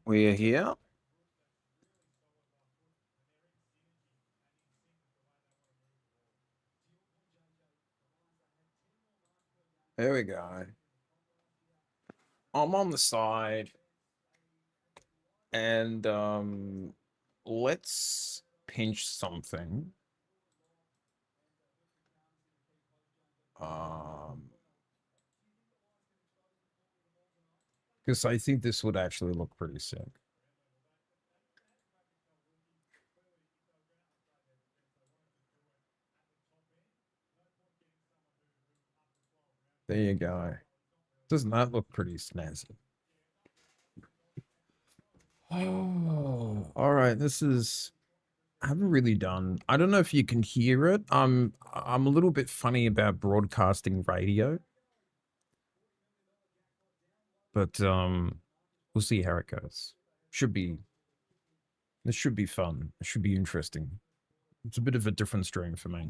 We are here. There we go. I'm on the side, and let's pinch something. Um, because I think this would actually look pretty sick. There you go. Doesn't that look pretty snazzy? Oh, all right. This is. I haven't really done. I don't know if you can hear it. I'm a little bit funny about broadcasting radio, but we'll see how it goes. Should be. This should be fun. It should be interesting. It's a bit of a different stream for me.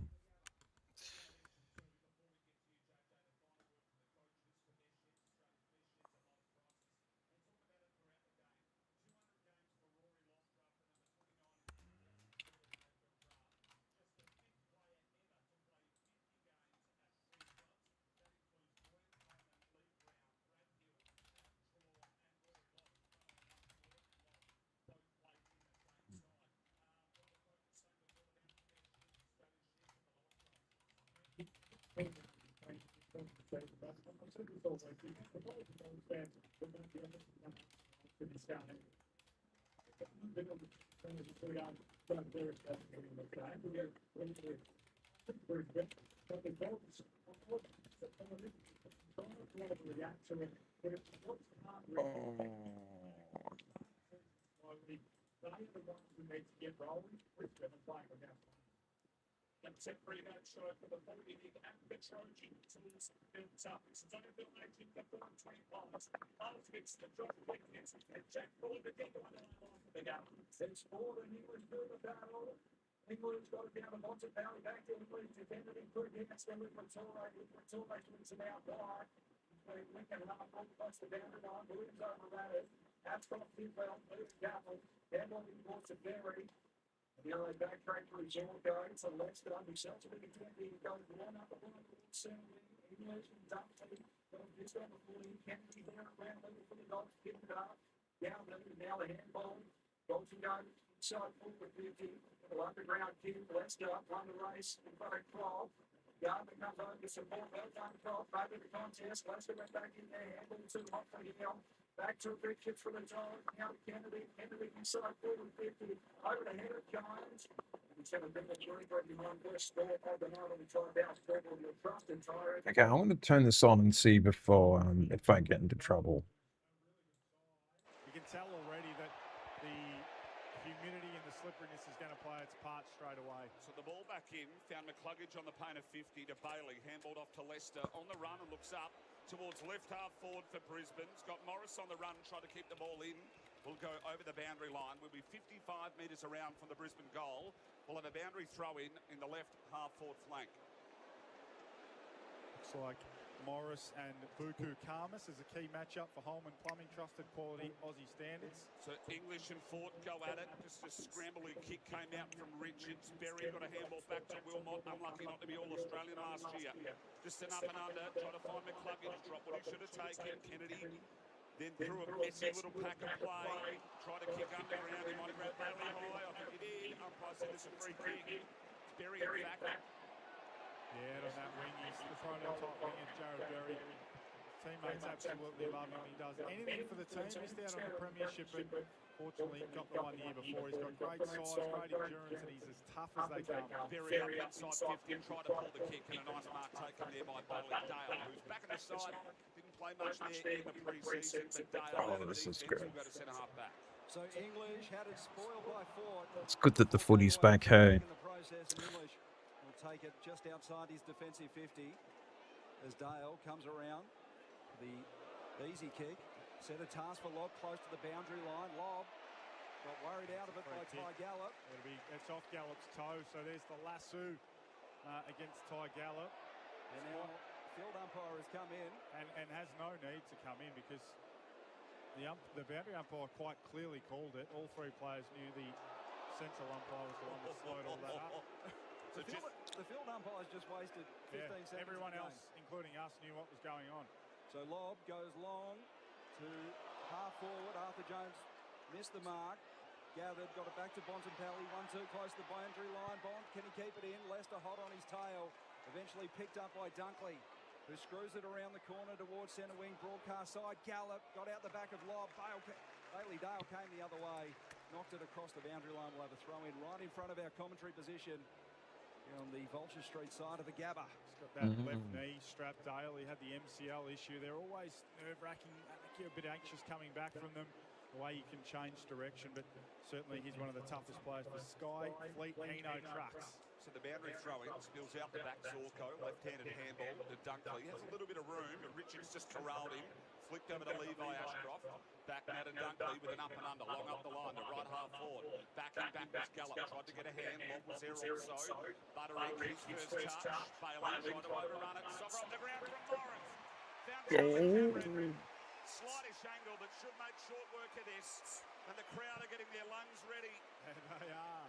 Okay, I want to turn this on and see before if I get into trouble. You can tell already that the humidity and the slipperiness is going to play its part straight away. So the ball back in, found McCluggage on the paint of 50 to Bailey, handballed off to Leicester, on the run and looks up towards left half forward for Brisbane. It's got Morris on the run, trying to keep the ball in. Will go over the boundary line. We'll be 55 metres around from the Brisbane goal. We'll have a boundary throw in the left half forward flank. Looks like Morris and Buku Karmas is a key matchup for Holman Plumbing, trusted quality Aussie standards. So English and Fort go at it. Just a scrambling kick came out from Richards. Berry got a handball back to Wilmot. Unlucky not to be All-Australian last year. Just an up and under. Try to find McCluggage. Drop what he should have taken. Kennedy then threw a messy little pack of play. Tried to kick underground. He might have grabbed Bradley high. I think he did. Umpire said it's a free kick. Berry in back. Yeah, on that wing, he's the prototype winger, Jared Berry. Teammates absolutely love him. He does anything for the team. Missed out on the premiership, but fortunately got the one the year before. He's got great size, great endurance, and he's as tough as they come. Berry up inside 50 and tried to pull the kick, and a nice mark taken there by Bailey Dale, who's back in the side. Didn't play much there in the pre-season, but Dale this is good. Go to centre half back. So English had it spoiled by Ford. It's good that the footy's back, hey. In the process, and English will take it just outside his defensive 50 as Dale comes around. The easy kick. Set a task for Lobb close to the boundary line. Lobb got worried out of it by Ty Gallop. It's off Gallop's toe, so there's the lasso against Ty Gallop. And now field umpire has come in. And has no need to come in because The boundary umpire quite clearly called it. All three players knew the central umpire was the one that slowed all that up. The field umpires just wasted 15 seconds. Everyone else, including us, knew what was going on. So lob goes long to half forward. Arthur Jones missed the mark. Gathered, got it back to Bontempelli. 1-2 close to the boundary line. Bond, can he keep it in? Lester hot on his tail. Eventually picked up by Dunkley, who screws it around the corner towards centre wing. Broadcast side. Gallop got out the back of Lob. Bailey Dale came the other way. Knocked it across the boundary line. We'll have a throw in right in front of our commentary position here on the Vulture Street side of the Gabba. He's got that left knee strapped, Dale. He had the MCL issue. They're always nerve-wracking. You're a bit anxious coming back from them. The way you can change direction, but certainly he's one of the toughest players for Sky Fleet Hino Trucks. So the boundary throw-in spills out the back. Zorko, left-handed handball to Dunkley. He has a little bit of room, but Richards just corralled him. Flicked over to Levi Ashcroft. Back now to Dunkley with an up and under. Long up the line to right half forward. Backing back was Gallop. Tried to get a hand. Lob was there also. Butterick, his first touch. Bailey tried to overrun it. Sover on the ground from Lawrence. Found Cameron. Slightish angle, but should make short work of this. And the crowd are getting their lungs ready. And they are.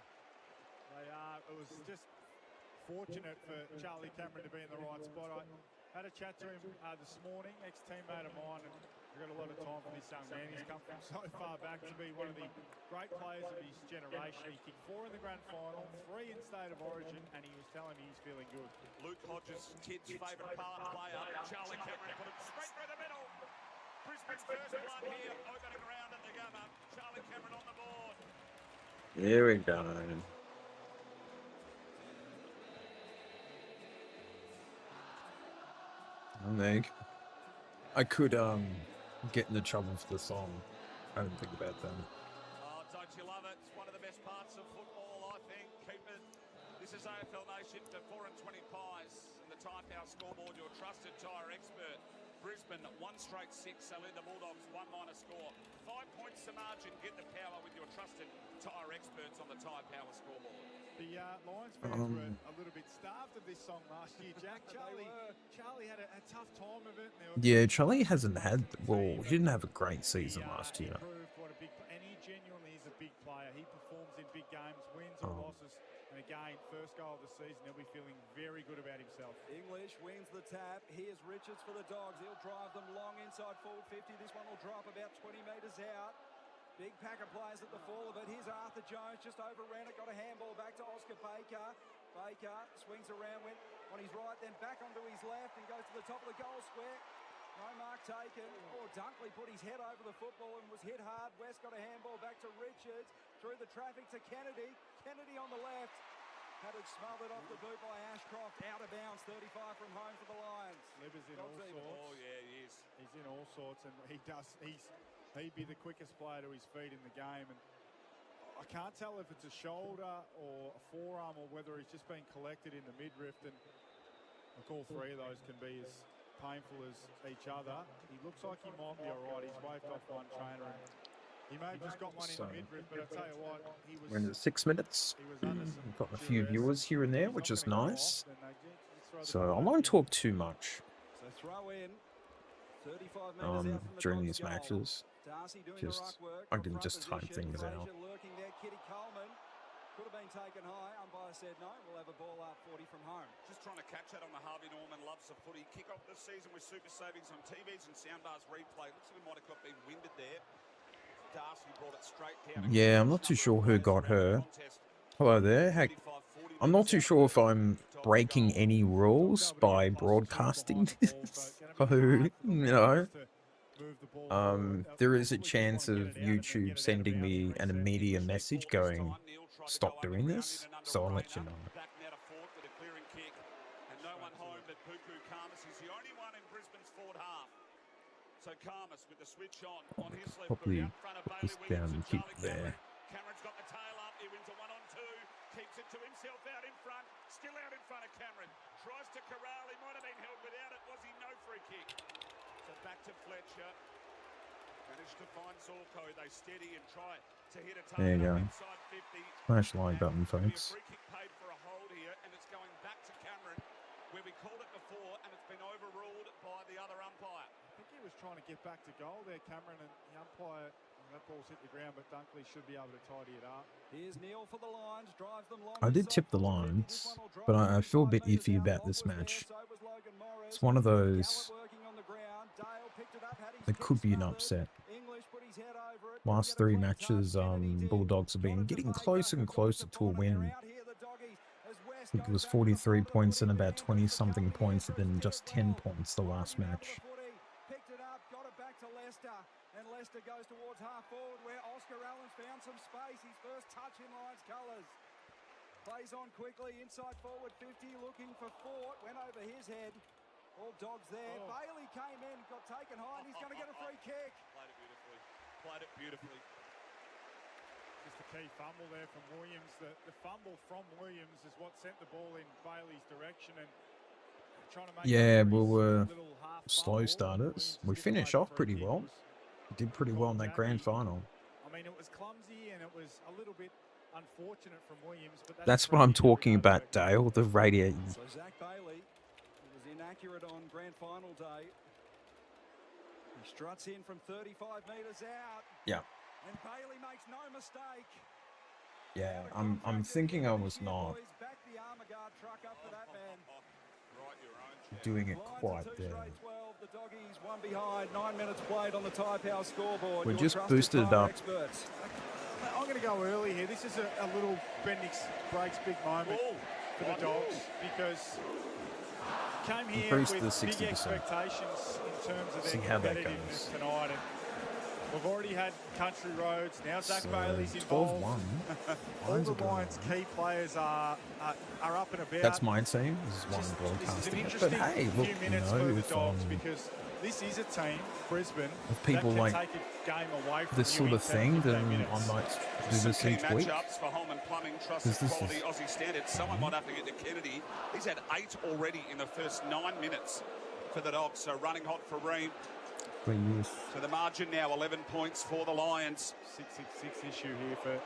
They are. It was just fortunate for Charlie Cameron to be in the right spot. I had a chat to him this morning, ex-teammate of mine, and we've got a lot of time for this young man. He's come from so far back to be one of the great players of his generation. He kicked 4 in the grand final, 3 in State of Origin, and he was telling me he's feeling good. Luke Hodges, kid's favourite player. Charlie Cameron put it straight through the middle. Brisbane's first blood here, opening round at the Gabba. Charlie Cameron on the board. Here we go. I could get into trouble for the song. I didn't think about that. Oh, don't you love it? It's one of the best parts of football, I think. Keep it. This is AFL Nation for 4 and 20 pies. And the Tyre Power scoreboard, your trusted tyre expert. Brisbane 1 straight 6, so lead the Bulldogs 1 minor score. 5 points to margin. Get the power with your trusted tyre experts on the Tyre Power scoreboard. The Lions fans were a little bit starved of this song last year, Jack. Charlie had a tough time of it. Yeah, Charlie hasn't had, well, he didn't have a great season last year. And he genuinely is a big player. He performs in big games, wins or losses. And again, first goal of the season, he'll be feeling very good about himself. English wins the tap. Here's Richards for the Dogs. He'll drive them long inside forward 50. This one will drop about 20 metres out. Big pack of players at the fall of it. Here's Arthur Jones, just overran it, got a handball back to Oscar Baker. Baker swings around, went on his right, then back onto his left and goes to the top of the goal square. No mark taken. Oh, Dunkley put his head over the football and was hit hard. West got a handball back to Richards. Through the traffic to Kennedy. Kennedy on the left. Had it smothered off the boot by Ashcroft. Out of bounds, 35 from home for the Lions. Libber's in all sorts. Oh, yeah, he is. He's in all sorts, and he'd be the quickest player to his feet in the game. And I can't tell if it's a shoulder or a forearm or whether he's just been collected in the midriff. And look, all 3 of those can be as painful as each other. He looks like he might be all right. He's waved off one trainer. And he may have just got one in the midriff, but I tell you what, he was. We're into 6 minutes. We've got a few viewers here and there, which is nice. So I won't talk too much. So throw in. 35 metres out from the during Dogs' these goal. matches. Darcy doing Just- the ruck work. I can Front just type position. things out. Fraser lurking there. Kitty Coleman could have been taken high. Umpire said no. We'll have a ball up 40 from home. Just trying to catch that on the Harvey Norman loves of footy. Kick off this season with super savings on TVs and soundbars replay. Looks like we might have got been winded there. Darcy brought it straight down. Yeah, I'm not too sure who got her. Hello there. Heck, I'm not too sure if I'm breaking any rules by broadcasting this. So, there is a chance of YouTube sending me an immediate message going, stop doing this, so I'll let you know. Back now to Ford with a clearing kick. And no one home but Puku Karmas. He's the only one in Brisbane's forward half. So Karmas with the switch on his left foot Probably out in front of put this Bailey down Williams and and keep Charlie there. Cameron. Cameron's got the tail up. He wins a 1-on-2. Keeps it to himself out in front. Still out in front of Cameron. Tries to corral. He might have been held without it. Was he? No free kick. So back to Fletcher. Managed to find Zorko. They steady and try to hit a There you target go. inside 50. Smash the like button, There'll be a folks. free kick paid for a hold here, and it's going back to Cameron where we called it before and it's been overruled by the other umpire. I think he was trying to get back to goal there, Cameron, and the umpire, that ball's hit the ground, but Dunkley should be able to tidy it up. Here's Neil for the Lions, drives them long. I did tip the Lions, but I feel a bit iffy about this match. It's one of those that could be an upset. Last 3 matches, Bulldogs have been getting closer and closer to a win. I think it was 43 points and about 20-something points, and then just 10 points the last match. Picked it up, got it back to Leicester, and Leicester goes towards half forward where Oscar Allen's found some space. His first touch in Lions colours. Plays on quickly, inside forward 50, looking for Fort, went over his head. All Dogs there. Bailey came in, got taken high, and he's going to get a free kick. Played it beautifully. Played it beautifully. Just a key fumble there from Williams. The fumble from Williams is what sent the ball in Bailey's direction, and trying to make We were slow starters. We finished off pretty well. We did pretty well in that grand final. I mean, it was clumsy and it was a little bit unfortunate from Williams, but that's what I'm talking about, Dale. The radiator. So Zach Bailey was inaccurate on grand final day. He struts in from 35 metres out. Yeah. And Bailey makes no mistake. Yeah, I'm thinking I was not doing it quite there. The Doggies one behind, 9 minutes played on the Tyre Power scoreboard. We just boosted it up. I'm going to go early here. This is a little Bendix breaks big moment for the Dogs, because came here with big expectations in terms of their competitiveness tonight. And we've already had Country Roads. Now Zach Bailey's involved. 12-1. All the Lions' key players are up and about. That's my team. This is one broadcasting. But hey, look, few minutes for the Dogs, because this is a team, Brisbane, if people that like can take a game away from this sort of thing, then I might do this each week. For Holman Plumbing, trusted quality Aussie standards. Someone might have to get to Kennedy. He's had 8 already in the first 9 minutes for the Dogs. So running hot for Ream. So the margin now 11 points for the Lions. 6-6 issue here for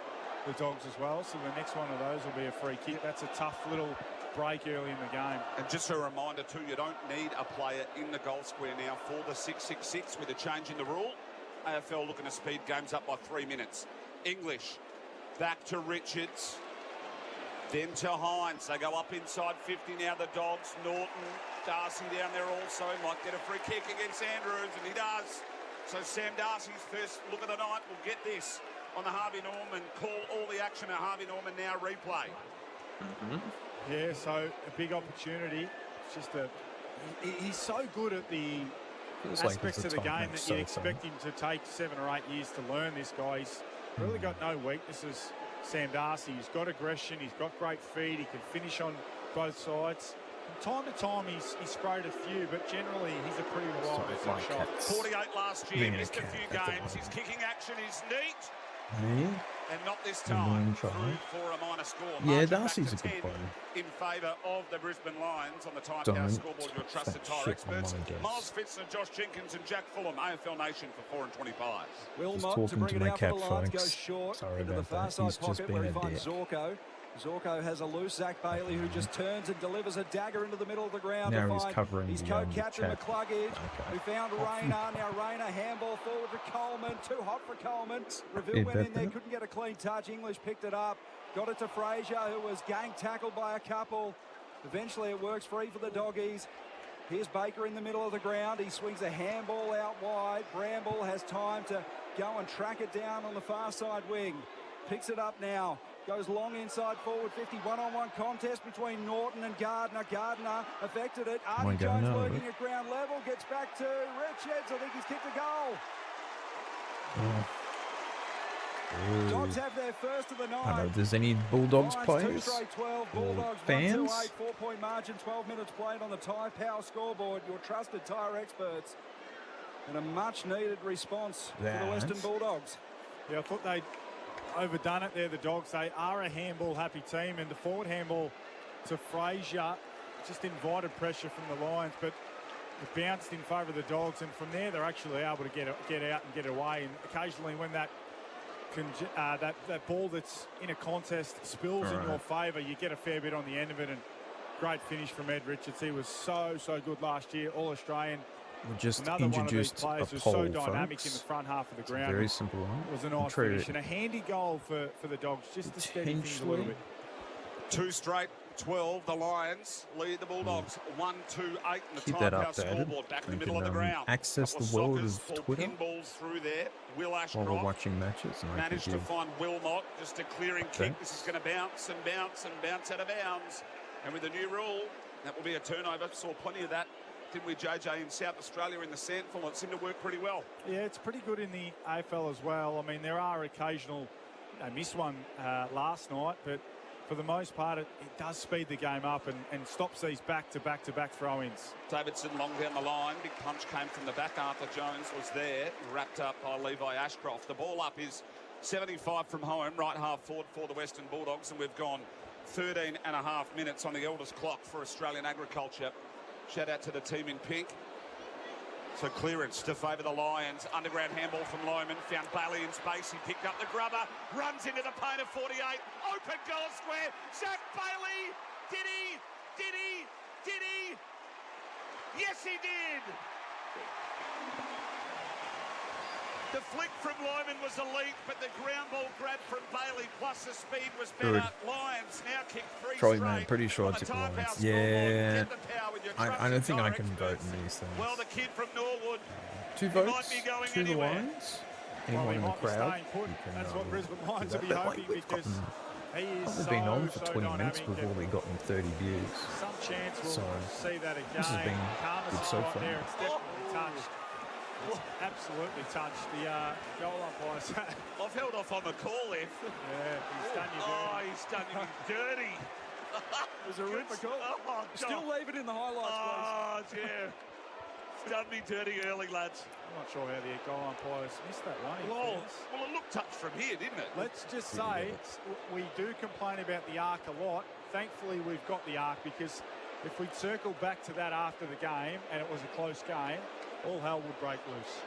the Dogs as well. So the next one of those will be a free kick. That's a tough little break early in the game. And just a reminder too, you don't need a player in the goal square now for the 6-6-6 with a change in the rule. AFL looking to speed games up by 3 minutes. English back to Richards, then to Hines. They go up inside 50 now, the Dogs. Norton, Darcy down there also, might get a free kick against Andrews, and he does. So Sam Darcy's first look of the night will get this on the Harvey Norman. Call all the action at Harvey Norman now, replay. Yeah, so a big opportunity. It's just he's so good at the aspects of the game that you expect him to take 7 or 8 years to learn. This guy, he's really got no weaknesses. Sam Darcy, he's got aggression, he's got great feed, he can finish on both sides. From time to time, he's sprayed a few, but generally he's a pretty reliable shot. 48 last year, missed a few games. His kicking action is neat. And not this time, for a minor score. Yeah, Darcy's a good player. In favour of the Brisbane Lions on the Tyre Power scoreboard, your trusted tyre experts. Miles Fitzner, Josh Jenkins and Jack Fulham, AFL Nation for 4 and 25. Just talking to my cat, folks. Sorry about that. He's just been a dick. Zorko has a loose Zach Bailey who just turns and delivers a dagger into the middle of the ground. Now he's covering his co-captain McCluggage. We found Rayner. Now Rayner, handball forward to Coleman. Too hot for Coleman. Reville went in there, couldn't get a clean touch. English picked it up. Got it to Frazier, who was gang tackled by a couple. Eventually it works free for the Doggies. Here's Baker in the middle of the ground. He swings a handball out wide. Bramble has time to go and track it down on the far side wing. Picks it up now. Goes long inside forward 50. One-on-one contest between Norton and Gardner. Gardner affected it. Artie Jones working at ground level. Gets back to Richards. I think he's kicked a goal. Dogs have their first of the night. I don't know if there's any Bulldogs players 12, Bulldogs, fans. 1-2-8, 4-point margin, 12 minutes played on the Tyre Power scoreboard. Your trusted tyre experts. And a much-needed response for the Western Bulldogs. Yeah, I thought they'd overdone it there, the Dogs. They are a handball-happy team, and the forward handball to Frazier just invited pressure from the Lions, but it bounced in favour of the Dogs, and from there they're actually able to get out and get away. And occasionally when that ball that's in a contest spills in your favour, you get a fair bit on the end of it, and great finish from Ed Richards. He was so good last year, All-Australian. We just Another one of these introduced a players who's poll, so dynamic in the folks. front half of the It's a ground. very simple one. It was a nice finish and a handy goal for the Dogs, just to steady things a little bit. 2 straight 12. The Lions lead the Bulldogs 1-2-8 in the Keep that Timehouse updated. scoreboard. Back in We the middle can, of the ground. access Couple the world sockers, of full Twitter pinballs through there. Will while Ashcroft we're watching matches. And I can managed to give find Wilmot, just a clearing kick. Thanks. This is going to bounce and bounce and bounce out of bounds. And with the new rule, that will be a turnover. Saw plenty of that, didn't we, JJ, in South Australia in the Sandful? It seemed to work pretty well. Yeah, it's pretty good in the AFL as well. I mean, there are occasional, they missed one last night, but for the most part, it does speed the game up and stops these back-to-back throw-ins. Davidson long down the line. Big punch came from the back. Arthur Jones was there, wrapped up by Levi Ashcroft. The ball up is 75 from home, right half forward for the Western Bulldogs, and we've gone 13 and a half minutes on the eldest clock for Australian agriculture. Shout out to the team in pink. So clearance to favour the Lions. Underground handball from Lohman. Found Bailey in space. He picked up the grubber. Runs into the paint of 48. Open goal square. Zach Bailey. Did he? Did he? Did he? Yes, he did. The flick from Lohman was elite, but the ground ball grab from Bailey plus the speed was better. Good. Lions now kick 3 Troy, straight. man, pretty sure On it's the a Lions. Timehouse Yeah. scoreboard. Get the power with your I trusted don't think I Tyre can vote experts. in these things. Well, the kid from Norwood. 2 might votes be going to the anywhere. Lions. Well, Anyone he in the might be crowd? staying put. you can, That's what Brisbane Lions do will be that. But, hoping, we've because gotten- he is We've been on for 20 minutes dynamic before and we got 30 views. some chance we'll So, see that again. this has been Karmas good is so right far. there. It's definitely touched. It's absolutely touched. The goal umpire. I've held off on the call, F. Yeah, he's done you Oh, dirty. he's done you dirty. It was a ripper call. Oh, Still God. leave it in the highlights, please. Oh, yeah. It's done me dirty early, lads. I'm not sure how the goal umpires missed that one. in Well, fairness. it looked touched from here, didn't it? Let's just say we do complain about the arc a lot. Thankfully, we've got the arc, because if we'd circled back to that after the game and it was a close game, all hell would break loose.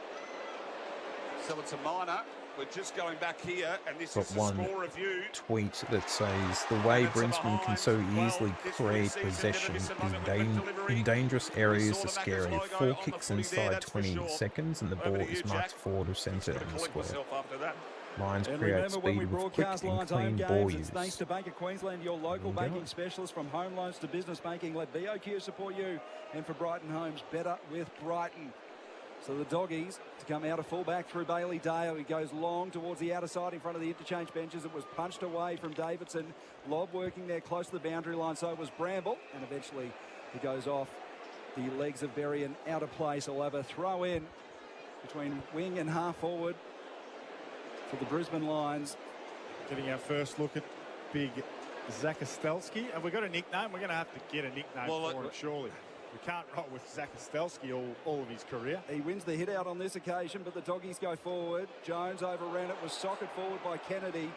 So it's a minor. We're just going back here, and this Got is the one score review. tweet that says the way And it's a Brisbane can so behind. easily Well, this create preseason possession never miss a is moment with delivery. in dangerous We areas saw is the Maccas scary. logo 4 on the kicks footy there, inside that's for 20 sure. seconds and the Over ball to you, is marked Jack. forward or centre Gonna in the collect square. myself after that. Lions And create remember, when we speed with quick broadcast and Lions home clean games, ball it's use. thanks to Bank of Queensland, your local There you banking go. specialist. From home loans to business banking, let BOQ support you. And for Brighton Homes, better with Brighton. So the Doggies to come out of fullback through Bailey Dale. He goes long towards the outer side in front of the interchange benches. It was punched away from Davidson. Lob working there close to the boundary line. So it was Bramble. And eventually he goes off the legs of Berry and out of play. So we'll have a throw in between wing and half forward for the Brisbane Lions. Getting our first look at big Zakostelski. Have we got a nickname? We're going to have to get a nickname Well, for him, surely. We can't roll with Zakostelski all of his career. He wins the hit out on this occasion, but the Doggies go forward. Jones overran it, was socked forward by Kennedy.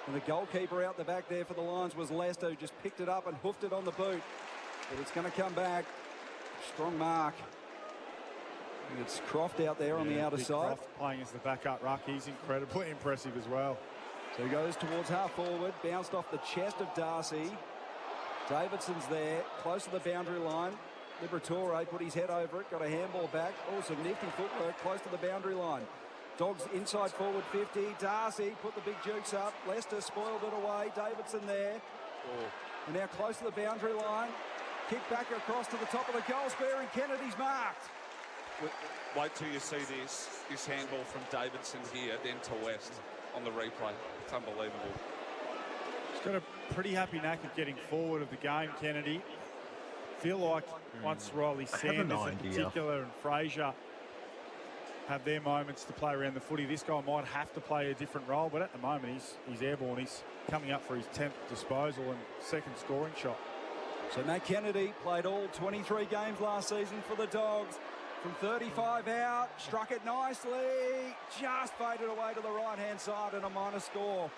And the goalkeeper out the back there for the Lions was Lester, who just picked it up and hoofed it on the boot. But it's going to come back. Strong mark. And it's Croft out there on the outer Big side. Croft playing as the backup ruck. He's incredibly impressive as well. So he goes towards half forward, bounced off the chest of Darcy. Davidson's there, close to the boundary line. Liberatore put his head over it, got a handball back. Oh, some nifty footwork close to the boundary line. Dogs inside forward 50. Darcy put the big jukes up. Lester spoiled it away. Davidson there. And now close to the boundary line. Kick back across to the top of the goal square, and Kennedy's marked. Wait till you see this handball from Davidson here, then to West on the replay. It's unbelievable. He's got a pretty happy knack of getting forward of the game, Kennedy. Feel like once Riley I have an Sanders in idea. particular and Fraser have their moments to play around the footy, this guy might have to play a different role, but at the moment he's airborne. He's coming up for his 10th disposal and second scoring shot. So Matt Kennedy played all 23 games last season for the Dogs. From 35 out, struck it nicely, just faded away to the right-hand side and a minor score.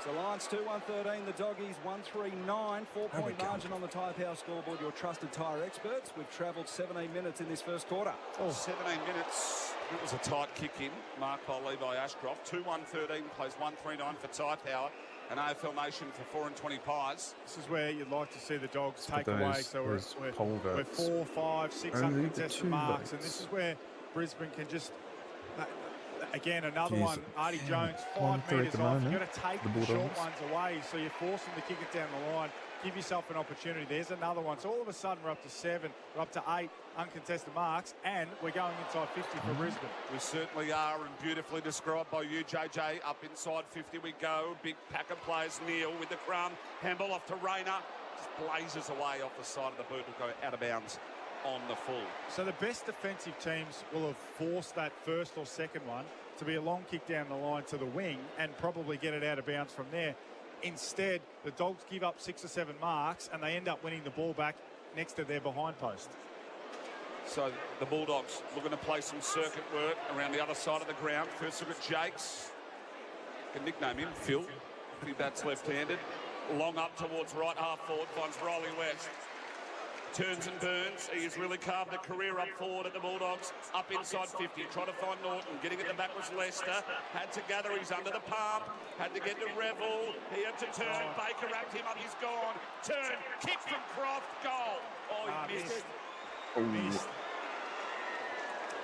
So Lions 2-1-13, the Doggies 1-3-9, 4-point margin on the Tyre Power scoreboard. Your trusted tyre experts. We've travelled 17 minutes in this first quarter. 17 minutes. It was a tight kick in, marked by Levi Ashcroft. 2-1-13 plays 1-3-9 for Tyre Power. And AFL Nation for 4-20 Pies. This is where you'd like to see the Dogs take away. So we're 4, 5, 6 uncontested marks, and this is where Brisbane can just. Again, another one. Artie Jones, 5 metres off. You've got to take the short ones away, so you force them to kick it down the line. Give yourself an opportunity. There's another one. So all of a sudden, we're up to 7, we're up to 8 uncontested marks, and we're going inside 50 for Brisbane. We certainly are, and beautifully described by you, JJ. Up inside 50 we go. Big pack of players. Neil with the crumb. Handball off to Rayner. Just blazes away off the side of the boot. Will go out of bounds on the full. So the best defensive teams will have forced that first or second one to be a long kick down the line to the wing and probably get it out of bounds from there. Instead, the Dogs give up 6 or 7 marks and they end up winning the ball back next to their behind post. So the Bulldogs looking to play some circuit work around the other side of the ground. First look at Jakes. Can nickname him Phil. I think that's left-handed. Long up towards right half forward, finds Riley West. Turns and burns. He has really carved a career up forward at the Bulldogs. Up inside 50. Trying to find Norton. Getting at the back was Lester. Had to gather. He's under the pump. Had to get to Revel. He had to turn. Baker wrapped him up. He's gone. Turn. Kick from Croft. Goal. Oh, he missed. Missed.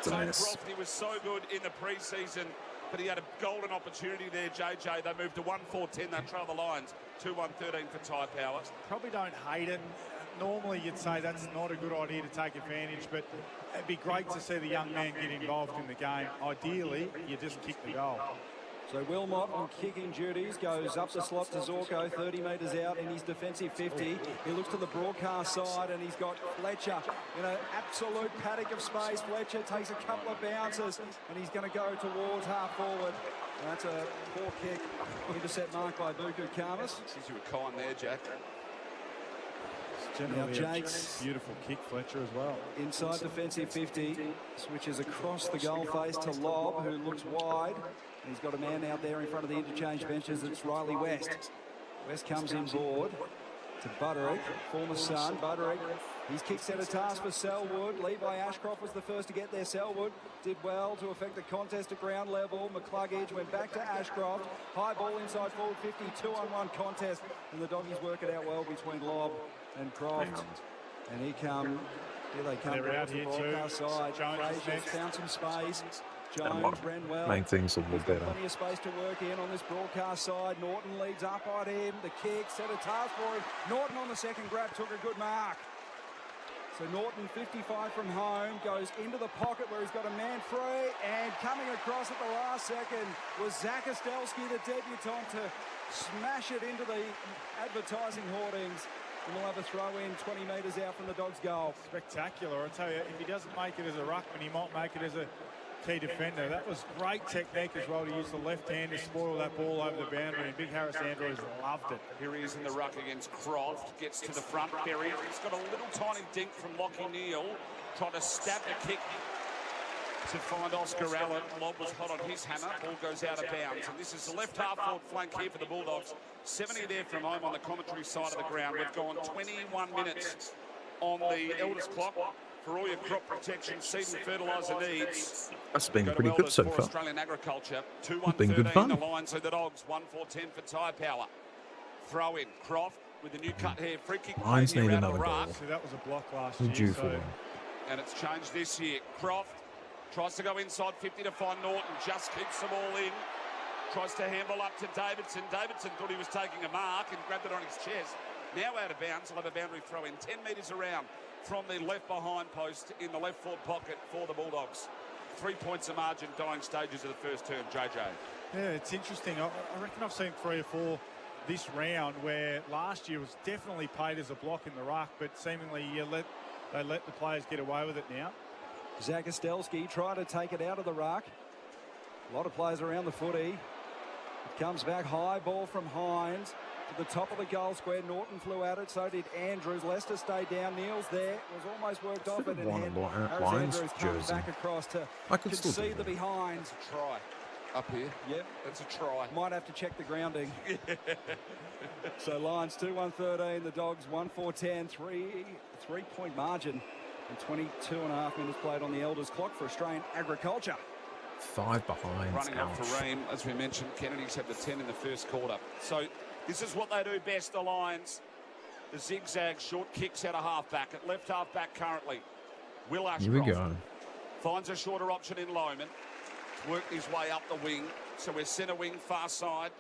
Tone Croft, he was so good in the pre-season, but he had a golden opportunity there, JJ. They moved to 1-4-10. They trail the Lions. 2-1-13 for Tyre Power. Probably don't hate it. Normally you'd say that's not a good idea to take advantage, but it'd be great to see the young man get involved in the game. Ideally, you just kick the goal. So Wilmot on kicking duties goes up the slot to Zorko, 30 metres out in his defensive 50. He looks to the broadcast side and he's got Fletcher in an absolute paddock of space. Fletcher takes a couple of bounces and he's going to go towards half forward. And that's a poor kick. Intercept marked by Buku Karmas. Since you were kind there, Jack. Now Jakes, beautiful kick, Fletcher as well. Inside defensive 50, switches across the goal face to Lobb, who looks wide. He's got a man out there in front of the interchange benches. It's Riley West. West comes in board to Butterick, former son. Butterick, his kick set a task for Selwood. Levi Ashcroft was the first to get there. Selwood did well to affect the contest at ground level. McCluggage went back to Ashcroft. High ball inside forward 50, 2-on-1 contest. And the Doggies work it out well between Lobb and Croft. And here they come. They're out here too. Side. Fraser found some space. Jones ran well. Main things a little better. Plenty of space to work in on this broadcast side. Norton leads up on him. The kick set a task for him. Norton on the second grab took a good mark. So Norton, 55 from home, goes into the pocket where he's got a man free, and coming across at the last second was Zach Ostelski, the debutant, to smash it into the advertising hoardings. And we'll have a throw in 20 metres out from the Dogs' goal. Spectacular. I tell you, if he doesn't make it as a ruckman, he might make it as a key defender. That was great technique as well to use the left hand to spoil that ball over the boundary. And Big Harris Andrews loved it. Here he is in the ruck against Croft. Gets to the front, Berry. He's got a little tiny dink from Lockie Neal. Trying to stab the kick to find Oscar Allen. Lobb was hot on his hammer. Ball goes out of bounds. And this is the left half forward flank here for the Bulldogs. 70 there from home on the commentary side of the ground. We've gone 21 minutes on the eldest clock. For all your crop protection, seed and fertiliser needs. That's been pretty good so far. Australian Agriculture. Been good fun. The Lions lead the Dogs. 1-4-10 for Tyre Power. Throw in. Croft with the new cut here. Free kick. Lions need another goal. See, that was a block last We're year. due for one. And it's changed this year. Croft tries to go inside 50 to find Norton. Just keeps the ball in. Tries to handle up to Davidson. Davidson thought he was taking a mark and grabbed it on his chest. Now out of bounds. He'll have a boundary throw in. 10 metres around from the left behind post in the left forward pocket for the Bulldogs. 3 points of margin, dying stages of the first term, JJ. Yeah, it's interesting. I reckon I've seen 3 or 4 this round where last year was definitely paid as a block in the ruck, but seemingly they let the players get away with it now. Zach Ostelski tried to take it out of the ruck. A lot of players around the footy. It comes back high, ball from Hines. To the top of the goal square, Norton flew at it, so did Andrews. Lester stayed down, Neal's there, was almost worked off it, and Harris Andrews comes back across to concede the behind. Try. up here. Yep. That's a try. Might have to check the grounding. So Lions 2-1-13, the Dogs 1-4-10, three-point margin, and 22.5 minutes played on the Elders clock for Australian agriculture. 5 behind. Running up Ouch. for Ream, as we mentioned, Kennedy's had the 10 in the first quarter. So this is what they do best, the Lions. The zigzag short kicks out of halfback. At left halfback currently, Will Ashcroft. Here we go. Finds a shorter option in Lohman. Worked his way up the wing. So we're centre wing, far side,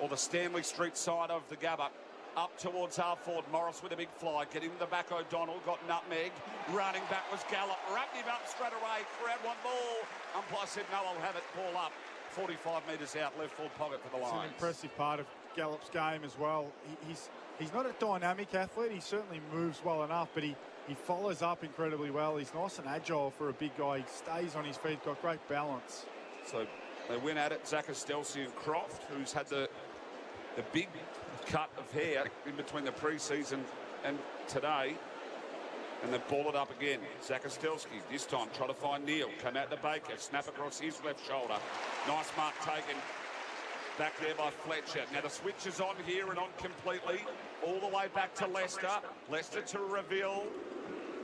or the Stanley Street side of the Gabba. Up towards half forward. Morris with a big fly. Get him the back. O'Donnell got nutmegged. Running back was Gallup. Wrapped him up straight away. Crowd one ball. Umpire said no, I'll have it. Ball up. 45 metres out. Left full pocket for the Lions. It's an impressive part of Gallup's game as well. He's not a dynamic athlete. He certainly moves well enough, but he follows up incredibly well. He's nice and agile for a big guy. He stays on his feet. Got great balance. So they went at it. Zach Estelsi and Croft, who's had the big cut of hair in between the pre-season and today, and they ball it up again. Zach Estelski this time try to find Neil. Come out to Baker. Snap across his left shoulder. Nice mark taken back there by Fletcher. Now the switch is on here and on completely. All the way back to Leicester. Leicester to reveal.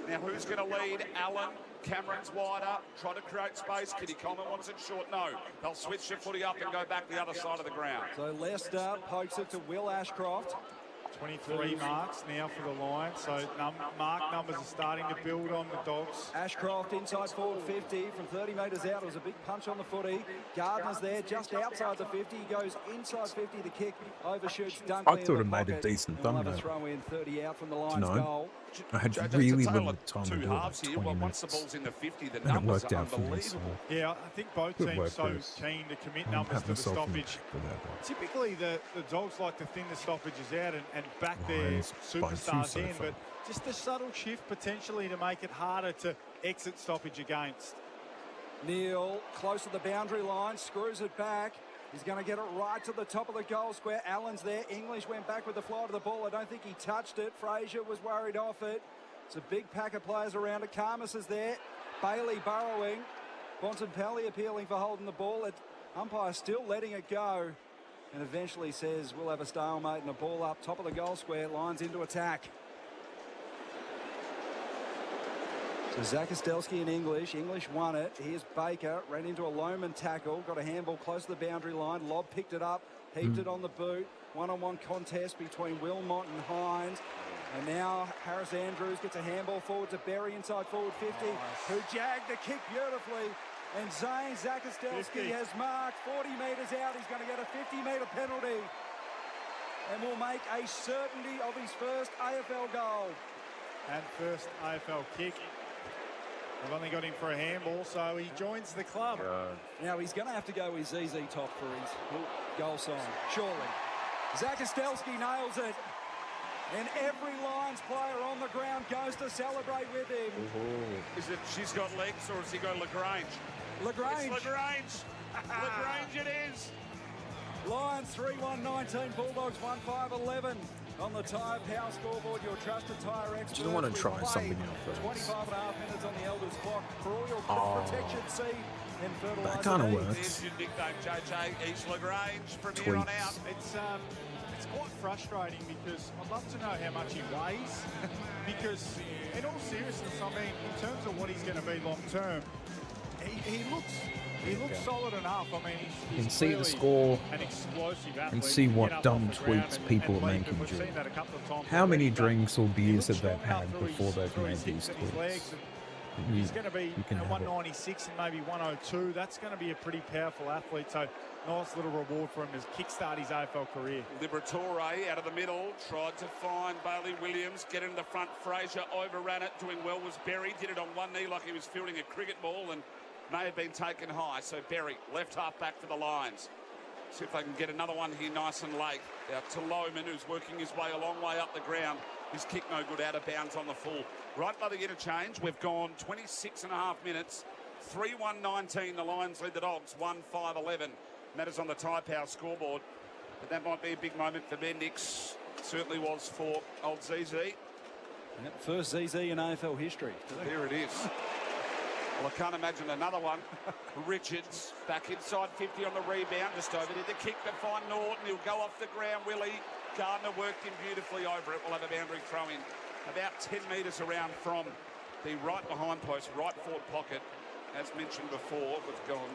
Now who's going to lead? Allen. Cameron's wider, try to create space. Kitty Coleman wants it short. No, they'll switch the footy up and go back the other side of the ground. So Leicester pokes it to Will Ashcroft. 23 marks now for the Lions, so mark numbers are starting to build on the Dogs. Ashcroft inside forward 50 from 30 metres out. It was a big punch on the footy. Gardner's there just outside the 50. He goes inside 50. The kick overshoots Dunkley. I thought it made a decent thumb. thumbnail. Throw in 30 out from the Lions goal. I had Jojo, really it's a tale little of time to two do it, halves like here. 20 Once the minutes. ball's in the 50, the And it numbers worked are out for me, so Yeah, I think both good teams work, so Bruce. keen to commit I'll numbers pat to the myself on the stoppage. back for that one. Typically, the Dogs like to thin the stoppages out and back their Lions by 2 superstars so in, far. but just a subtle shift potentially to make it harder to exit stoppage against. Neil close to the boundary line, screws it back. He's going to get it right to the top of the goal square. Allen's there. English went back with the fly to the ball. I don't think he touched it. Frazier was worried off it. It's a big pack of players around it. Karmas is there. Bailey burrowing. Bontempelli appealing for holding the ball. Umpire still letting it go. And eventually says we'll have a stalemate and a ball up top of the goal square. Lions into attack. So Zach Estelski and English. English won it. Here's Baker. Ran into a Lohman tackle. Got a handball close to the boundary line. Lobb picked it up. Heaved it on the boot. One-on-one contest between Wilmot and Hines. And now Harris Andrews gets a handball forward to Berry inside forward 50, who jagged the kick beautifully. And Zach Estelski has marked 40 metres out. He's going to get a 50-metre penalty. And will make a certainty of his first AFL goal. And first AFL kick. They've only got him for a handball, so he joins the club. Now he's going to have to go with ZZ Top for his goal sign, surely. Zach Estelski nails it. And every Lions player on the ground goes to celebrate with him. Is it she's got legs or has he got LaGrange? LaGrange. It's LaGrange. LaGrange it is. Lions 3-1-19, Bulldogs 1-5-11. On the Tyre Power scoreboard, your trusted tyre expert. Just want to We've try played something else. 25 and a half minutes on the Elders clock for all your protection seed and fertiliser. That kind of needs. works. There's your nickname, JJ. East LaGrange from here on out. It's quite frustrating because I'd love to know how much he weighs. Because in all seriousness, I mean, in terms of what he's going to be long term, he looks solid enough. I mean, You he's can see the clearly score an explosive athlete. and see Get what up dumb off the ground tweets and people are leap, making and we've during. seen that a couple of times How many already, but drinks or he beers looks have they strong enough had through before his- they've through made his these hips and his tweets? legs, and He's going to be you can have it. 196 and maybe 102. That's going to be a pretty powerful athlete. So nice little reward for him to kickstart his AFL career. Liberatore out of the middle, tried to find Bailey Williams, get in the front. Frazier overran it, doing well was Berry, did it on one knee like he was fielding a cricket ball and may have been taken high. So Berry, left half back for the Lions. See if they can get another one here nice and late. Out to Lohman, who's working his way a long way up the ground. His kick no good, out of bounds on the full. Right by the interchange, we've gone 26 and a half minutes. 3-1-19, the Lions lead the Dogs, 1-5-11. And that is on the Tyre Power scoreboard. But that might be a big moment for Bendix. Certainly was for old ZZ. First ZZ in AFL history. Here it is. Well, I can't imagine another one. Richards back inside 50 on the rebound, just over there. The kick to find Norton. He'll go off the ground, Willie. Gardner worked him beautifully over it. We'll have a boundary throw in. About 10 metres around from the right behind post, right forward pocket. As mentioned before, we've gone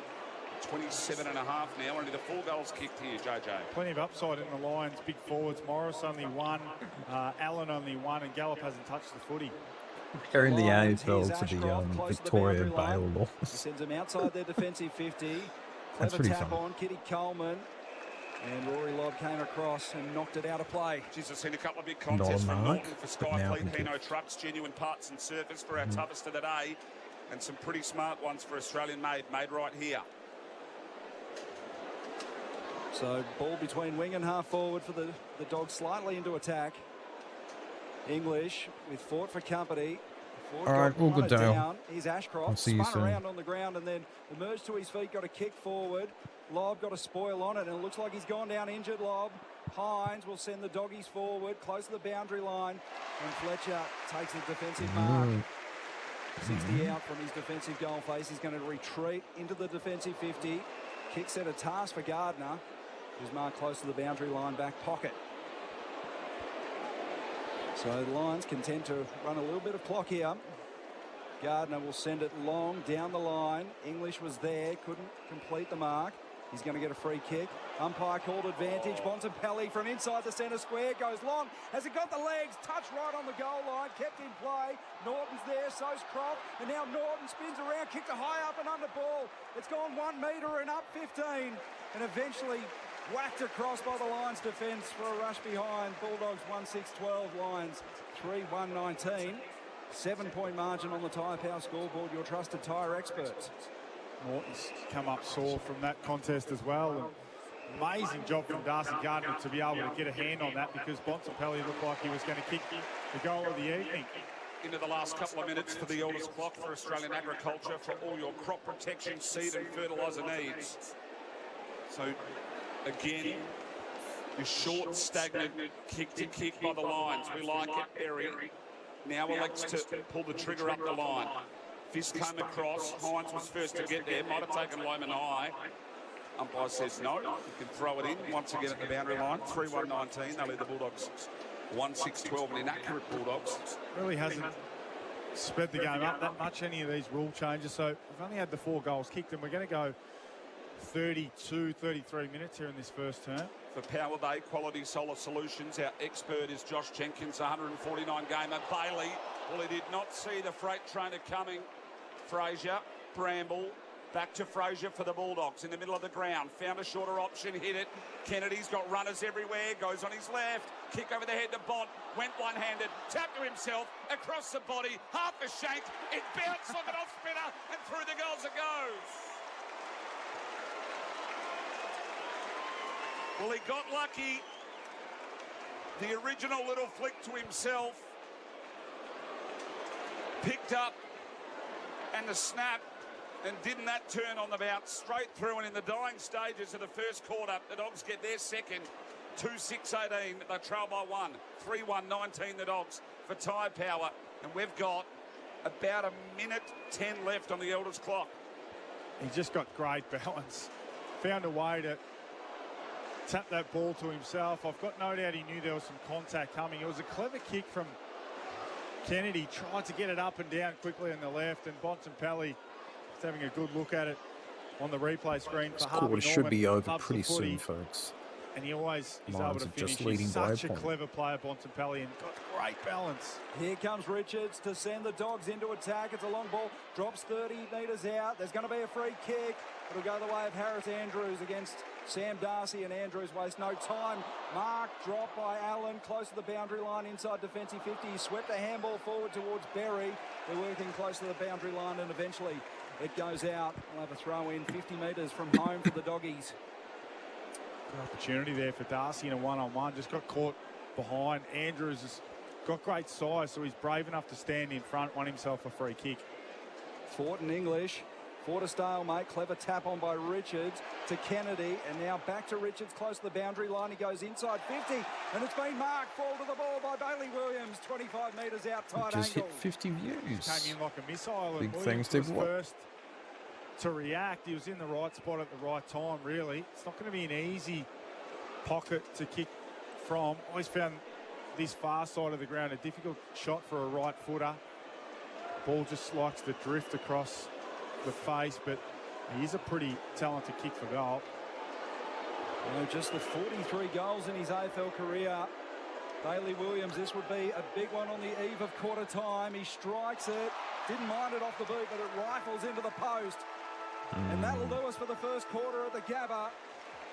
27 and a half now. Only the 4 goals kicked here, JJ. Plenty of upside in the Lions. Big forwards. Morris only 1, Allen only 1, and Gallup hasn't touched the footy. Comparing the Lions, AFL here's to the Ashcroft, close to the Victoria boundary line. Bail He laws. sends them outside their defensive 50. That's Clever pretty tap fun. on Kitty Coleman. And Rory Lobb came across and knocked it out of play. Jeez, I've seen a couple of big contests from mark, Norton for but now Skyfleet, can Hino Trucks, genuine parts and service for our toughest of the day. And some pretty smart ones for Australian made right here. So ball between wing and half forward for the Dogs, slightly into attack. English with Fort for company. Ford All right, all good, Dale. down. Here's Ashcroft. I'll see you Spun soon. around on the ground and then emerged to his feet, got a kick forward. Lobb got a spoil on it, and it looks like he's gone down injured, Lobb. Hines will send the Doggies forward, close to the boundary line, and Fletcher takes the defensive mark. 60 out from his defensive goal face. He's going to retreat into the defensive 50. Kick set a task for Gardner, who's marked close to the boundary line back pocket. So the Lions content to run a little bit of clock here. Gardner will send it long down the line. English was there, couldn't complete the mark. He's going to get a free kick. Umpire called advantage. Bontempelli from inside the centre square goes long. Has it got the legs? Touch right on the goal line. Kept in play. Norton's there. So's Croft. And now Norton spins around. Kicked a high up and under ball. It's gone 1 metre and up 15. And eventually whacked across by the Lions defence for a rush behind. Bulldogs 1-6-12. Lions 3-1-19. 7-point margin on the Tyre Power scoreboard. Your trusted tyre experts. Morton's come up sore from that contest as well. And amazing job from Darcy Gardner to be able to get a hand on that, because Bontempelli looked like he was going to kick the goal of the evening. Into the last couple of minutes for the eldest clock for Australian agriculture for all your crop protection, seed and fertiliser needs. So, again, the short, stagnant kick to kick by the Lions. We like it, Berry. Now elects to pull the trigger up the line. Fist came across. Hines was first to get there. Might have taken Loman high. Umpire says no. You can throw it in once again at the boundary line. 3-1-19. They lead the Bulldogs 1-6-12. An inaccurate Bulldogs. Really hasn't sped the game up that much, any of these rule changes. So we've only had the 4 goals kicked, and we're going to go 32, 33 minutes here in this first term. For Power Bay Quality Solar Solutions, our expert is Josh Jenkins, 149 gamer. Bailey, well, he did not see the freight trainer coming. Frazier, Bramble, back to Frazier for the Bulldogs in the middle of the ground. Found a shorter option, hit it. Kennedy's got runners everywhere, goes on his left. Kick over the head to Bont, went one-handed, tapped to himself, across the body, half a shank. It bounced like an off-spinner, and through the goals it goes. Well, he got lucky. The original little flick to himself picked up, and the snap, and didn't that turn on the bounce straight through, and in the dying stages of the first quarter, the Dogs get their second. 2-6-18, they trail by 1. 3-1-19 the Dogs for Tyre Power, and we've got about 1:10 left on the elders clock. He just got great balance. Found a way to tap that ball to himself. I've got no doubt he knew there was some contact coming. It was a clever kick from Kennedy. Tried to get it up and down quickly on the left, and Bontempelli just having a good look at it on the replay screen. This For Harvey quarter should be Norman, over loves pretty the footy, soon, folks. and he always is Lions able to are just finish. leading He's by a such a point. clever player, Bontempelli, and got great balance. Here comes Richards to send the Dogs into attack. It's a long ball, drops 30 metres out. There's going to be a free kick. It'll go the way of Harris Andrews against Sam Darcy, and Andrews wastes no time. Mark dropped by Allen, close to the boundary line inside defensive 50. He swept a handball forward towards Berry. They're working close to the boundary line, and eventually it goes out. We'll have a throw in 50 metres from home for the Doggies. Good opportunity there for Darcy in a one-on-one. Just got caught behind. Andrews has got great size, so he's brave enough to stand in front, won himself a free kick. Fort and English Fought a stalemate, clever tap on by Richards to Kennedy, and now back to Richards, close to the boundary line. He goes inside 50, and it's been marked. Fall to the ball by Bailey Williams, 25 metres out, tight Just angle. hit 50 views. Came in like a missile. Big and thanks Williams to was what? first to react. He was in the right spot at the right time, really. It's not going to be an easy pocket to kick from. Always found this far side of the ground a difficult shot for a right footer. Ball just likes to drift across the face, but he is a pretty talented kick for goal. Just the 43 goals in his AFL career. Bailey Williams, this would be a big one on the eve of quarter time. He strikes it, didn't mind it off the boot, but it rifles into the post. And that'll do us for the first quarter at the Gabba.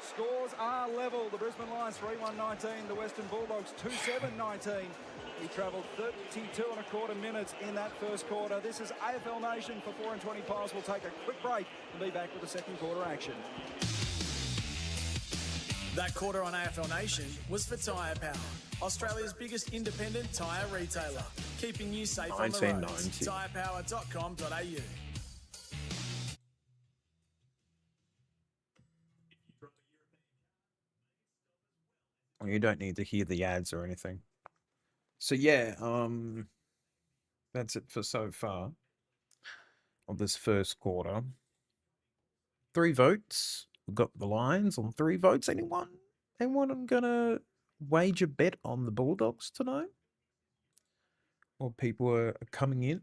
Scores are level. The Brisbane Lions 3-1-19, the Western Bulldogs 2-7-19. He travelled 32 and a quarter minutes in that first quarter. This is AFL Nation for 4 and 20 Pies. We'll take a quick break and be back with the second quarter action. That quarter on AFL Nation was for Tyre Power, Australia's biggest independent tyre retailer, keeping you safe on the roads. Tyrepower.com.au. Well, you don't need to hear the ads or anything. So yeah, that's it for so far of this first quarter. 3 votes. We've got the Lions on 3 votes. Anyone gonna wager bet on the Bulldogs tonight? Or people are coming in?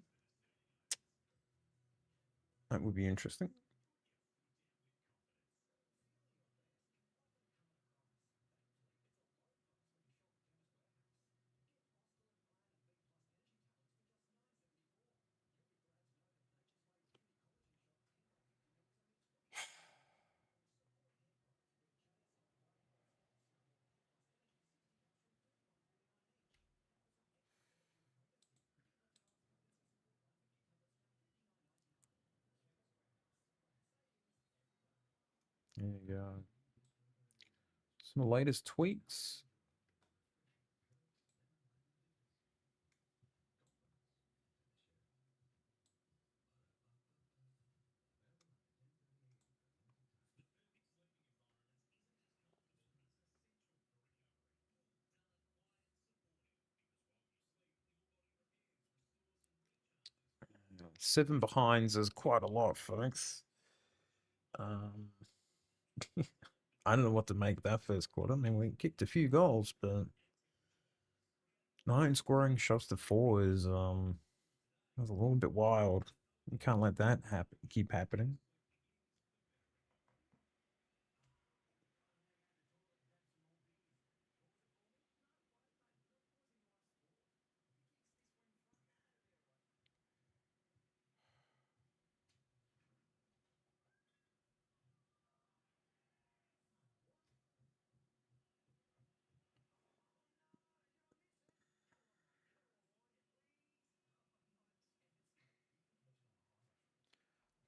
That would be interesting. There you go. Some of the latest tweets. Yeah, 7 behinds is quite a lot, folks. I don't know what to make of that first quarter. I mean, we kicked a few goals, but 9 scoring shots to 4 is that's a little bit wild. You can't let that keep happening.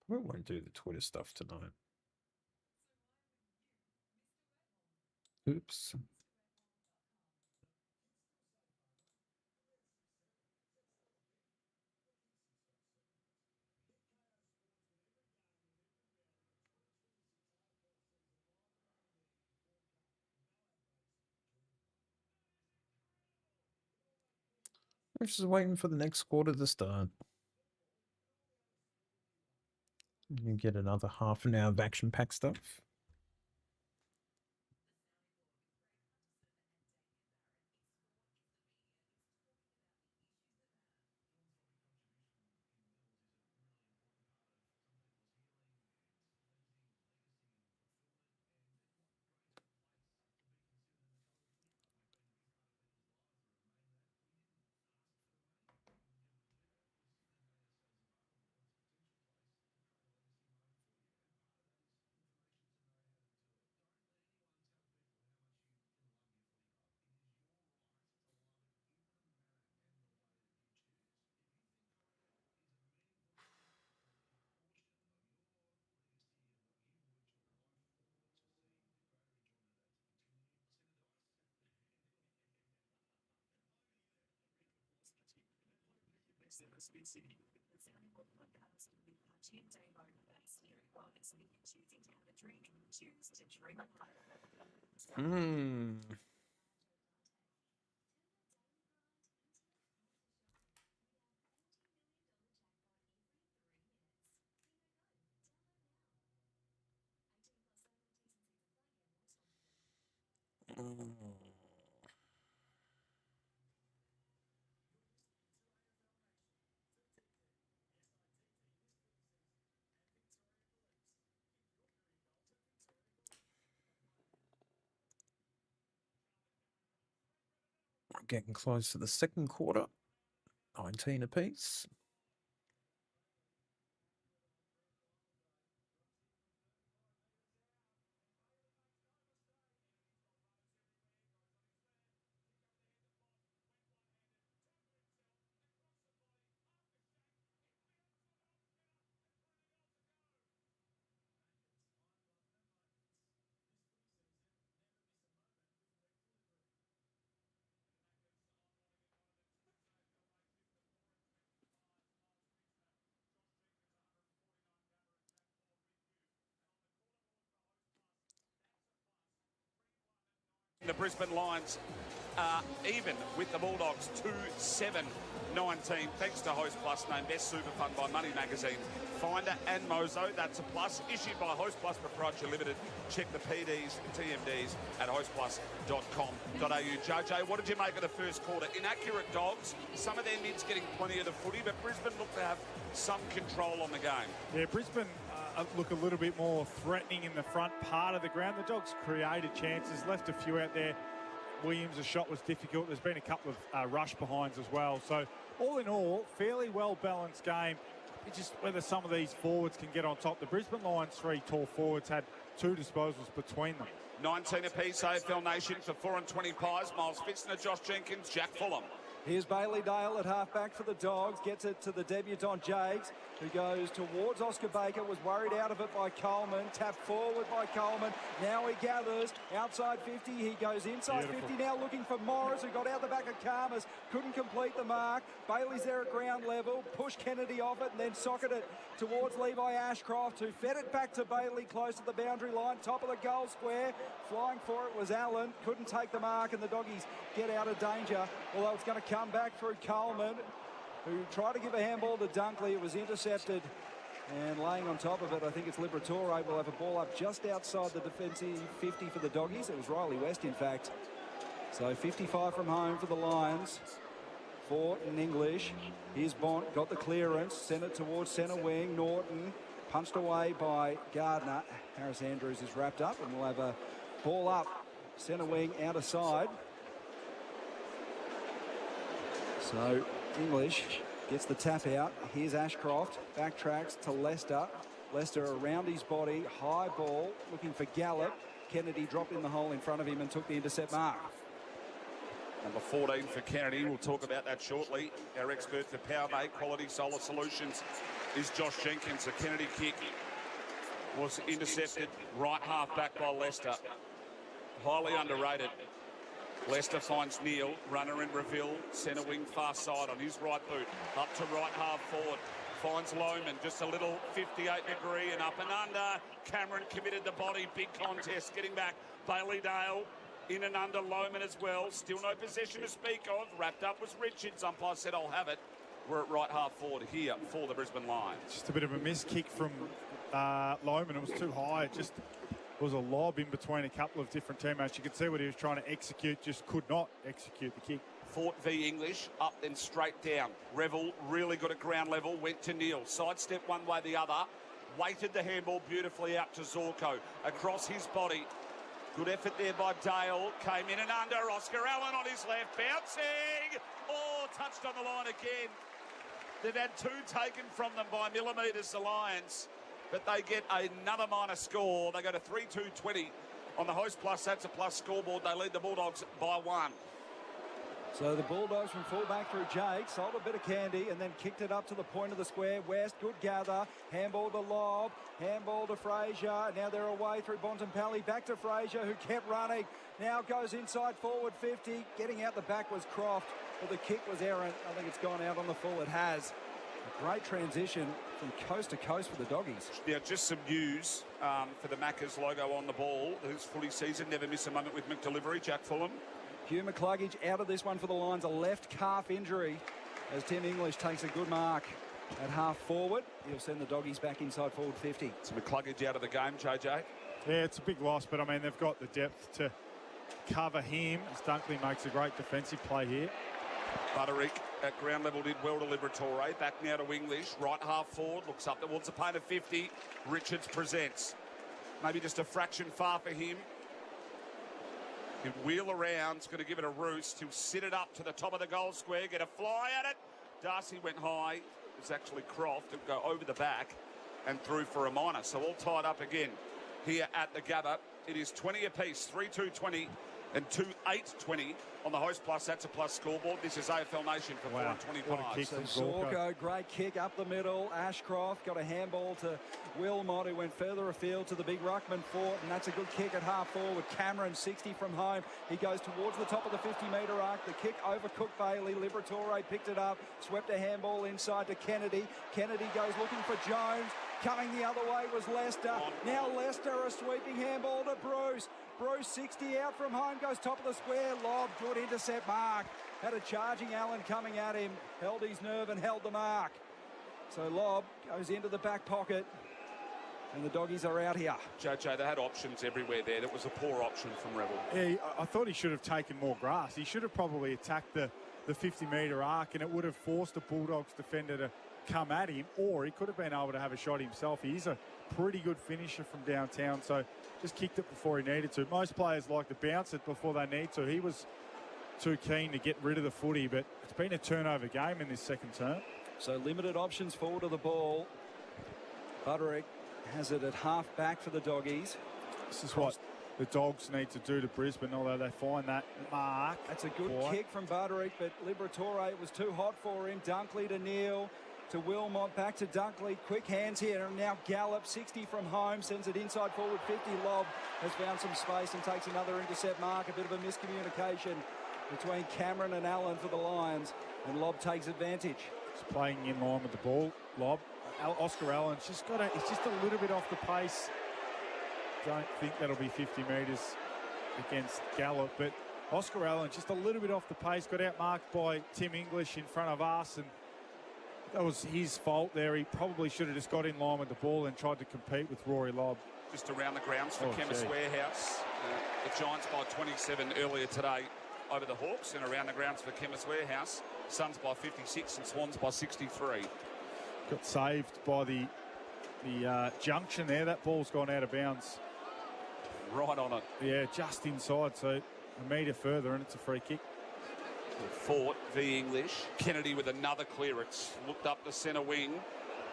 We won't do the Twitter stuff tonight. Oops. We're just waiting for the next quarter to start. You get another half an hour of action-packed stuff. Getting close to the second quarter. 19 apiece. The Brisbane Lions are even with the Bulldogs 2-7-19. Thanks to Host Plus, named Best Super Fund by Money Magazine. Finder and Mozo, that's a plus. Issued by Host Plus Proprietary Limited. Check the PDs, TMDs at hostplus.com.au. JJ, what did you make of the first quarter? Inaccurate Dogs. Some of their mids getting plenty of the footy, but Brisbane look to have some control on the game. Yeah, Brisbane look a little bit more threatening in the front part of the ground. The Dogs created chances, left a few out there. Williams' shot was difficult. There's been a couple of rush behinds as well. So all in all, fairly well-balanced game. It's just whether some of these forwards can get on top. The Brisbane Lions' three tall forwards had 2 disposals between them. 19 apiece, AFL Nation for 4 and 20 pies. Miles Fitzner, Josh Jenkins, Jack Fulham. Here's Bailey Dale at halfback for the Dogs. Gets it to the debutant Jakes, who goes towards Oscar Baker. Was worried out of it by Coleman. Tapped forward by Coleman. Now he gathers outside 50. He goes inside 50 now, looking for Morris, who got out the back of Karmas. Couldn't complete the mark. Bailey's there at ground level. Pushed Kennedy off it and then socketed it towards Levi Ashcroft, who fed it back to Bailey close to the boundary line. Top of the goal square. Flying for it was Allen. Couldn't take the mark, and the Doggies get out of danger. Although it's going to come back through Coleman, who tried to give a handball to Dunkley. It was intercepted, and laying on top of it, I think it's Liberatore will have a ball up just outside the defensive 50 for the Doggies. It was Riley West, in fact. So 55 from home for the Lions. Fort and English. Here's Bont, got the clearance, sent it towards centre wing. Norton punched away by Gardner. Harris Andrews is wrapped up, and we'll have a ball up centre wing out of side. So English gets the tap out. Here's Ashcroft, backtracks to Lester. Lester around his body, high ball, looking for Gallup. Kennedy dropped in the hole in front of him and took the intercept mark. Number 14 for Kennedy. We'll talk about that shortly. Our expert for Powerbay Quality Solar Solutions is Josh Jenkins. The Kennedy kick was intercepted right half back by Lester. Highly underrated. Lester finds Neal, runner in Reville, centre wing far side on his right boot, up to right half forward. Finds Lohman, just a little 58 degree and up and under. Cameron committed the body, big contest, getting back. Bailey Dale in and under Lohman as well. Still no possession to speak of. Wrapped up was Richards. Umpire said, I'll have it. We're at right half forward here for the Brisbane Lions. Just a bit of a missed kick from Lohman. It was too high. It just was a lob in between a couple of different teammates. You could see what he was trying to execute, just could not execute the kick. Fort v English, up then straight down. Revel really good at ground level, went to Neal. Sidestep one way the other, weighted the handball beautifully out to Zorko. Across his body, good effort there by Dale. Came in and under, Oscar Allen on his left, bouncing. Oh, touched on the line again. They've had 2 taken from them by millimetres, the Lions. But they get another minor score. They go to 3-2-20 on the Host Plus. That's a plus scoreboard. They lead the Bulldogs by 1. So the Bulldogs from fullback through Jake, sold a bit of candy and then kicked it up to the point of the square. West, good gather, handball to Lob, handball to Frazier. Now they're away through Bontempelli, back to Frazier, who kept running. Now goes inside forward 50. Getting out the back was Croft, but the kick was errant. I think it's gone out on the full. It has. A great transition from coast to coast for the Doggies. Now, just some news for the Maccas logo on the ball. This footy season, never miss a moment with McDelivery. Jack Fulham. Hugh McCluggage out of this one for the Lions, a left calf injury as Tim English takes a good mark at half forward. He'll send the Doggies back inside forward 50. It's McCluggage out of the game, JJ. Yeah, it's a big loss, but I mean, they've got the depth to cover him as Dunkley makes a great defensive play here. Butterick at ground level did well to Liberatore. Back now to English. Right half forward. Looks up towards the paint of 50. Richards presents. Maybe just a fraction far for him. He'll wheel around. He's going to give it a roost. He'll sit it up to the top of the goal square. Get a fly at it. Darcy went high. It was actually Croft. It'll go over the back and through for a minor. So all tied up again here at the Gabba. It is 20 apiece. 3-2-20 and 2-8-20 on the Host Plus. That's a plus scoreboard. This is AFL Nation for 4:25. So Zorko, great kick up the middle. Ashcroft got a handball to Wilmot, who went further afield to the big ruckman fort, and that's a good kick at half forward. Cameron, 60 from home. He goes towards the top of the 50-metre arc. The kick over Cook Bailey. Liberatore picked it up, swept a handball inside to Kennedy. Kennedy goes looking for Jones. Coming the other way was Lester. Now Lester, a sweeping handball to Bruce. Bruce, 60 out from home, goes top of the square. Lob, good intercept mark. Had a charging Allen coming at him. Held his nerve and held the mark. So Lob goes into the back pocket. And the Doggies are out here. JJ, they had options everywhere there. That was a poor option from Rebel. Yeah, I thought he should have taken more grass. He should have probably attacked the 50-metre arc, and it would have forced the Bulldogs defender to come at him, or he could have been able to have a shot himself. He's a pretty good finisher from downtown, so just kicked it before he needed to. Most players like to bounce it before they need to. He was too keen to get rid of the footy, but it's been a turnover game in this second term. So limited options forward of the ball. Butterick has it at half back for the Doggies. This is what the Dogs need to do to Brisbane, although they find that mark. That's a good kick from Butterick, but Liberatore was too hot for him. Dunkley to Neal, to Wilmot, back to Dunkley. Quick hands here, and now Gallup, 60 from home, sends it inside forward 50. Lob has found some space and takes another intercept mark. A bit of a miscommunication between Cameron and Allen for the Lions, and Lob takes advantage. He's playing in line with the ball, Lob. Oscar Allen's just got it's just a little bit off the pace. Don't think that'll be 50 metres against Gallup, but Oscar Allen just a little bit off the pace, got outmarked by Tim English in front of us, and that was his fault there. He probably should have just got in line with the ball and tried to compete with Rory Lobb. Just around the grounds for Chemist Warehouse. The Giants by 27 earlier today over the Hawks, and around the grounds for Chemist Warehouse. Suns by 56 and Swans by 63. Got saved by the junction there. That ball's gone out of bounds. Right on it. Yeah, just inside, so a metre further, and it's a free kick. Fort v English. Kennedy with another clearance. Looked up the centre wing.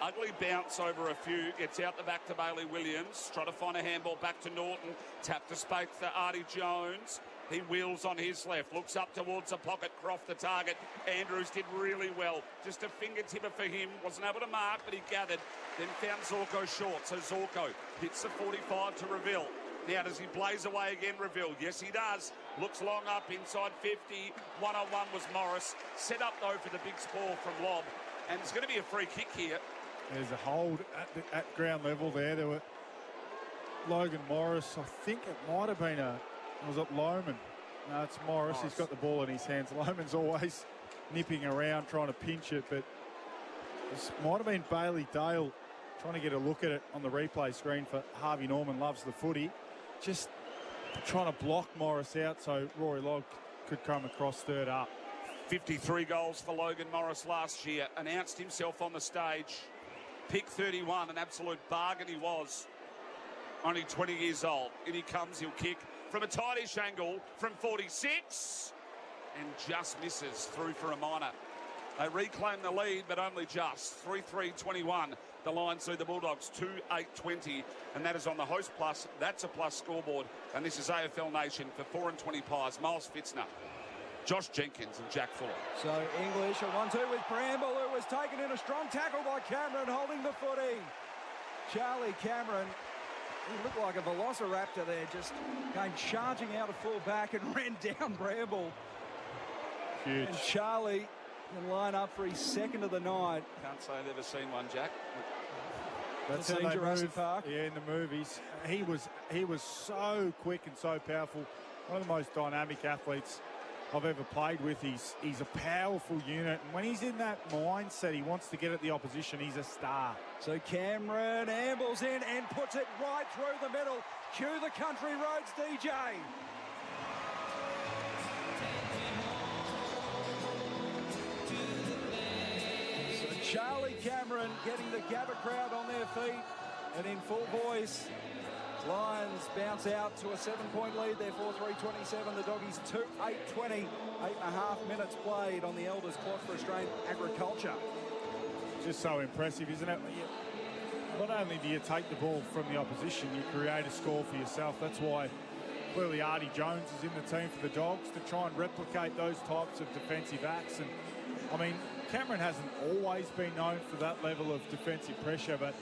Ugly bounce over a few. Gets out the back to Bailey Williams. Try to find a handball back to Norton. Tap to space to Artie Jones. He wheels on his left. Looks up towards the pocket. Croft the target. Andrews did really well. Just a fingertipper for him. Wasn't able to mark, but he gathered. Then found Zorko short. So Zorko hits the 45 to Reville. Now, does he blaze away again, Reville? Yes, he does. Looks long up inside 50. One-on-one was Morris. Set up, though, for the big spoil from Lobb. And it's going to be a free kick here. There's a hold at ground level there. There were Logan Morris. I think it might have been was it Lohman? No, it's Morris. He's got the ball in his hands. Lohman's always nipping around, trying to pinch it, but this might have been Bailey Dale trying to get a look at it on the replay screen for Harvey Norman. Loves the footy. Just trying to block Morris out so Rory Lobb could come across third up. 53 goals for Logan Morris last year. Announced himself on the stage. Pick 31, an absolute bargain he was. Only 20 years old. In he comes, he'll kick from a tightish angle from 46 and just misses through for a minor. They reclaim the lead, but only just. 3-3-21. The Lions through the Bulldogs 2-8-20, and that is on the Host Plus. That's a plus scoreboard, and this is AFL Nation for 4 and 20 pies. Miles Fitzner, Josh Jenkins and Jack Fuller. So English, a 1-2 with Bramble, who was taken in a strong tackle by Cameron, holding the footy. Charlie Cameron, he looked like a velociraptor there, just came charging out of full back and ran down Bramble. Huge. And Charlie and line up for his second of the night. Can't say I've ever seen one, Jack. That's Seen how they Jurassic move. Park. Yeah, in the movies. He was so quick and so powerful. One of the most dynamic athletes I've ever played with. He's a powerful unit, and when he's in that mindset, he wants to get at the opposition. He's a star. So Cameron ambles in and puts it right through the middle. Cue the Country Roads DJ. So Charlie Cameron getting the Gabba crowd on their feet and in full voice. Lions bounce out to a 7-point lead there, 4:3:27. The Doggies 2:8:20. 8.5 minutes played on the elders clock for Australian agriculture. Just so impressive, isn't it? Not only do you take the ball from the opposition, you create a score for yourself. That's why clearly Artie Jones is in the team for the Dogs, to try and replicate those types of defensive acts. And I mean, Cameron hasn't always been known for that level of defensive pressure, but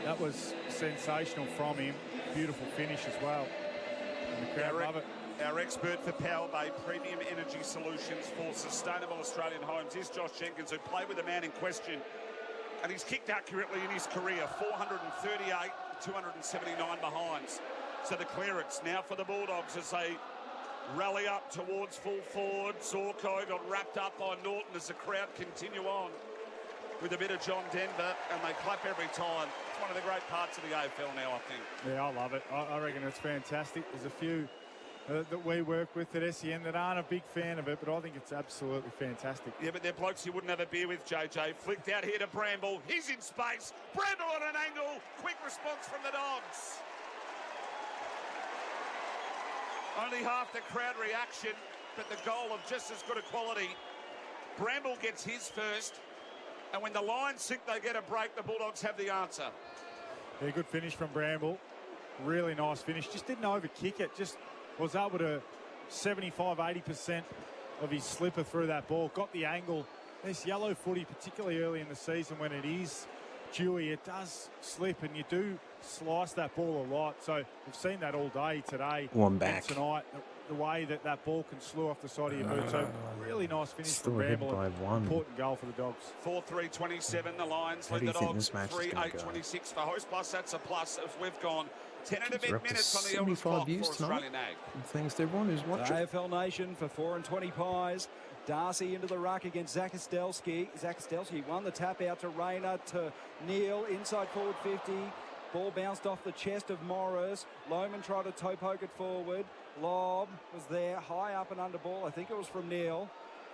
that was sensational from him. Beautiful finish as well. And the crowd love it. Our expert for Power Bay Premium Energy Solutions for Sustainable Australian Homes is Josh Jenkins, who played with the man in question. And he's kicked accurately in his career, 438, 279 behinds. So the clearance now for the Bulldogs as they rally up towards full forward. Zorko got wrapped up by Norton as the crowd continue on with a bit of John Denver, and they clap every time. It's one of the great parts of the AFL now, I think. Yeah, I love it. I reckon it's fantastic. There's a few that we work with at SEN that aren't a big fan of it, but I think it's absolutely fantastic. Yeah, but they're blokes you wouldn't have a beer with, JJ. Flicked out here to Bramble. He's in space. Bramble on an angle. Quick response from the Dogs. Only half the crowd reaction, but the goal of just as good a quality. Bramble gets his first, and when the Lions think they get a break, the Bulldogs have the answer. Yeah, good finish from Bramble. Really nice finish. Just didn't overkick it. Just was able to 75-80% of his slipper through that ball. Got the angle. This yellow footy, particularly early in the season when it is dewy, it does slip, and you do slice that ball a lot. So we've seen that all day today. One back. And tonight, the way that ball can slew off the side of your boot. So really nice finish from Bramble. By one. Important goal for the Dogs. 4:3:27. The Lions How lead do you the think Dogs. this match is gonna go? 3:8:26 for host. Plus, that's a plus as we've gone 10 and a We're bit up to minutes on the elders 75 clock for views tonight. Australian Ag. And thanks to everyone who's watching. AFL Nation for 4:20 pies. Darcy into the ruck against Zach Estelsky. Zach Estelsky won the tap out to Rayner, to Neal, inside forward 50. Ball bounced off the chest of Morris. Lohman tried to toe poke it forward. Lob was there, high up and under ball. I think it was from Neal.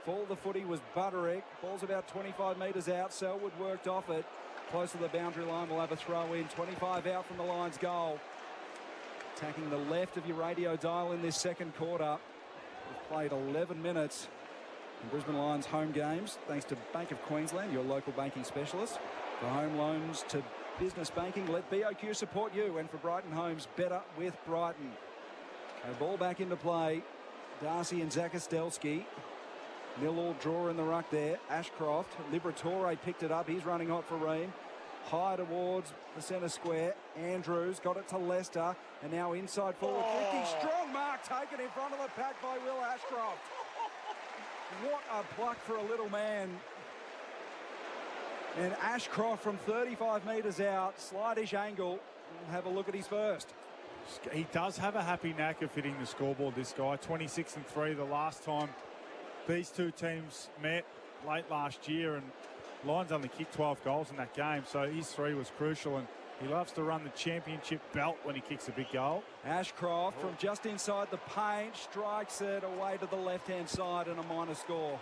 Fall of the footy was Butterick. Ball's about 25 metres out. Selwood worked off it. Close to the boundary line, we'll have a throw in. 25 out from the Lions' goal. Attacking the left of your radio dial in this second quarter. We've played 11 minutes in Brisbane Lions home games, thanks to Bank of Queensland, your local banking specialist. For home loans to business banking, let BOQ support you. And for Brighton Homes, better with Brighton. A ball back into play. Darcy and Zach Estelsky. 0-0 draw in the ruck there. Ashcroft. Liberatore picked it up. He's running hot for Ream. High towards the centre square. Andrews got it to Lester. And now inside forward 50. Strong mark taken in front of the pack by Will Ashcroft. What a pluck for a little man. And Ashcroft from 35 metres out. Slightish angle. We'll have a look at his first. He does have a happy knack of hitting the scoreboard, this guy. 26-3 the last time these two teams met late last year, and Lions only kicked 12 goals in that game, so his three was crucial, and he loves to run the championship belt when he kicks a big goal. Ashcroft from just inside the paint strikes it away to the left-hand side, and a minor score.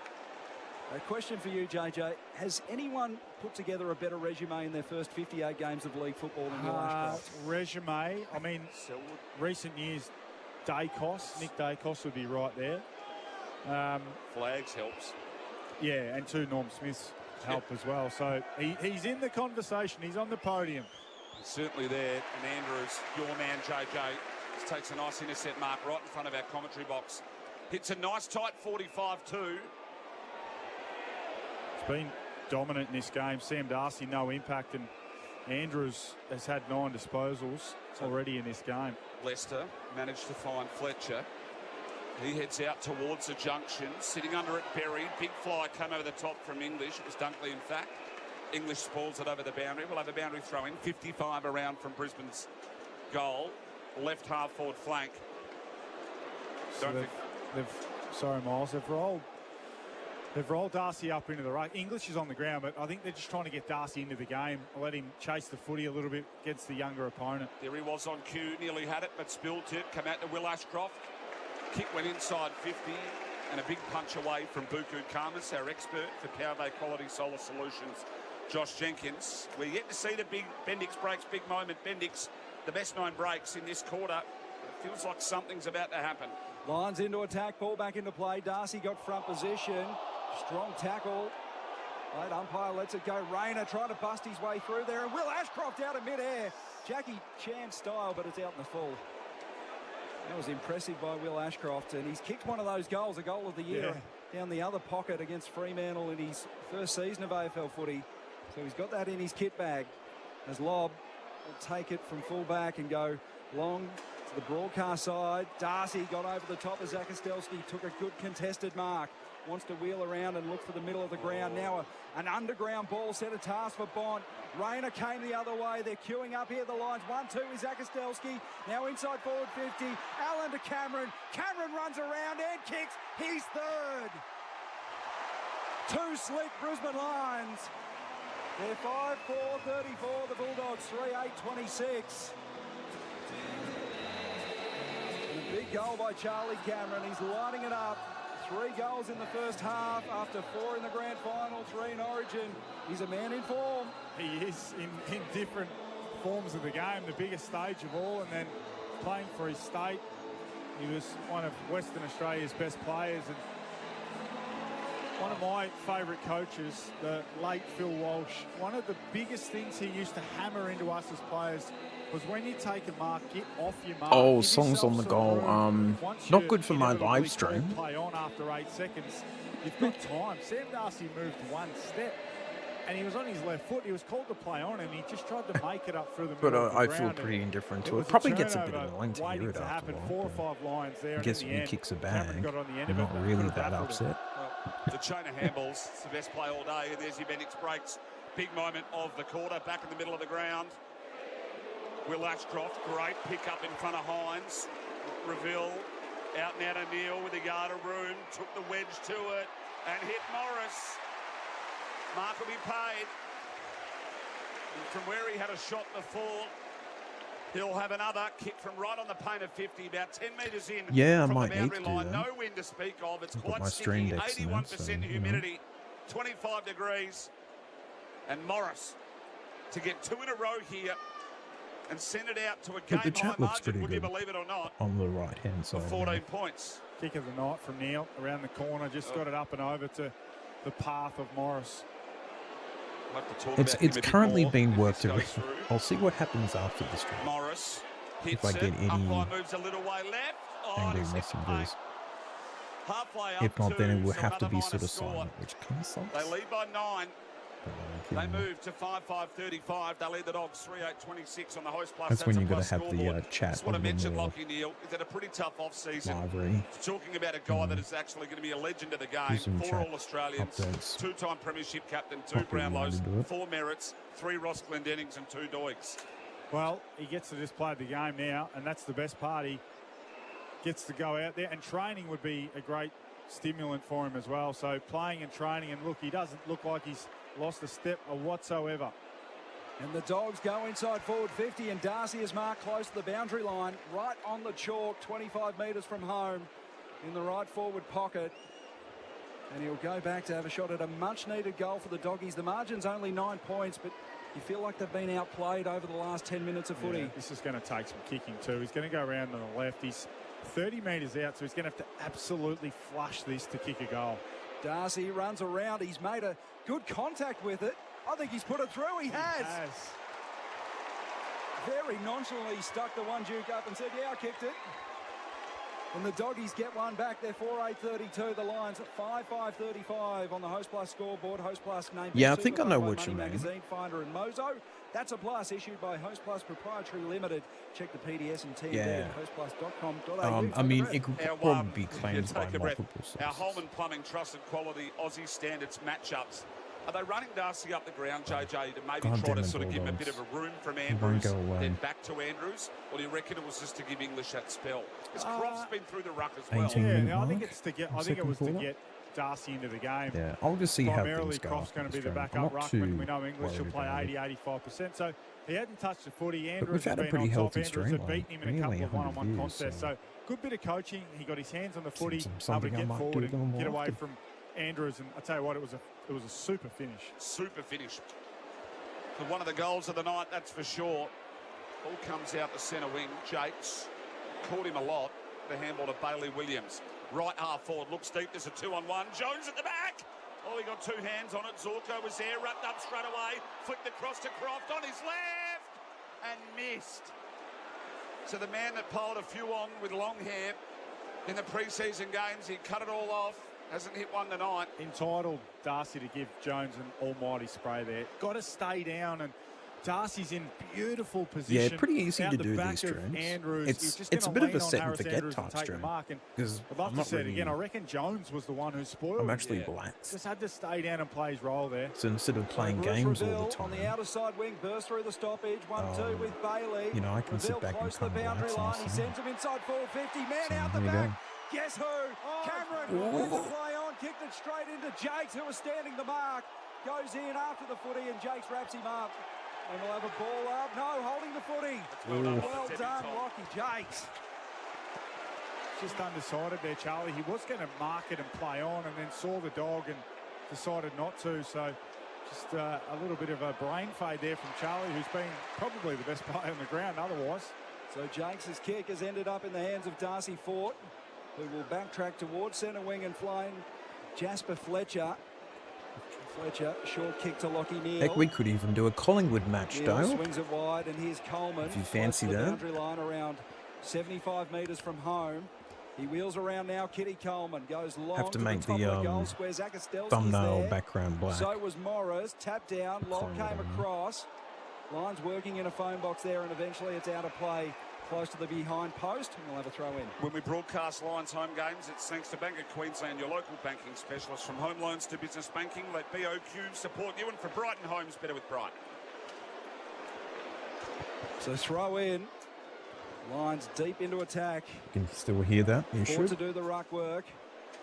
A question for you, JJ. Has anyone put together a better resume in their first 58 games of league football than Will Ashcroft? Resume, I mean, recent years, Nick Dacos would be right there. Flags helps. Yeah, and two Norm Smiths help as well. So he's in the conversation. He's on the podium. He's certainly there. And Andrews, your man, JJ, just takes a nice intercept mark right in front of our commentary box. Hits a nice tight 45-2. It's been dominant in this game. Sam Darcy, no impact, and Andrews has had 9 disposals already in this game. Leicester managed to find Fletcher. He heads out towards the junction, sitting under it, buried. Big fly come over the top from English. It was Dunkley, in fact. English spoils it over the boundary. We'll have a boundary throw in. 55 around from Brisbane's goal. Left half forward flank. So sorry, Miles. They've rolled Darcy up into the ruck. English is on the ground, but I think they're just trying to get Darcy into the game. Let him chase the footy a little bit against the younger opponent. There he was on cue, nearly had it, but spilled it. Come out to Will Ashcroft. Kick went inside 50, and a big punch away from Buku Karmas, our expert for Power Bay Quality Solar Solutions, Josh Jenkins. We're yet to see the big Bendix breaks, big moment. Bendix, the best known breaks in this quarter. It feels like something's about to happen. Lions into attack, ball back into play. Darcy got front position. Strong tackle. Late umpire lets it go. Rayner trying to bust his way through there. And Will Ashcroft out of midair. Jackie Chan style, but it's out in the full. That was impressive by Will Ashcroft. And he's kicked one of those goals, a goal of the year, down the other pocket against Fremantle in his first season of AFL footy. So he's got that in his kit bag. As Lobb will take it from full back and go long to the broadcast side. Darcy got over the top of Zakastelski, took a good contested mark. Wants to wheel around and look for the middle of the ground. Now an underground ball set a task for Bont. Rayner came the other way. They're queuing up here. The Lions 1-2 is Zakastelski. Now inside forward 50. Allen to Cameron. Cameron runs around and kicks. He's third. Two slick Brisbane Lions. They're 5-4-34. The Bulldogs 3-8-26. And a big goal by Charlie Cameron. He's lighting it up. 3 goals in the first half after 4 in the grand final, 3 in Origin. He's a man in form. He is in different forms of the game, the biggest stage of all, and then playing for his state. He was one of Western Australia's best players, and one of my favourite coaches, the late Phil Walsh. One of the biggest things he used to hammer into us as players was when you take a mark, get off your mark. Oh, songs on the goal. Not good for my live stream. Play on after 8 seconds. You've got time. Sam Darcy moved 1 step, and he was on his left foot. He was called to play on, and he just tried to make it up through the middle of the I ground. feel pretty indifferent to it. Probably gets a bit turnover annoying to hear it to after happen. a 4 or while. 5 lines there. I guess when he kicks a bag, got on the end I'm of not it, really but that baffled upset. Well, the chain of handballs, it's the best play all day. There's your Bendix breaks. Big moment of the quarter, back in the middle of the ground. Will Ashcroft, great pick up in front of Hines. Reville, out and out O'Neill with a yard of room, took the wedge to it and hit Morris. Mark will be paid. And from where he had a shot before, he'll have another kick from right on the paint of 50, about 10 metres in. Yeah, I from might the need boundary to do line. that. No wind to speak of. It's I'll put quite my stream sticky. decks in it, 81% so, humidity, 25 degrees. And Morris to get 2 in a row here and send it out to a But the game-high chat looks margin, pretty would you good believe it or not, on the right-hand for side. 14 points. Kick of the night from Neil around the corner. Just got it up and over to the path of Morris. We'll have to talk It's about him a bit currently more being if worked this around. goes through. I'll see what happens after the stream. Morris hits If I it. get any Umpire moves a little way left. Oh, angry and it's hit the messages. halfway up If not, then it two, will so have to another be sort minor of score. silent, which kind of sucks. They lead by 9. They But, move to 5-5-35. They lead the Dogs 3-8-26 on the host plus. that's when a you've got plus to have the scoreboard. chat That's what I a little mentioned, more Lockie Neal. Is it a pretty tough off-season? lively. Talking about a guy that is actually going to be a legend of the game. some 4 chat All-Australians, updates. 2-time premiership captain, 2 Not really Brownlows, into it. 4 Merits, 3 Ross Glendennings and 2 Doigs. Well, he gets to just play the game now, and that's the best part. He gets to go out there, and training would be a great stimulant for him as well. So playing and training, and look, he doesn't look like he's lost a step whatsoever. And the Dogs go inside forward 50, and Darcy is marked close to the boundary line, right on the chalk, 25 metres from home, in the right forward pocket. And he'll go back to have a shot at a much-needed goal for the Doggies. The margin's only 9 points, but you feel like they've been outplayed over the last 10 minutes of footy. Yeah, this is going to take some kicking too. He's going to go around to the left. He's 30 metres out, so he's going to have to absolutely flush this to kick a goal. Darcy runs around. He's made a good contact with it. I think he's put it through. He has. Very nonchalantly stuck the one Duke up and said, yeah, I kicked it. And the Doggies get one back. They're 4-8-32. The Lions at 5-5-35 on the Host Plus scoreboard. Host Plus named Yeah, I Super think I know Oh, Bowl by what you Money mean. Magazine, Finder and Mozo. That's a plus issued by Host Plus Proprietary Limited. Check the PDS and TD Yeah. at hostplus.com.au. I mean, it could probably be claimed by take a breath. multiple sources. Our Holman Plumbing Trust and Quality Aussie Standards matchups. Are they running Darcy up the ground, JJ, to maybe God try damn to it, sort of give him a Bulldogs. bit of a room from He won't Andrews, go away. then back to Andrews? Or do you reckon it was just to give English that spell? Because Croft's been through the ruck as well. 18 Yeah, minute no, I think mark it's to get. in I think it was second to quarter. get Darcy into the game. Yeah, I'll just see how Primarily, things go. Croft's going to be the I'm backup not ruckman. too We know English will worried play about it. 80-85%. So he hadn't touched the footy. we've Andrews had has a been pretty on top. healthy Andrews had streamline. beaten him in a Nearly couple of 100 one-on-one views, contests. so- So good bit of coaching. He got his hands on the footy, able to something I get might forward do a and little get more away often. from Andrews. And I tell you what, it was a super finish. Super finish. For one of the goals of the night, that's for sure. Ball comes out the centre wing. Jakes caught him a lot. The handball to Bailey Williams. Right half forward, looks deep. There's a 2-on-1. Jones at the back. Oh, he got two hands on it. Zorko was there, wrapped up straight away. Flicked across to Croft on his left and missed. So the man that piled a few on with long hair in the pre-season games, he cut it all off. Hasn't hit one tonight. Entitled Darcy to give Jones an almighty spray there. Got to stay down, and Darcy's in beautiful position. Yeah, pretty easy out to the do back these of streams. Andrews. It's He's just a gonna bit of lean a on set and Harris forget Andrews type and take the stream mark. And because I'd love I'm to not say it really. again. I reckon Jones was the one who spoiled. I'm actually Yeah. relaxed. Just had to stay down and play his role there. So instead of playing Bruce games all Reveal the on the time, outer side wing, burst through the stoppage, 1-2 with Bailey. you know, I can sit Reveal back and close to the kind of boundary relax line. and He see. sends him inside 450. Man So, out the there you back. Guess who? Cameron with the play on, kicked it straight into Jakes, who was standing the mark. Goes in after the footy, and Jakes wraps him up. And we'll have a ball up. No, holding the footy. Well done. Well That's done, every time. Lockie Jakes. Just undecided there, Charlie. He was going to mark it and play on, and then saw the dog and decided not to. So just a little bit of a brain fade there from Charlie, who's been probably the best player on the ground otherwise. So Jakes' kick has ended up in the hands of Darcy Fort, who will backtrack towards centre wing and flying Jasper Fletcher. Fletcher, short kick to Lockie Neal. Heck, we could even do a Collingwood match, Neal Dale. swings it wide, and here's Coleman. If you close fancy to the that. boundary line around 75 metres from home. He wheels around now. Kitty Coleman goes long Have to the make top the, of goal square. Zakastelski's Thumbnail there. background black. So was Morris. Tap down. Long Collingwood came on. across. Line's working in a phone box there, and eventually it's out of play close to the behind post, and we'll have a throw in. When we broadcast Lions home games, it's thanks to Bank of Queensland, your local banking specialist. From home loans to business banking, let BOQ support you. And for Brighton Homes, better with Brighton. So throw in. Lions deep into attack. You can still hear that. You Ford to should. do the ruck work.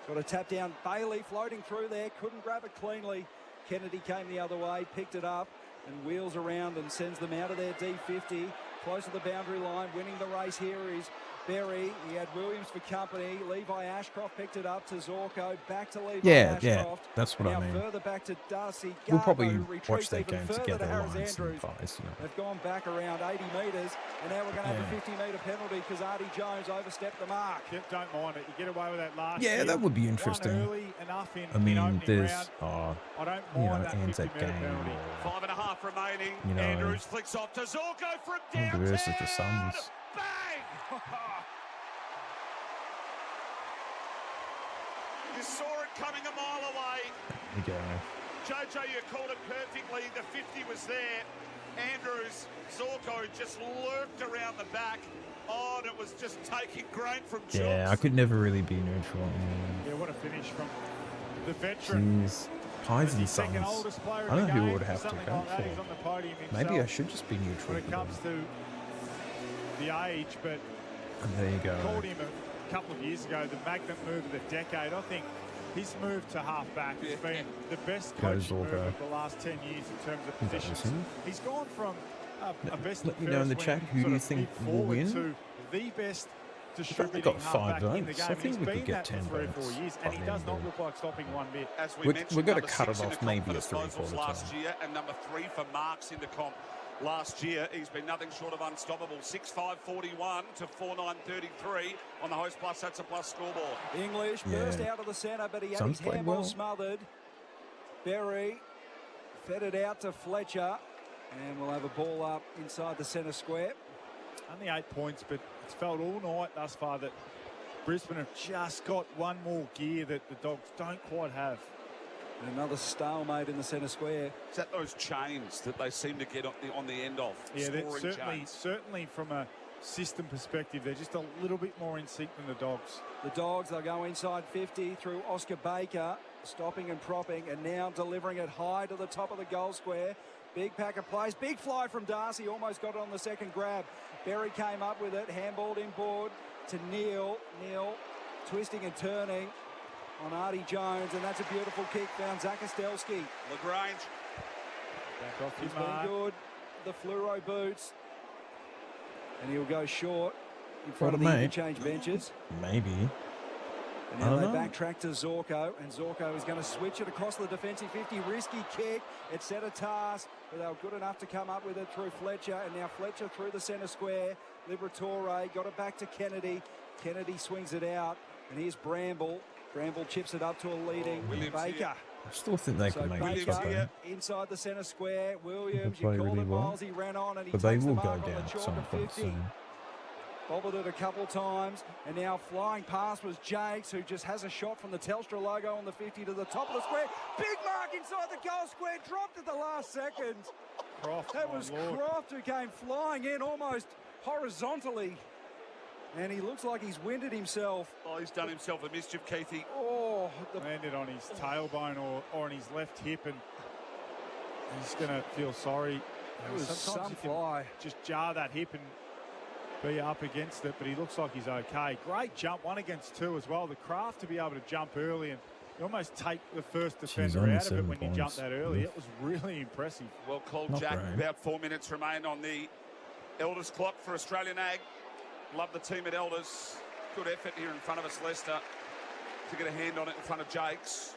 Got a tap down. Bailey floating through there. Couldn't grab it cleanly. Kennedy came the other way, picked it up and wheels around and sends them out of their D50. Close to the boundary line. Winning the race here is Berry. He had Williams for company. Levi Ashcroft picked it up to Zorko. Back to Levi Yeah, Ashcroft. that's what now I mean. further back to Darcy Garbo, We'll probably who watch retreats that even game further together, to Harris Lions Andrews. and Pies, you know. They've gone back around 80 metres, and now we're going to have a Yeah. 50-metre penalty because Artie Jones overstepped the mark. Don't mind it. You get away with that last Yeah, year. that would be One interesting. early, enough in, I mean, opening there's, round. I don't you know, mind that Anzac 50-metre game. penalty. Or, 5.5 remaining. You know, Andrews flicks off to Zorko from downtown. versus the Suns. Bang! You saw it coming a mile away. there you go. JJ, you called it perfectly. The 50 was there. Andrews, Zorko just lurked around the back. Oh, and it was just taking grain from Chooks. Yeah, I could never really be neutral. Yeah, what a finish from the veteran. Jeez. Pies As and the second Suns. oldest player in I don't the know who game, would have to something go like that. He's for. on the podium Maybe I himself should just be neutral. when it for comes them. to the age, but And there you go. called him a couple of years ago the magnet move of the decade. I think his move to half-back has been the best Goes coaching move Zorko. of the last 10 years in terms of That was positions. him. He's gone from a best Let and me know in the fairest chat winning who sort you of think mid will forward win. to the best only distributing got 5 halfback in the votes. game. I think He's we could been get that 10 for 3 or 4 votes years, by and he the does end not of look like stopping one bit. As we We've mentioned, got to number cut it 6 in off the maybe comp at for 3/4 disposals last time. year, and number 3 for marks in the comp last year. He's been nothing short of unstoppable. 6'5", 41 to 4'9", 33 on the Host Plus. That's a plus scoreboard. English Yeah. burst out of the centre, but he had Suns his played handball well. smothered. Berry fed it out to Fletcher, and we'll have a ball up inside the centre square. Only 8 points, but it's felt all night thus far that Brisbane have just got one more gear that the Dogs don't quite have. And another stalemate in the centre square. Is that those chains that they seem to get on the end of? Yeah, Scoring certainly from a system perspective, they're just a little bit more in sync than the Dogs. The Dogs, they'll go inside 50 through Oscar Baker, stopping and propping, and now delivering it high to the top of the goal square. Big pack of plays, big fly from Darcy, almost got it on the second grab. Berry came up with it, handballed inboard to Neil. Neil twisting and turning on Artie Jones, and that's a beautiful kick. Found Zakostelski. LaGrange. Back off He's your mark. been good. The fluoro boots. And he'll go short in front of the interchange benches. Maybe. And now they backtrack to Zorko, and Zorko is going to switch it across the defensive 50. Risky kick. It set a task, but they were good enough to come up with it through Fletcher. And now Fletcher through the centre square. Liberatore got it back to Kennedy. Kennedy swings it out. And here's Bramble. Bramble chips it up to a leading Baker. Here. I still think they can make it Baker tough. inside the centre square. Williams, They you play called really it, well. Miles. He ran on and he But they takes the will go mark on down the at chalk some of point 50. soon. Bobbled it a couple times, and now flying past was Jakes, who just has a shot from the Telstra logo on the 50 to the top of the square. Big mark inside the goal square, dropped at the last second. Croft, That my was Lord. Croft who came flying in almost horizontally. And he looks like he's winded himself. Oh, he's done himself a mischief, Keithy. Oh, Landed on his tailbone or on his left hip, and he's going to feel sorry. it was Sometimes some you can fly. just jar that hip and be up against it, but he looks like he's okay. Great jump, 1 against 2 as well. The craft to be able to jump early, and you almost take the first defender only out of it 7 when you jump points. that early. Oof. It was really impressive. Well called, Not Jack. great. About 4 minutes remain on the Elders clock for Australian Ag. Love the team at Elders. Good effort here in front of us, Leicester, to get a hand on it in front of Jakes.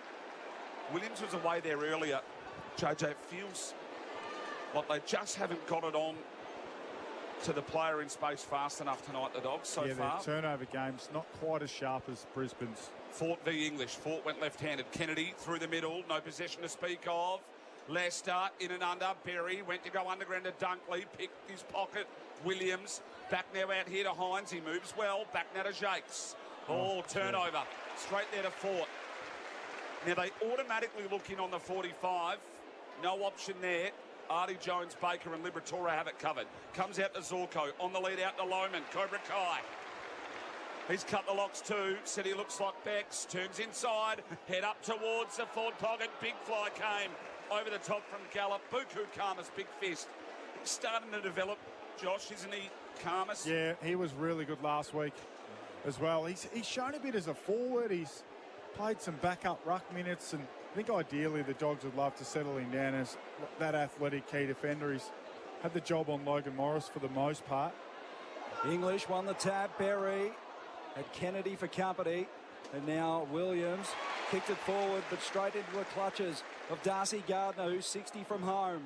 Williams was away there earlier. JJ, feels like they just haven't got it on to the player in space fast enough tonight, the Dogs, so Yeah, far. their turnover game's not quite as sharp as Brisbane's. Fort v English. Fort went left-handed. Kennedy through the middle. No possession to speak of. Leicester in and under. Berry went to go underground to Dunkley. Picked his pocket. Williams back now out here to Hines. He moves well. Back now to Jakes. Oh, turnover. Straight there to Fort. Now they automatically look in on the 45. No option there. Artie Jones, Baker and Liberatore have it covered. Comes out to Zorko. On the lead out to Lohman. Cobra Kai. He's cut the locks too. Said he looks like Bex. Turns inside. Head up towards the forward pocket. Big fly came over the top from Gallup. Buku Khamis, big fist. He's starting to develop, Josh, isn't he? Khamis. Yeah, he was really good last week as well. He's shown a bit as a forward. He's played some backup ruck minutes, and I think ideally the Dogs would love to settle him down as that athletic key defender. He's had the job on Logan Morris for the most part. English won the tap. Berry had Kennedy for company. And now Williams kicked it forward, but straight into the clutches of Darcy Gardner, who's 60 from home.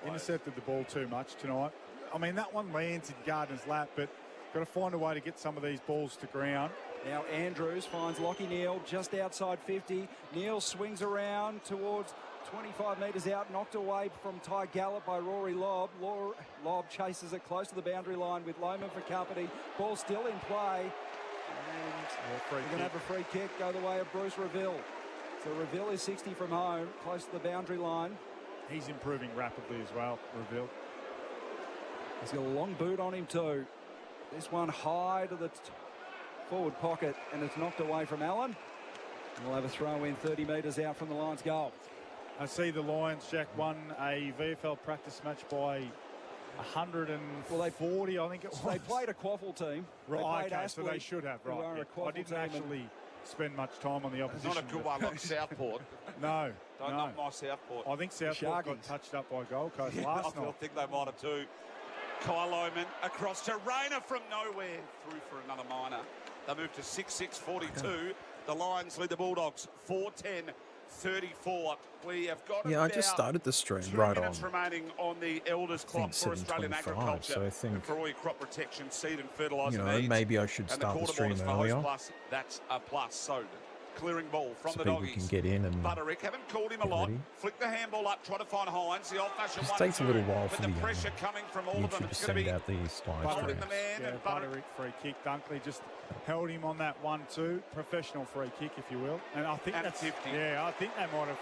Intercepted the ball too much tonight. I mean, that one lands in Gardner's lap, but got to find a way to get some of these balls to ground. Now Andrews finds Lockie Neal just outside 50. Neal swings around towards 25 metres out, knocked away from Ty Gallup by Rory Lobb. Lobb chases it close to the boundary line with Lohman for company. Ball still in play. And we're going to have a free kick go the way of Bruce Reville. So Reville is 60 from home, close to the boundary line. He's improving rapidly as well, Reville. He's got a long boot on him too. This one high to the forward pocket, and it's knocked away from Allen. And we'll have a throw in 30 metres out from the Lions' goal. I see the Lions, Jack, won a VFL practice match by 140, I think it was. They played a Quaffle team. Right, They okay, so they should have, who right. are a Yeah. I Quaffle didn't team and- actually spend much time on the It's opposition. not a good one like Southport. No, Don't no. knock my Southport. I think Southport got Sharkies. touched up by Gold Coast Yeah, last I night. think they might have too. Kyle Lohman across to Rayner from nowhere. Through for another minor. They move to 6-6-42. The Lions lead the Bulldogs 4-10-34. We have got Yeah, I about just started the stream 2 right on. minutes remaining on the Elders clock for Australian 7:25, Agriculture. so I think, and for all your crop protection, seed and fertiliser you know, needs. maybe I should And the start the quarter stream borders for Host earlier Plus, that's a plus. So clearing ball from so the people Doggies. can get in and Butterick, haven't called him a get lot. ready. Flick the handball up, try to find Hines. The old-fashioned Just one. takes a little while but for the the pressure coming from all of them. YouTube to It's going to send be out these live holding streams. the man Yeah, and Butterick. Butterick free kick. Dunkley just held him on that 1-2. Professional free kick, if you will. And I think And that's 50. Yeah, I think they might have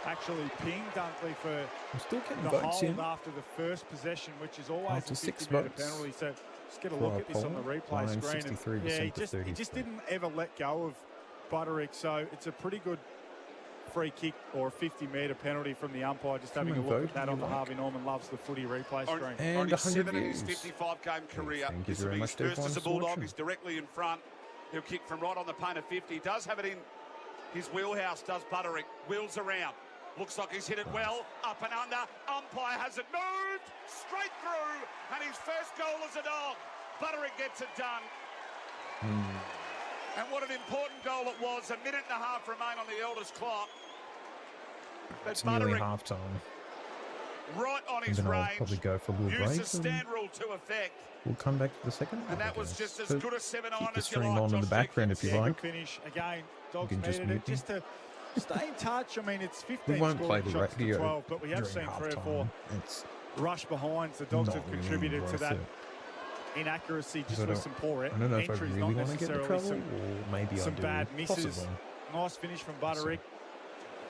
actually pinged Dunkley for I'm still getting the votes hold in. after the first possession, which is always After a 6 50-metre votes penalty. So just get a for look our at this on the poll, replay Lions screen. And 63% yeah, he to just 33. didn't ever let go of Butterick. So it's a pretty good free kick or a 50-metre penalty from the umpire. Just having a and look vote at that if on you the like. Harvey Norman Loves the Footy replay screen. And Only 100 7 in his views. 55-game career. Thank you This will very be much his to first everyone as a who's Bulldog. watching. He's directly in front. He'll kick from right on the paint of 50. Does have it in his wheelhouse, does Butterick. Wheels around. Looks like he's hit it well. Up and under. Umpire hasn't moved. Straight through. And his first goal as a dog. Butterick gets it done. And what an important goal it was. 1.5 minutes remain on the eldest clock. But It's nearly Butterick, half time. right on his And then I'll range, probably go for a little used break. the And stand rule to effect. we'll come back to the second half. And that I was guess. just as So good a 7-iron keep the as you stream like, on in the Josh background if you Yeah, like. good finish. Again, Dogs can just needed mute it me. just to stay in touch. I mean, it's 15 We won't play scoring the shots to radio 12, but we have during seen 3 or 4 halftime. It's rush behinds. The Dogs not have really contributed to worth that it. inaccuracy just I with don't- some poor I don't know if I entries, really not want to get in necessarily trouble, some or maybe I some do. bad misses. Possibly. Nice finish from Butterick.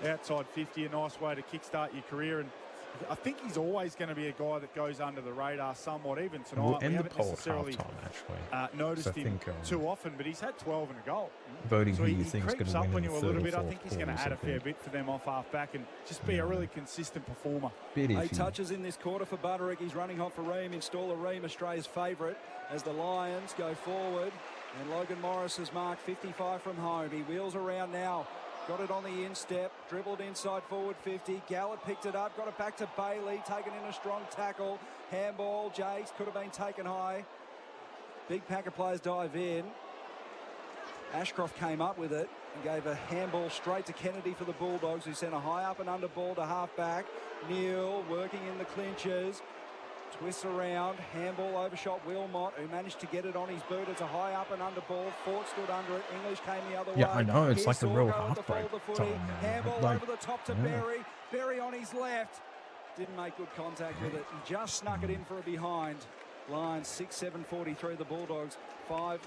Outside 50, a nice way to kickstart your career. And I think he's always going to be a guy that goes under the radar somewhat, even tonight. We'll We end the haven't poll at necessarily halftime, actually. noticed So I him think, too often, but he's had 12 and a goal. Voting So who he you think is going creeps to up win on in you the a third little or bit. I fourth think he's going to quarters, add I a fair think. bit for them off half-back and just be a really consistent performer. Bit 8 iffy. touches in this quarter for Butterick. He's running hot for Ream. Installer Ream, Australia's favourite, as the Lions go forward. And Logan Morris has marked 55 from home. He wheels around now. Got it on the instep, dribbled inside forward 50. Gallett picked it up, got it back to Bailey, taken in a strong tackle. Handball, Jakes could have been taken high. Big pack of players dive in. Ashcroft came up with it and gave a handball straight to Kennedy for the Bulldogs, who sent a high up and under ball to half-back. Neil working in the clinches. Twists around, handball overshot Wilmot, who managed to get it on his boot. It's a high up and under ball. Fort stood under it. English came the other way. Yeah, I know. It's Here's like a real Sorgo at the half-break fold of the footy. time now. Handball Like, over the top to yeah. Berry. Berry on his left. Didn't make good contact with it. He just snuck it in for a behind. Lions 6-7-43. The Bulldogs 5-10-40.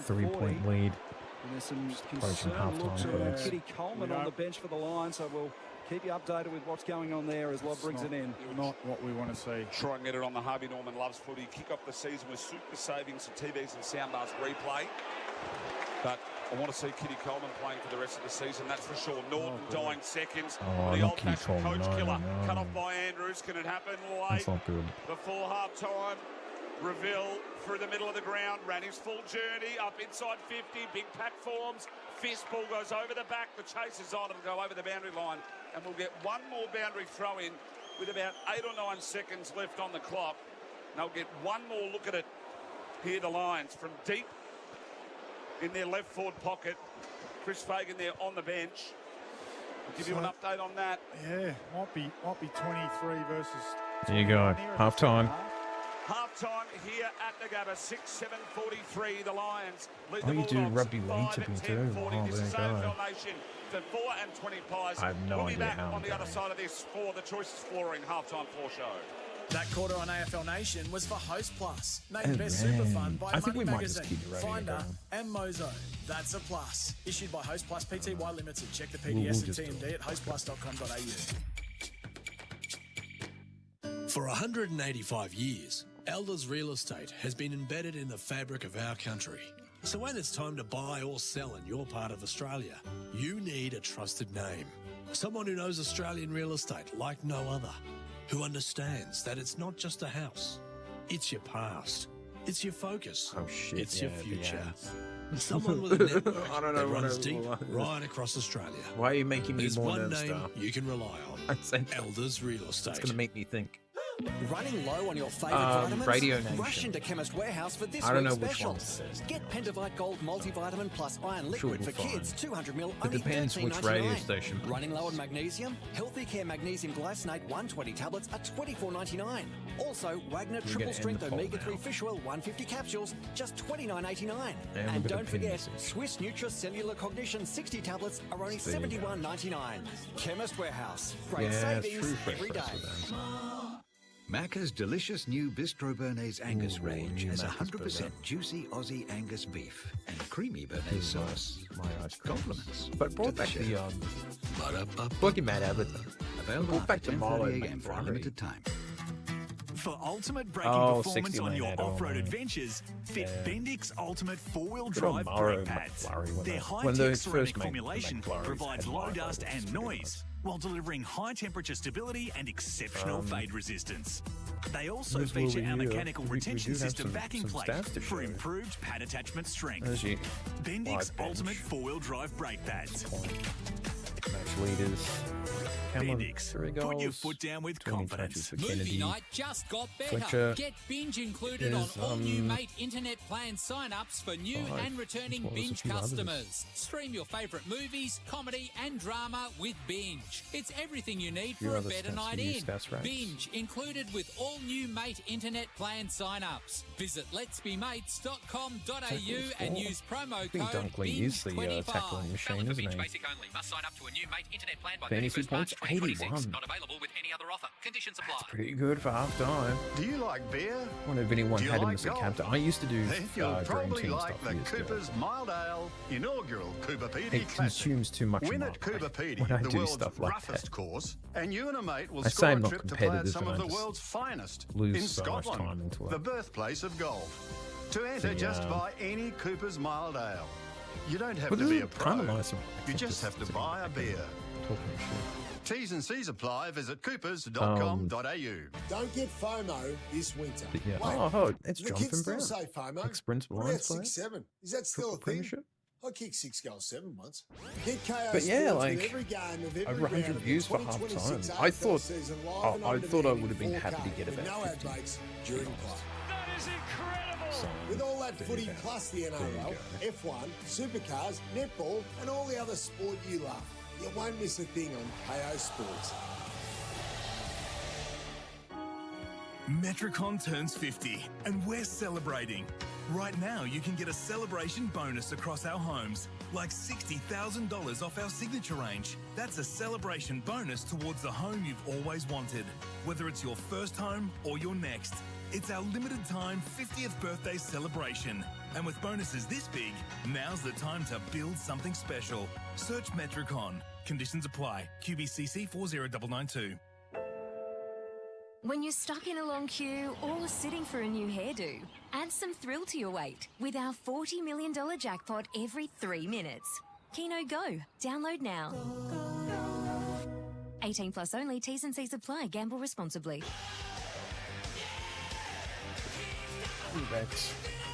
3-point lead. And there's some approaching concerned looks halftime, at guys. Kitty Coleman on the bench for the Lions, so we'll keep you updated with what's going on there as Lob brings it in. Not what we want to see. Try and get it on the Harvey Norman Loves Footy. Kick off the season with super savings and TVs and soundbars replay. But I want to see Kitty Coleman playing for the rest of the season, that's for sure. Norton dying seconds. Oh, The not Kitty old-fashioned Coleman, coach no, killer. no. Cut off by Andrews. Can it happen That's late not good. before half-time? Reville through the middle of the ground, ran his full journey up inside 50. Big pack forms. Fist ball goes over the back. The chase is on. It'll go over the boundary line. And we'll get one more boundary throw in with about 8 or 9 seconds left on the clock. And they'll get one more look at it. Here the Lions from deep in their left forward pocket. Chris Fagan there on the bench. I'll give you an update on that. Yeah, might be 23 versus. There you go. 21 here at the Half-time. second half. Half-time here at the Gabba, 6-7-43. The Lions lead Oh, the you do Bulldogs rugby league 5 tipping and too. 10-40. Oh, This there is you go. AFL Nation for 4 and 20 pies. I have no we'll be idea back how on I'm the other going. side of this for the Choices Flooring Half-time Floor Show. That quarter on AFL Nation was for Host Plus, named Oh, Best man. Super Fun by I think Money we might just Magazine, keep the radio Finder, going. and Mozo. That's a plus. Issued by Host Plus Pty Limited. Check the We'll PDS and just do TMD at hostplus.com.au. For 185 years, Elders Real Estate has been embedded in the fabric of our country. So when it's time to buy or sell in your part of Australia, you need a trusted name. Someone who knows Australian real estate like no other. Who understands that it's not just a house. It's your past. It's your focus. Oh, shit. It's yeah, your the future. ads. Someone with a network I don't know that what runs I- deep right across Australia. Why are you making me There's more one nervous name now? you can rely on. I'd say Elders Real Estate. it's going to make me think. Running low on your favourite vitamins? Radio Nation. Rush into Chemist Warehouse for this I don't know week's which one specials. it says. Get Pentavite Gold Multivitamin plus Iron Sure Liquid we'll for kids, find. 200ml, It only depends which $13.99. radio station. Running low on magnesium? Healthy Care Magnesium Glycinate 120 tablets are $24.99. Also, Wagner gonna Triple end Strength the poll Omega-3 now. Fish Oil 150 capsules, just $29.89. And And we're gonna don't pin forget, this in. Swiss Nutracellular Cognition 60 tablets are only There you go. $71.99. Chemist Warehouse. Great Yeah, it's savings true. every day. Macca's delicious new Bistro Bernays Angus range has 100% juicy Aussie Angus beef and creamy Bernays sauce. My ice cream. Compliments. But brought back the Boogie Mad Abbott. Available Brought back after the Milo 10:30 a.m. for a limited time. For ultimate braking performance on your off-road adventures, fit Bendix Ultimate 4-wheel drive brake pads. Their high-tech ceramic formulation provides low dust and noise while delivering high-temperature stability and exceptional fade resistance. They also feature our mechanical retention system backing plate for improved pad attachment strength. Bendix Ultimate 4-wheel drive brake pads. Match leaders. Bendix, put your foot down with confidence. Movie night just got better. Get Binge included on all new Mate Internet plan sign-ups for new and returning Binge customers. Stream your favourite movies, comedy and drama with Binge. It's everything you need for a better night in. Binge included with all new Mate Internet plan sign-ups. Visit letsbemates.com.au and use promo code BINGE25. Tackling machine, isn't he? Basic only. Must sign up to a new Mate Internet plan by Fantasy points 81. Not available with any other offer. Conditions apply. That's pretty good for half time. Do you like beer? I wonder if anyone had him as a captain. I used to do Then you'll Dream probably Team like stuff the Cooper's Mild Ale inaugural Cooper PD It consumes too much Win of at Cooper PD, when I the do world's stuff like roughest that. course, and you and a mate will I score say a I'm not trip to play at competitive some and of I the just world's finest lose in so much Scotland, time into it. the birthplace of golf. To enter, just buy any Cooper's Mild Ale. You don't have to be a pro. Nice You just have to buy a beer. Talking shit. T's and C's apply. Visit coopers.com.au. Don't get FOMO this winter. Yeah. Wait, It's the Jonathan kids Brown. still say FOMO. Ex-Principal What about Lions player. 6-7? Is that still a thing? Premiership? I kicked 6 goals 7 once. Get KO But yeah, Sports like, with every game of every over 100 round of views the for half 2026 time. AFL I thought, season live and I on thought I demand would have been happy to 4K get with about no ad 50. breaks during play. That is incredible. So, With all that there footy you go. plus the NRL, F1, supercars, netball, and all the other sport you love, you won't miss a thing on KO Sports. Metricon turns 50 and we're celebrating. Right now, you can get a celebration bonus across our homes, like $60,000 off our signature range. That's a celebration bonus towards the home you've always wanted, whether it's your first home or your next. It's our limited time 50th birthday celebration. And with bonuses this big, now's the time to build something special. Search Metricon. Conditions apply. QBCC 40992. When you're stuck in a long queue or sitting for a new hairdo, add some thrill to your wait with our $40 million jackpot every 3 minutes. Keno Go. Download now. 18 plus only. T's and C's apply. Gamble responsibly.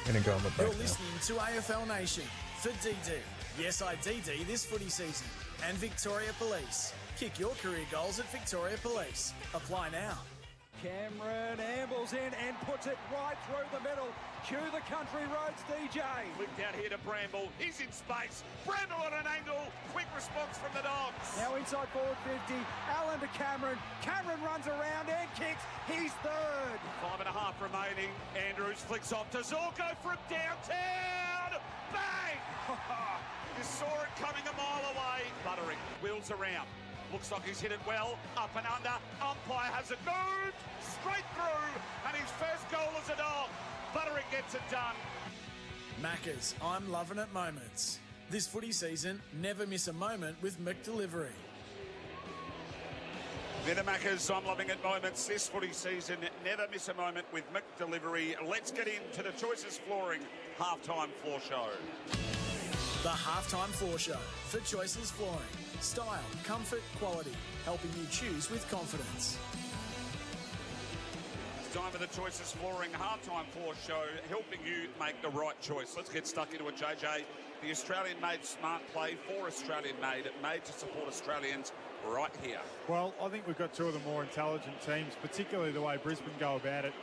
Gonna go on the break You're now. listening to AFL Nation for DD. Yes, I DD this footy season. And Victoria Police. Kick your career goals at Victoria Police. Apply now. Cameron ambles in and puts it right through the middle. Cue the country roads, DJ. Flicked out here to Bramble. He's in space. Bramble on an angle. Quick response from the Dogs. Now inside forward 50. Allen to Cameron. Cameron runs around and kicks. He's third. 5.5 remaining. Andrews flicks off to Zorko from downtown. Bang! You saw it coming a mile away. Buttering wheels around. Looks like he's hit it well. Up and under. Umpire has it moved. Straight through. And his first goal as a Dog. Buttering gets it done. Maccas, I'm loving it moments. This footy season, never miss a moment with McDelivery. They're the Maccas, I'm loving it moments. This footy season, never miss a moment with McDelivery. Let's get into the Choices Flooring halftime floor show. The Halftime Floor Show for Choices Flooring. Style, comfort, quality. Helping you choose with confidence. It's time for the Choices Flooring halftime floor show, helping you make the right choice. Let's get stuck into it, JJ. The Australian-made smart play for Australian-made, made to support Australians right here. Well, I think we've got two of the more intelligent teams, particularly the way Brisbane go about it.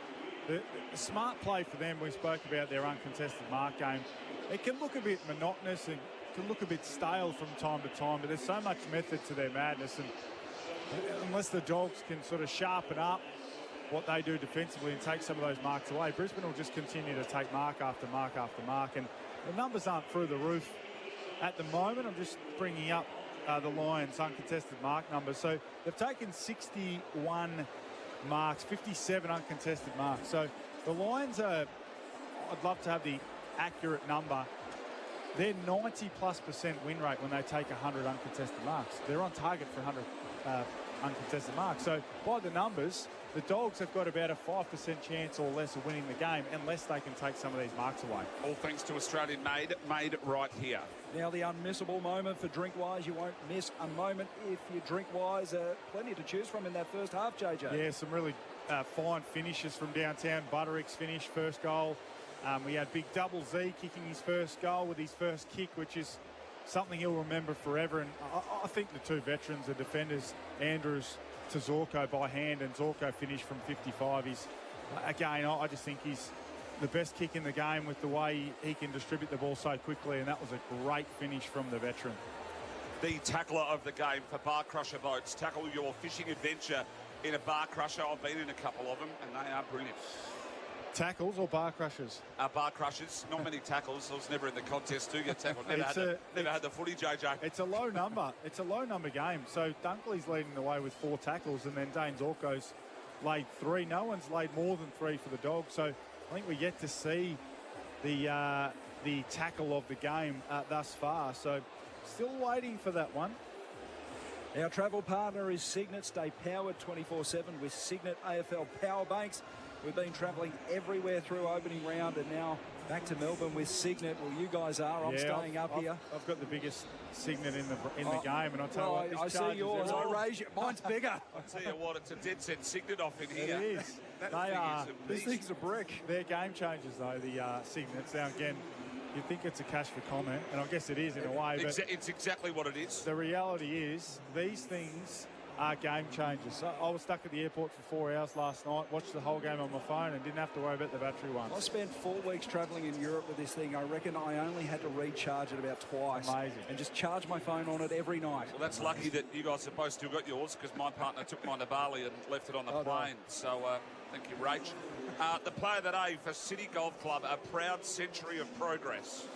The smart play for them, we spoke about their uncontested mark game. It can look a bit monotonous and can look a bit stale from time to time, but there's so much method to their madness, and unless the Dogs can sort of sharpen up what they do defensively and take some of those marks away, Brisbane will just continue to take mark after mark after mark, and the numbers aren't through the roof at the moment. I'm just bringing up the Lions' uncontested mark numbers. So they've taken 61 marks, 57 uncontested marks. So the Lions are, I'd love to have the accurate number. They're 90+% win rate when they take 100 uncontested marks. They're on target for 100 uncontested marks. So by the numbers, the Dogs have got about a 5% chance or less of winning the game unless they can take some of these marks away. All thanks to Australian made right here. Now the unmissable moment for Drinkwise. You won't miss a moment if you Drinkwise. Plenty to choose from in that first half, JJ. Yeah, some really fine finishes from downtown. Butterick's finish, first goal. We had Big Double Z kicking his first goal with his first kick, which is something he'll remember forever. And I think the two veterans, the defenders, Andrews to Zorko by hand, and Zorko finished from 55. He's, again, I just think he's the best kick in the game with the way he can distribute the ball so quickly, and that was a great finish from the veteran. The tackler of the game for Bar Crusher boats. Tackle your fishing adventure in a Bar Crusher. I've been in a couple of them, and they are brilliant. Tackles or bar crushers? Bar crushers, not many tackles. I was never in the contest to get tackled. Never had the footy, JJ. It's a low number. It's a low number game. So Dunkley's leading the way with 4 tackles, and then Dane Zorko's laid 3. No one's laid more than 3 for the Dogs. So I think we yet to see the tackle of the game thus far. So still waiting for that one. Our travel partner is Signet. Stay powered 24/7 with Signet AFL Power Banks. We've been travelling everywhere through opening round and now back to Melbourne with Signet. Well, you guys are. I'm staying up here. I've got the biggest Signet in the game, and I'll tell you what, I see yours. I raise you. Mine's bigger. I'll tell you what, it's a dead set Signet off in here. It is. This thing's a brick. They're game changers, though, the Signets. Now, again, you think it's a cash for comment, and I guess it is in a way. But it's exactly what it is. The reality is these things are game changers. So I was stuck at the airport for 4 hours last night, watched the whole game on my phone and didn't have to worry about the battery once. I spent 4 weeks travelling in Europe with this thing. I reckon I only had to recharge it about twice. Amazing. And just charge my phone on it every night. Well, that's lucky that you guys have both still got yours, because my partner took mine to Bali and left it on the plane. No. So thank you, Rach. The player of the day for City Golf Club, a proud century of progress.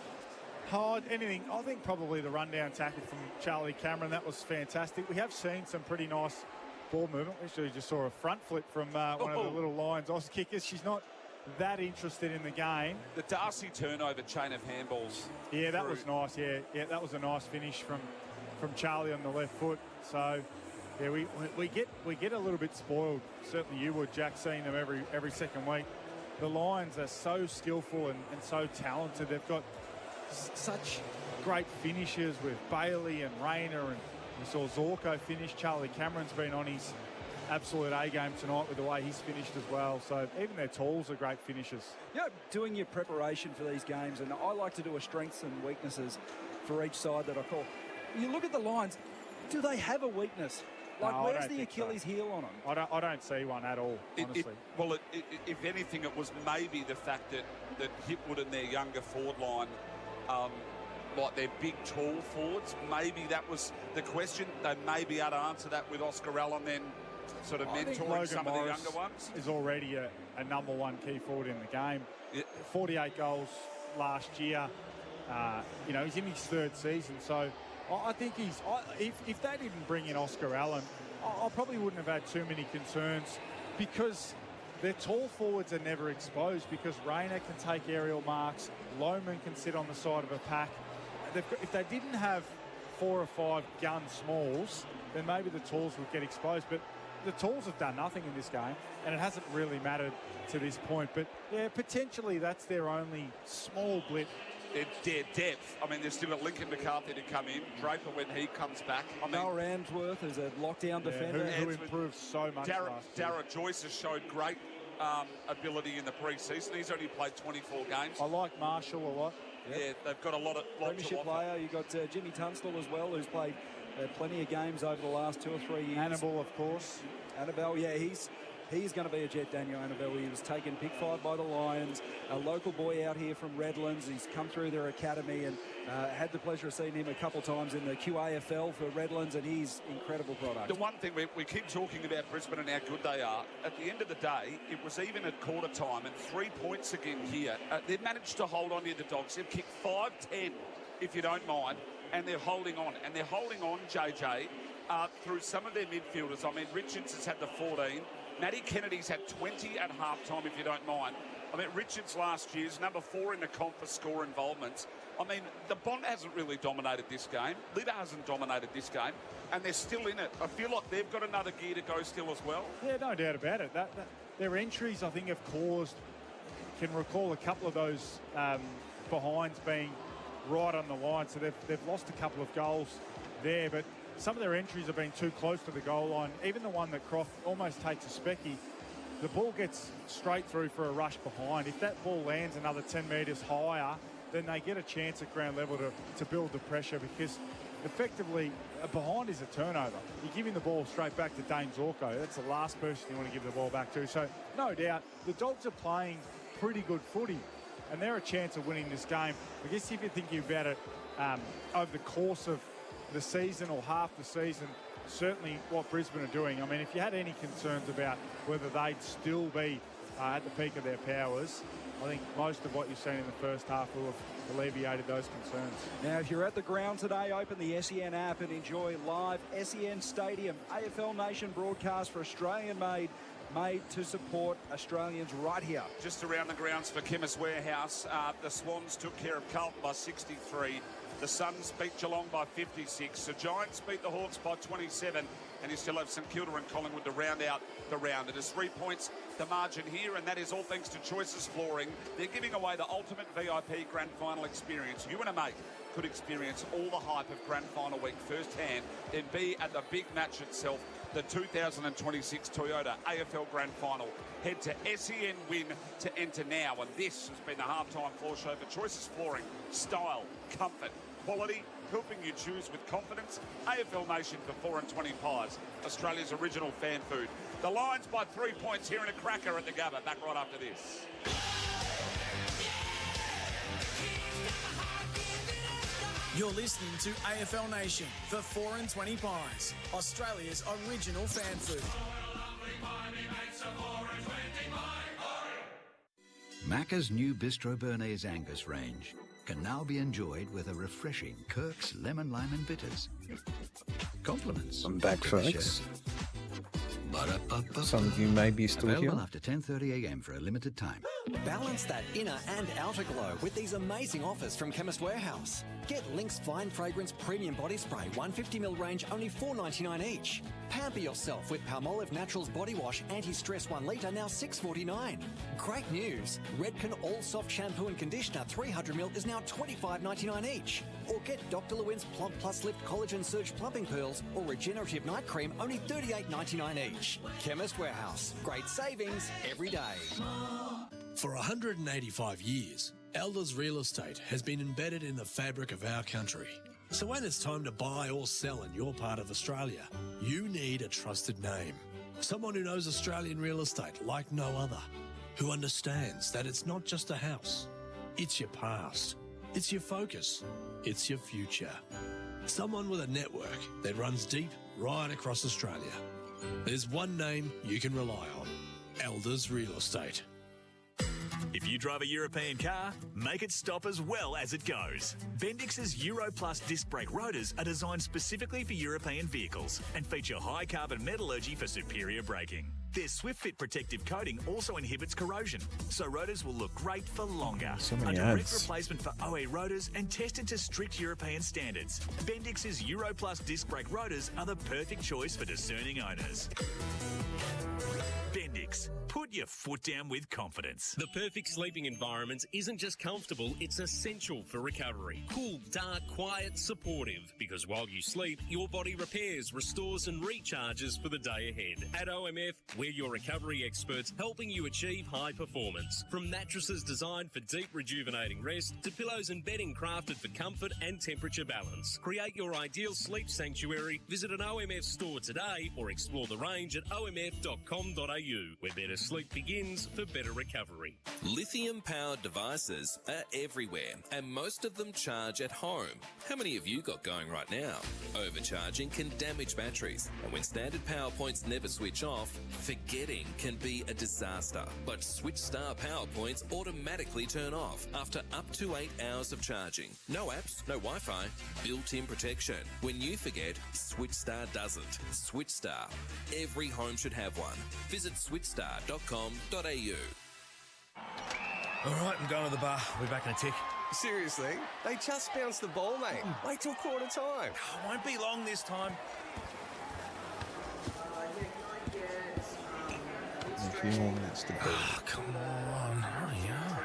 Anything. I think probably the rundown tackle from Charlie Cameron. That was fantastic. We have seen some pretty nice ball movement. We actually just saw a front flip from one of the little Lions Oz kickers. She's not that interested in the game. The Darcy turnover chain of handballs. Yeah, that was nice. Yeah, that was a nice finish from Charlie on the left foot. So yeah, we get a little bit spoiled. Certainly you would, Jack, seeing them every second week. The Lions are so skillful and so talented. They've got such great finishes with Bailey and Rayner, and we saw Zorko finish. Charlie Cameron's been on his absolute A game tonight with the way he's finished as well. So even their tools are great finishes. Yeah, doing your preparation for these games, and I like to do a strengths and weaknesses for each side that I call. You look at the Lions, do they have a weakness? Like, no, where's the Achilles heel on them? I don't see one at all, honestly. If anything, it was maybe the fact that Hipwood and their younger forward line, like their big, tall forwards, maybe that was the question. They may be able to answer that with Oscar Allen then sort of mentoring some of the younger ones. Is already a number 1 key forward in the game. Yeah. 48 goals last year. He's in his 3rd season, so I think if they didn't bring in Oscar Allen, I probably wouldn't have had too many concerns, because their tall forwards are never exposed, because Rayner can take aerial marks, Lohman can sit on the side of a pack. If they didn't have 4 or 5 gun smalls, then maybe the talls would get exposed. But the talls have done nothing in this game, and it hasn't really mattered to this point. But yeah, potentially that's their only small blip. Their depth. I mean, they've still got Lincoln McCarthy to come in. Draper when he comes back. Noel Ransworth is a lockdown defender. Who improved so much last year. Darragh Joyce has showed great ability in the pre-season. He's only played 24 games. I like Marshall a lot. Yep. Yeah, they've got a lot Premiership player. You've got Jimmy Tunstall as well, who's played plenty of games over the last 2 or 3 years. Annabelle, of course. Annabelle, yeah, he's going to be a jet, Daniel Annabelle. He was taken pick 5 by the Lions, a local boy out here from Redlands. He's come through their academy and had the pleasure of seeing him a couple times in the QAFL for Redlands, and he's incredible product. The one thing we keep talking about Brisbane and how good they are, at the end of the day, it was even at quarter time, and 3 points again here. They've managed to hold on to the Dogs. They've kicked 5-10, if you don't mind, and they're holding on. And they're holding on, JJ, through some of their midfielders. I mean, Richards has had the 14. Matty Kennedy's had 20 at halftime, if you don't mind. I mean, Richards last year's number 4 in the comp for score involvements. I mean, the Bond hasn't really dominated this game. Litter hasn't dominated this game, and they're still in it. I feel like they've got another gear to go still as well. Yeah, no doubt about it. Their entries, I think, have caused, can recall a couple of those behinds being right on the line. So they've lost a couple of goals there, but some of their entries have been too close to the goal line. Even the one that Croft almost takes a specky, the ball gets straight through for a rush behind. If that ball lands another 10 metres higher, then they get a chance at ground level to build the pressure, because effectively a behind is a turnover. You're giving the ball straight back to Dane Zorko. That's the last person you want to give the ball back to. So no doubt the Dogs are playing pretty good footy, and they're a chance of winning this game. I guess if you're thinking about it over the course of the season or half the season, certainly what Brisbane are doing. I mean, if you had any concerns about whether they'd still be at the peak of their powers, I think most of what you've seen in the first half will have alleviated those concerns. Now, if you're at the ground today, open the SEN app and enjoy live SEN Stadium AFL Nation broadcast for Australian-made, made to support Australians right here. Just around the grounds for Chemist Warehouse, the Swans took care of Carlton by 63. The Suns beat Geelong by 56. The Giants beat the Hawks by 27. And you still have St Kilda and Collingwood to round out the round. It is 3 points, the margin here, and that is all thanks to Choices Flooring. They're giving away the ultimate VIP Grand Final experience. You and a mate could experience all the hype of Grand Final week firsthand, then be at the big match itself, the 2026 Toyota AFL Grand Final. Head to SEN Win to enter now. And this has been the halftime floor show for Choices Flooring. Style, comfort, quality, helping you choose with confidence. AFL Nation for 4 and 20 pies, Australia's original fan food. The Lions by 3 points here in a cracker at the Gabba. Back right after this. You're listening to AFL Nation for 4 and 20 pies, Australia's original fan food. Macca's new Bistro Bernays Angus range can now be enjoyed with a refreshing Kirk's Lemon, Lime and Bitters. Compliments. I'm back, folks. Ba-da-ba-ba-ba. Some of you may be still Available here. after 10:30 a.m. for a limited time. Balance that inner and outer glow with these amazing offers from Chemist Warehouse. Get Lynx Fine Fragrance Premium Body Spray 150ml range only $4.99 each. Pamper yourself with Palmolive Naturals Body Wash Anti-Stress 1 litre now $6.49. Great news! Redken All Soft Shampoo and Conditioner 300ml is now $25.99 each. Or get Dr. Lewin's Plump Plus Lift Collagen Surge Plumping Pearls or Regenerative Night Cream only $38.99 each. Chemist Warehouse. Great savings every day. For 185 years, Elders Real Estate has been embedded in the fabric of our country. So when it's time to buy or sell in your part of Australia, you need a trusted name. Someone who knows Australian real estate like no other. Who understands that it's not just a house. It's your past. It's your focus. It's your future. Someone with a network that runs deep right across Australia. There's one name you can rely on. Elders Real Estate. If you drive a European car, make it stop as well as it goes. Bendix's Euro Plus disc brake rotors are designed specifically for European vehicles and feature high carbon metallurgy for superior braking. Their SwiftFit protective coating also inhibits corrosion, so rotors will look great for longer. So A many direct ads. replacement for OE rotors and tested to strict European standards. Bendix's Euro Plus disc brake rotors are the perfect choice for discerning owners. Bendix. Put your foot down with confidence. The perfect sleeping environment isn't just comfortable, it's essential for recovery. Cool, dark, quiet, supportive. Because while you sleep, your body repairs, restores and recharges for the day ahead. At OMF, we're your recovery experts helping you achieve high performance. From mattresses designed for deep rejuvenating rest to pillows and bedding crafted for comfort and temperature balance. Create your ideal sleep sanctuary. Visit an OMF store today or explore the range at omf.com.au, where better sleep begins for better recovery. Lithium-powered devices are everywhere, and most of them charge at home. How many have you got going right now? Overcharging can damage batteries, and when standard power points never switch off, Forgetting can be a disaster, but Switch Star power points automatically turn off after up to 8 hours of charging. No apps, no Wi-Fi, built-in protection. When you forget, Switch Star doesn't. Switch Star. Every home should have one. Visit switchstar.com.au. All right, I'm going to the bar. We'll be back in a tick. Seriously? They just bounced the ball, mate. Wait till quarter time. Oh, won't be long this time. A few more minutes to go. Oh, come on. Hurry up.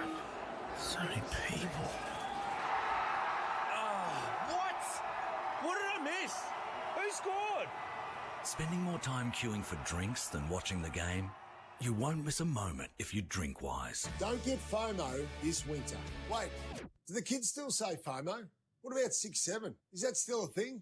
So many people. Oh, what? What did I miss? Who scored? Spending more time queuing for drinks than watching the game? You won't miss a moment if you drink wise. Don't get FOMO this winter. Wait, do the kids still say FOMO? What about 6-7? Is that still a thing?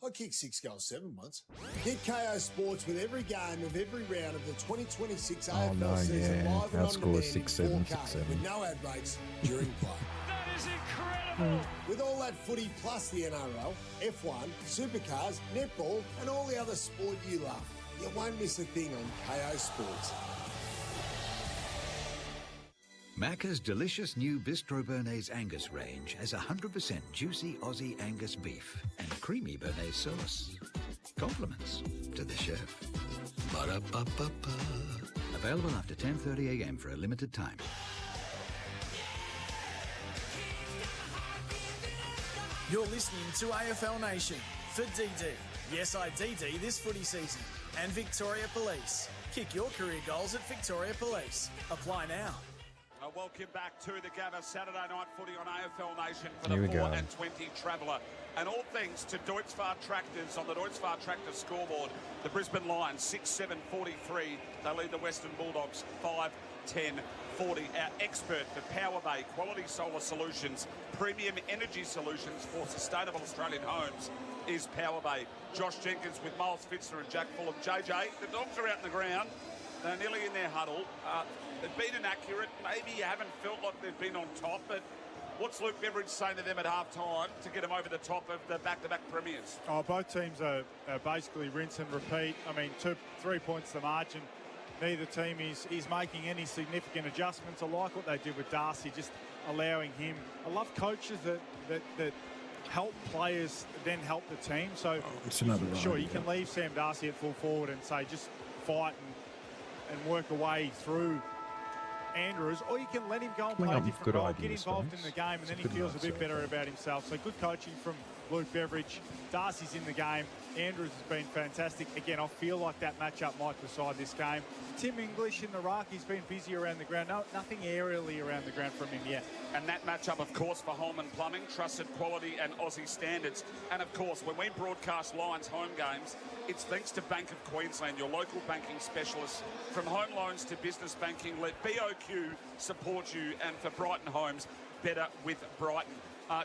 I kicked 6 goals 7 once. Get KO Sports with every game of every round of the 2026 AFL season live and on demand in 4K with no ad breaks during play. That is incredible. With all that footy plus the NRL, F1, supercars, netball and all the other sport you love, you won't miss a thing on KO Sports. Macca's delicious new Bistro Béarnaise Angus range has 100% juicy Aussie Angus beef and creamy Béarnaise sauce. Compliments to the chef. Ba-da-ba-ba-ba. Available after 10:30 a.m. for a limited time. You're listening to AFL Nation for DD. Yes, I DD this footy season. And Victoria Police. Kick your career goals at Victoria Police. Apply now. Welcome back to the Gabba Saturday night footy on AFL Nation for Here the we 4 go. and 20 Traveller. And all thanks to Deutzfahr Tractors on the Deutzfahr Tractor scoreboard. The Brisbane Lions 6-7-43. They lead the Western Bulldogs 5-10-40. Our expert for Power Bay Quality Solar Solutions, premium energy solutions for sustainable Australian homes is Power Bay. Josh Jenkins with Miles Fitzner and Jack Fulham. JJ, the Dogs are out in the ground. They're nearly in their huddle. They've been inaccurate. Maybe you haven't felt like they've been on top, but what's Luke Beveridge saying to them at half-time to get them over the top of the back-to-back premiers? Oh, both teams are basically rinse and repeat. I mean, 2-3 points the margin. Neither team is making any significant adjustments. I like what they did with Darcy, just allowing him. I love coaches that help players, then help the team. So, It's another sure, ride, you can leave Sam Darcy at full forward and say, just fight and work away through Andrews, or you can let him go and play a different role, get involved in the game, and then he feels a bit better about himself. So good coaching from Luke Beveridge. Darcy's in the game. Andrews has been fantastic. Again, I feel like that matchup might decide this game. Tim English in the ruck, he's been busy around the ground. No, nothing aerially around the ground from him yet. And that matchup, of course, for Holman Plumbing, trusted quality and Aussie standards. And, of course, when we broadcast Lions home games, it's thanks to Bank of Queensland, your local banking specialist. From home loans to business banking, let BOQ support you. And for Brighton Homes, better with Brighton.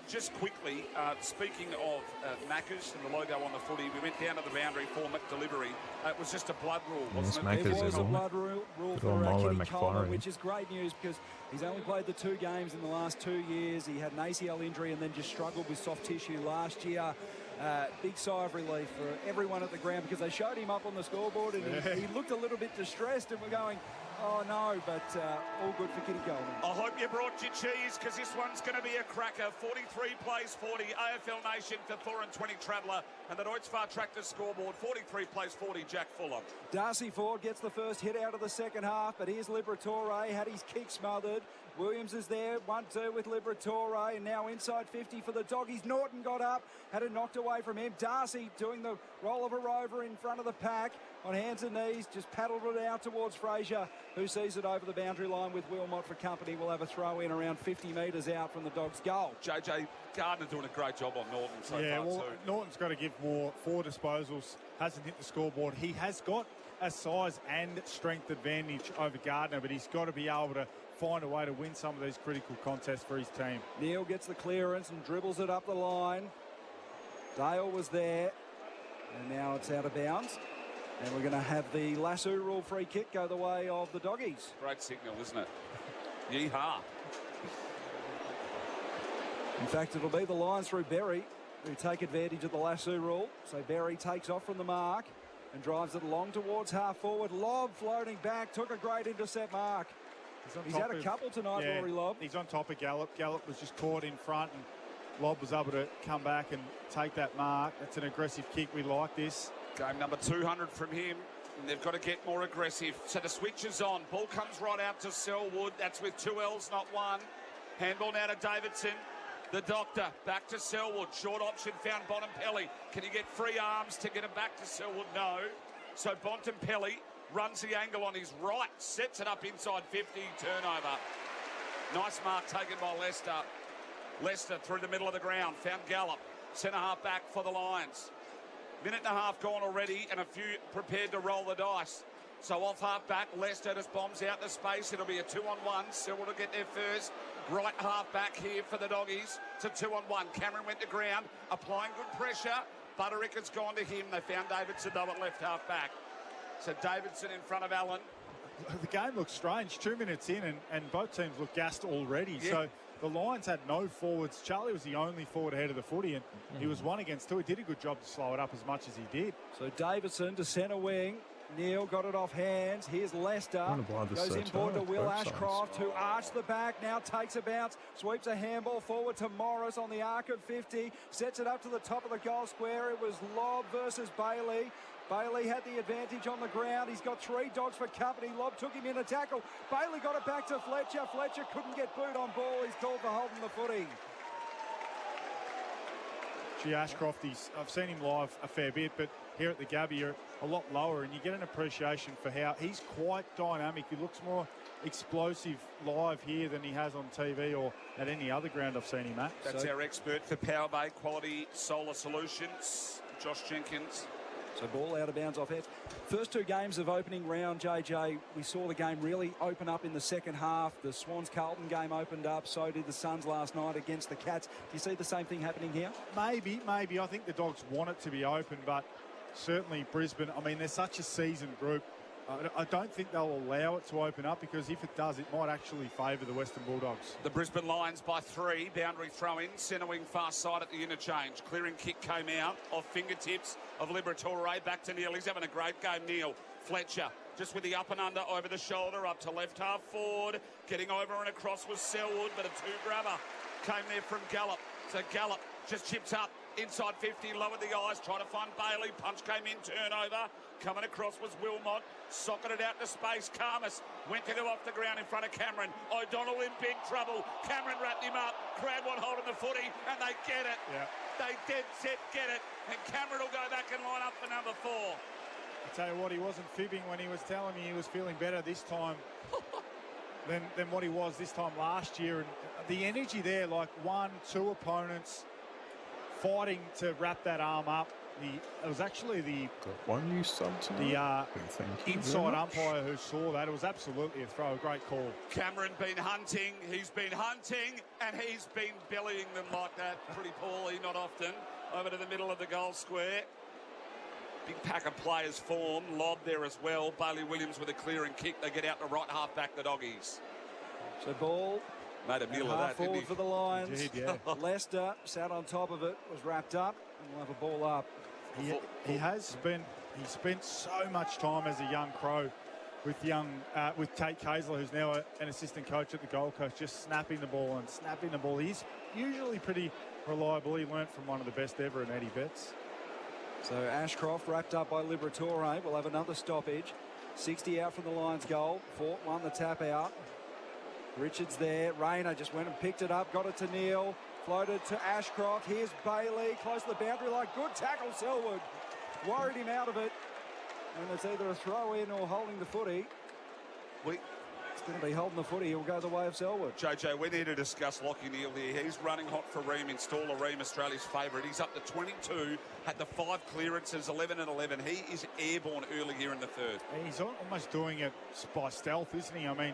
Just quickly, speaking of Macca's and the logo on the footy, we went down to the boundary for McDelivery. It was just a blood rule, wasn't it? It was a blood rule for Kenny Coleman, which is great news because he's only played the 2 games in the last 2 years. He had an ACL injury and then just struggled with soft tissue last year. Big sigh of relief for everyone at the ground because they showed him up on the scoreboard and he looked a little bit distressed, and we're going, oh no, but all good for Kitty Coleman. I hope you brought your cheese because this one's going to be a cracker. 43 plays 40, AFL Nation for 4 and 20 Traveller, and the Deutzfahr Tractor scoreboard, 43 plays 40, Jack Fuller. Darcy Ford gets the first hit out of the second half, but here's Liberatore, had his kick smothered. Williams is there, 1-2 with Liberatore, and now inside 50 for the Doggies. Norton got up, had it knocked away from him. Darcy doing the roll of a rover in front of the pack on hands and knees, just paddled it out towards Fraser, who sees it over the boundary line with Wilmot for company. Will have a throw in around 50 metres out from the Dogs' goal. JJ Gardner doing a great job on Norton so far well, too. Norton's got to give more. 4 disposals, hasn't hit the scoreboard. He has got a size and strength advantage over Gardner, but he's got to be able to find a way to win some of these critical contests for his team. Neal gets the clearance and dribbles it up the line. Dale was there, and now it's out of bounds. And we're going to have the lasso rule free kick go the way of the Doggies. Great signal, isn't it? Yeehaw. In fact, it'll be the Lions through Berry who take advantage of the lasso rule. So Berry takes off from the mark. and drives it along towards half forward. Lob floating back, took a great intercept mark. He's had a couple tonight, Rory Lobb. He's on top of Gallup. Gallup was just caught in front, and Lobb was able to come back and take that mark. That's an aggressive kick. We like this. Game number 200 from him, and they've got to get more aggressive. So the switch is on. Ball comes right out to Selwood. That's with 2 L's, not 1. Handball now to Davidson. The doctor back to Selwood. Short option found Bontempelli. Can he get free arms to get him back to Selwood? No. So Bontempelli runs the angle on his right, sets it up inside 50, turnover. Nice mark taken by Leicester. Leicester through the middle of the ground, found Gallup. Centre half back for the Lions. Minute and a half gone already, and a few prepared to roll the dice. So off half back, Leicester just bombs out the space. It'll be a 2-on-1. Selwood will get there first. Right half back here for the Doggies. It's a 2-on-1. Cameron went to ground, applying good pressure. Butterick has gone to him. They found Davidson though at left half back. So Davidson in front of Allen. The game looks strange. 2 minutes in, and both teams look gassed already. Yeah. So the Lions had no forwards. Charlie was the only forward ahead of the footy, and he was 1 against 2. He did a good job to slow it up as much as he did. So Davidson to centre wing. Neil got it off hands. Here's Leicester. Goes inboard to Will Ashcroft, who arched the back. Now takes a bounce. Sweeps a handball forward to Morris on the arc of 50. Sets it up to the top of the goal square. It was Lobb versus Bailey. Bailey had the advantage on the ground. He's got 3 dogs for company. Lobb took him in a tackle. Bailey got it back to Fletcher. Fletcher couldn't get boot on ball. He's called for holding the footy. Gee, Ashcroft, I've seen him live a fair bit, but here at the Gabby, you're a lot lower, and you get an appreciation for how he's quite dynamic. He looks more explosive live here than he has on TV or at any other ground I've seen him at. That's our expert for Power Bay Quality Solar Solutions, Josh Jenkins. So ball out of bounds off hands. First 2 games of opening round, JJ, we saw the game really open up in the second half. The Swans-Carlton game opened up. So did the Suns last night against the Cats. Do you see the same thing happening here? Maybe. I think the Dogs want it to be open, but certainly Brisbane, I mean, they're such a seasoned group. I don't think they'll allow it to open up, because if it does, it might actually favour the Western Bulldogs. The Brisbane Lions by 3. Boundary throw-in. Centre wing far side at the interchange. Clearing kick came out off fingertips of Liberatore. Back to Neil. He's having a great game, Neil. Fletcher just with the up and under over the shoulder. Up to left half forward. Getting over and across was Selwood, but a 2-grabber came there from Gallup. So Gallup just chips up. Inside 50, lowered the eyes, tried to find Bailey. Punch came in, turnover. Coming across was Wilmot. Socketed out to space. Karmas went to go off the ground in front of Cameron. O'Donnell in big trouble. Cameron wrapped him up. Cradwan holding the footy, and they get it. Yeah. They dead set get it. And Cameron will go back and line up for number 4. I tell you what, he wasn't fibbing when he was telling me he was feeling better this time than what he was this time last year. And the energy there, like 1, 2 opponents fighting to wrap that arm up. It was actually the one new sub tonight. The inside umpire who saw that. It was absolutely a throw. A great call. Cameron been hunting. He's been hunting, and he's been bellying them like that pretty poorly, not often. Over to the middle of the goal square. Big pack of players form. Lob there as well. Bailey Williams with a clearing kick. They get out the right half back, the Doggies. So ball. Made a meal of that, forward didn't he? For the Lions. He did, yeah. Leicester sat on top of it, was wrapped up, and will have a ball up. He spent so much time as a young Crow with Tate Kazler, who's now an assistant coach at the Gold Coast, just snapping the ball. He's usually pretty reliable. He learnt from one of the best ever in Eddie Betts. So Ashcroft wrapped up by Liberatore. We'll have another stoppage. 60 out from the Lions goal. Fort won the tap out. Richards there. Rayner just went and picked it up. Got it to Neil. Floated to Ashcroft. Here's Bailey. Close to the boundary line. Good tackle, Selwood. Worried him out of it. And it's either a throw in or holding the footy. It's going to be holding the footy. He'll go the way of Selwood. JJ, we need to discuss Lockie Neal here. He's running hot for Ream. Installer Ream, Australia's favourite. He's up to 22. Had the 5 clearances, 11 and 11. He is airborne early here in the third. He's almost doing it by stealth, isn't he? I mean,